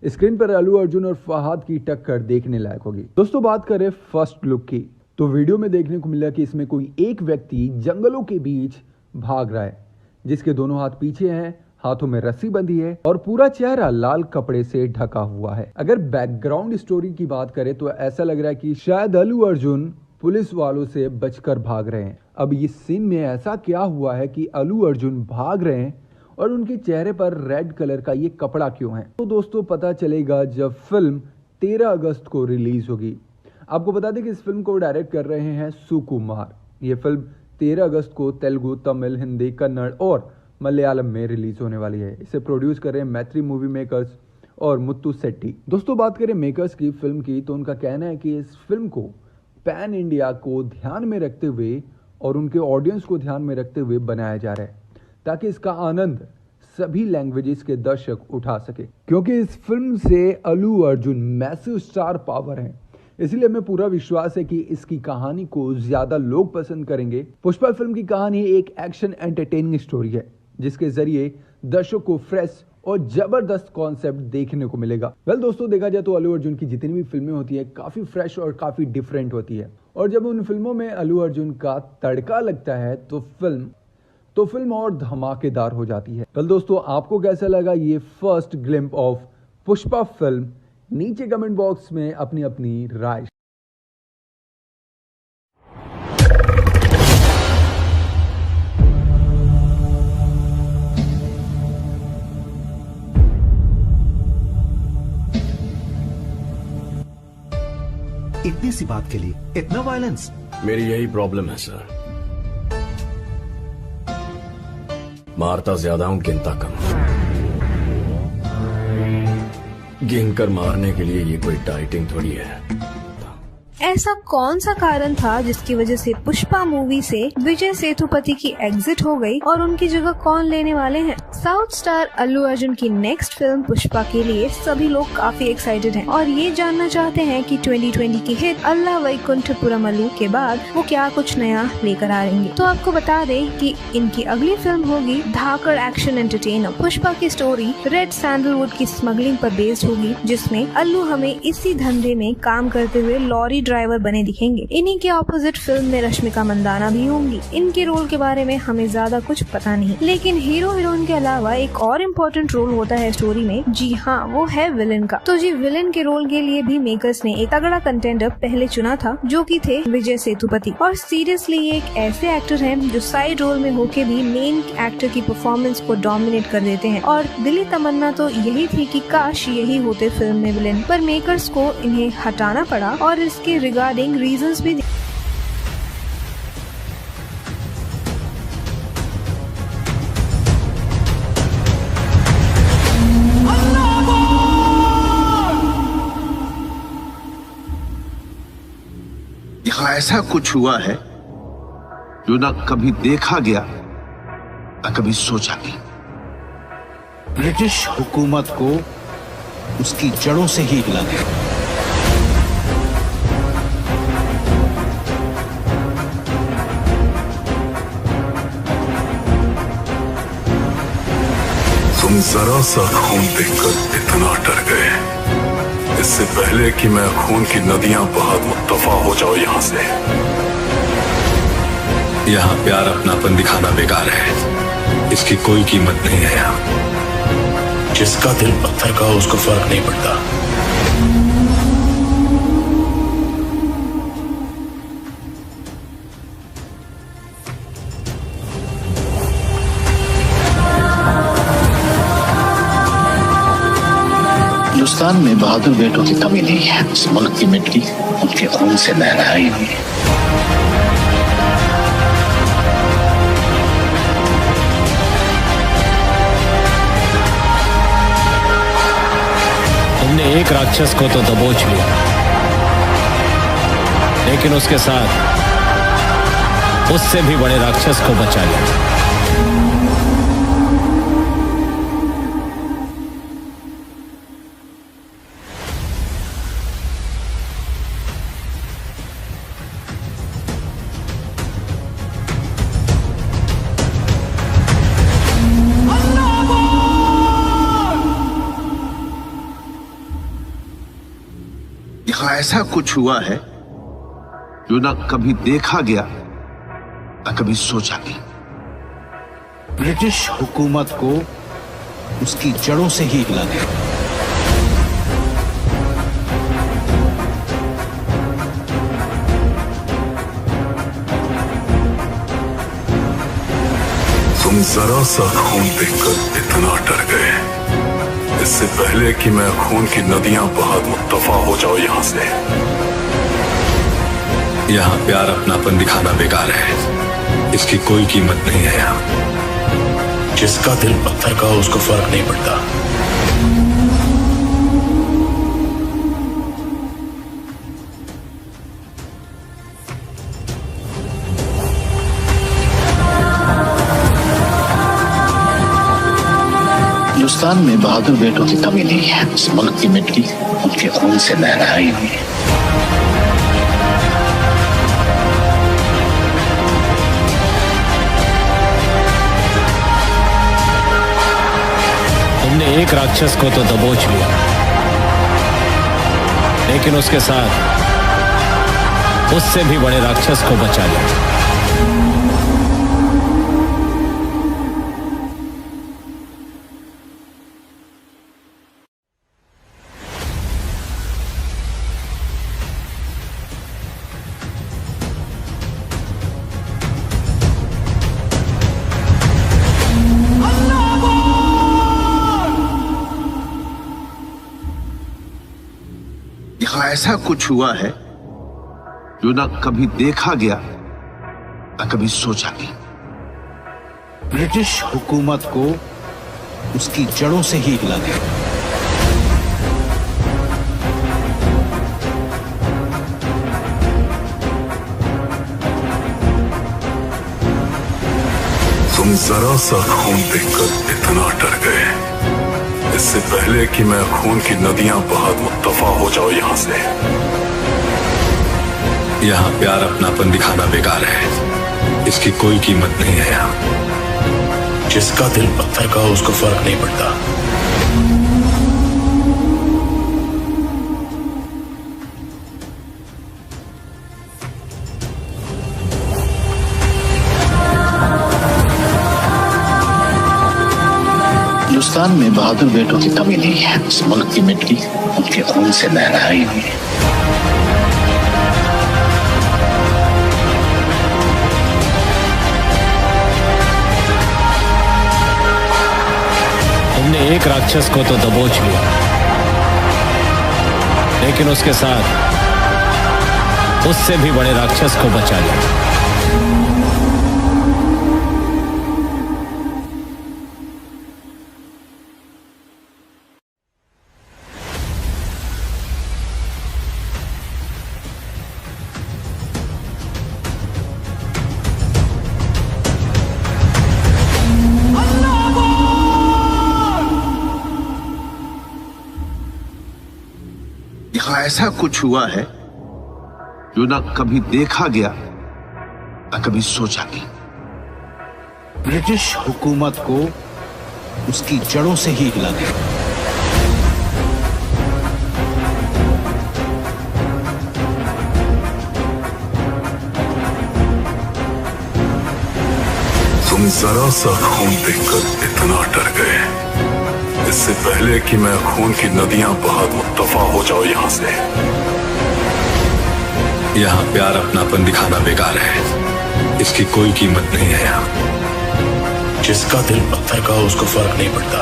स्क्रीन पर अल्लू अर्जुन और फहाद की टक्कर देखने लायक होगी। दोस्तों बात करें फर्स्ट लुक की, तो वीडियो में देखने को मिला कि इसमें कोई एक व्यक्ति जंगलों के बीच भाग रहा है, जिसके दोनों हाथ पीछे हैं, हाथों में रस्सी बंधी है और पूरा चेहरा लाल कपड़े से ढका हुआ है। अगर बैकग्राउंड स्टोरी की बात करें तो ऐसा लग रहा है कि शायद अल्लू अर्जुन पुलिस वालों से बचकर भाग रहे हैं। अब इस सीन में ऐसा क्या हुआ है कि अल्लू अर्जुन भाग रहे हैं और उनके चेहरे पर रेड कलर का ये कपड़ा क्यों है? तो दोस्तों पता चलेगा जब फिल्म 13 अगस्त को रिलीज होगी। आपको बता दें कि इस फिल्म को डायरेक्ट कर रहे हैं सुकुमार। ये फिल्म 13 अगस्त को तेलुगु, तमिल, हिंदी, कन्नड़ और मलयालम में रिलीज होने वाली है। इसे प्रोड्यूस कर रहे हैं मैत्री मूवी मेकर्स और मुत्तु सेट्टी। दोस्तों बात करें मेकर्स की फिल्म की, तो उनका कहना है कि इस फिल्म को पैन इंडिया को ध्यान में रखते हुए और उनके ऑडियंस को ध्यान में रखते हुए बनाया जा रहा है, ताकि इसका आनंद सभी लैंग्वेजेस के दर्शक उठा सके। क्योंकि इस फिल्म से Allu Arjun massive star power है, इसलिए हमें पूरा विश्वास है कि इसकी कहानी को ज्यादा लोग पसंद करेंगे। पुष्पा फिल्म की कहानी एक एक्शन एंटरटेनिंग स्टोरी है, जिसके जरिए दर्शक को फ्रेश और जबरदस्त कॉन्सेप्ट देखने को मिलेगा। दोस्तों देखा जाए तो अल्लू अर्जुन की जितनी भी फिल्में होती है काफी फ्रेश और काफी डिफरेंट होती है, और जब उन फिल्मों में अल्लू अर्जुन का तड़का लगता है तो फिल्म और धमाकेदार हो जाती है। दोस्तों आपको कैसा लगा ये फर्स्ट ग्लिम्प ऑफ पुष्पा फिल्म? नीचे कमेंट बॉक्स में अपनी अपनी राय। इतनी सी बात के लिए इतना वायलेंस? मेरी यही प्रॉब्लम है सर, मारता ज्यादा हूं गिनता कम। गिनकर मारने के लिए ये कोई डाइटिंग थोड़ी है। ऐसा कौन सा कारण था जिसकी वजह से पुष्पा मूवी से विजय सेतुपति की एग्जिट हो गई और उनकी जगह कौन लेने वाले हैं? साउथ स्टार अल्लू अर्जुन की नेक्स्ट फिल्म पुष्पा के लिए सभी लोग काफी एक्साइटेड हैं और ये जानना चाहते हैं कि 2020 की हिट अल्ला वैकुंठपुरमलु के बाद वो क्या कुछ नया लेकर आ रहेंगे। तो आपको बता दें कि इनकी अगली फिल्म होगी धाकड़ एक्शन एंटरटेनर। पुष्पा की स्टोरी रेड सैंडलवुड की स्मगलिंग पर बेस्ड होगी, जिसमें अल्लू हमें इसी धंधे में काम करते हुए लॉरी ड्राइवर बने दिखेंगे। इन्हीं के ऑपोजिट फिल्म में रश्मिका मंदाना भी होंगी। इनके रोल के बारे में हमें ज्यादा कुछ पता नहीं, लेकिन हीरो हीरोइन के अलावा एक और इम्पोर्टेंट रोल होता है स्टोरी में। जी हाँ, वो है विलेन का। तो जी विलेन के रोल के लिए भी मेकर्स ने एक तगड़ा कंटेंडर पहले चुना था, जो कि थे विजय सेतुपति। और सीरियसली ये एक ऐसे एक्टर हैं जो साइड रोल में होके भी मेन एक्टर की परफॉर्मेंस को डोमिनेट कर देते हैं। और दिली तमन्ना तो यही थी कि काश यही होते फिल्म में विलेन, पर मेकर्स को इन्हें हटाना पड़ा और इसके रिगार्डिंग रीजंस भी। यहाँ ऐसा कुछ हुआ है जो न कभी देखा गया न कभी सोचा गया। ब्रिटिश हुकूमत को उसकी जड़ों से ही हिला दिया। तुम जरा सा खून देखकर इतना डर गए, इससे पहले कि मैं खून की नदियां बहा दूं, दफा हो जाओ यहां से। यहाँ प्यार अपनापन दिखाना बेकार है, इसकी कोई कीमत नहीं है यहाँ। जिसका दिल पत्थर का हो उसको फर्क नहीं पड़ता। हिंदुस्तान में बहादुर बेटों की कमी नहीं है। इस मुल्क की मिट्टी उनके खून से लहराई हुई है। तुमने एक राक्षस को तो दबोच लिया, लेकिन उसके साथ उससे भी बड़े राक्षस को बचा लिया। यहाँ ऐसा कुछ हुआ है जो न कभी देखा गया न कभी सोचा गया। ब्रिटिश हुकूमत को उसकी जड़ों से ही हिला दिया। तुम जरा सा खून देखकर इतना डर गए, इससे पहले कि मैं खून की नदियां बहा दूं, दफा हो जाओ यहां से। यहाँ प्यार अपनापन दिखाना बेकार है, इसकी कोई कीमत नहीं है यहाँ। जिसका दिल पत्थर का हो उसको फर्क नहीं पड़ता। हिंदुस्तान में बहादुर बेटों की कमी नहीं है। इस मुल्क की मिट्टी उनके खून से लहराई हुई है। तुमने एक राक्षस को तो दबोच लिया, लेकिन उसके साथ उससे भी बड़े राक्षस को बचा लिया। यहाँ ऐसा कुछ हुआ है जो न कभी देखा गया न कभी सोचा गया। ब्रिटिश हुकूमत को उसकी जड़ों से ही हिला दिया। जरा सा खून देखकर इतना डर गए, इससे पहले कि मैं खून की नदियां बहा दूं, दफा हो जाओ यहां से। यहाँ प्यार अपनापन दिखाना बेकार है, इसकी कोई कीमत नहीं है यहाँ। जिसका दिल पत्थर का हो उसको फर्क नहीं पड़ता। हिंदुस्तान में बहादुर बेटों की कमी नहीं है। इस मुल्क की मिट्टी उनके खून से लहराई हुई है। तुमने एक राक्षस को तो दबोच लिया, लेकिन उसके साथ उससे भी बड़े राक्षस को बचा लिया। यहाँ ऐसा कुछ हुआ है जो ना कभी देखा गया ना कभी सोचा गया। ब्रिटिश हुकूमत को उसकी जड़ों से ही हिला दिया। तुम जरा सा खून देखकर इतना डर गए, इससे पहले कि मैं खून की नदियां बहा दूं, दफा हो जाओ यहां से। यहाँ प्यार अपनापन दिखाना बेकार है, इसकी कोई कीमत नहीं है यहाँ। जिसका दिल पत्थर का हो उसको फर्क नहीं पड़ता।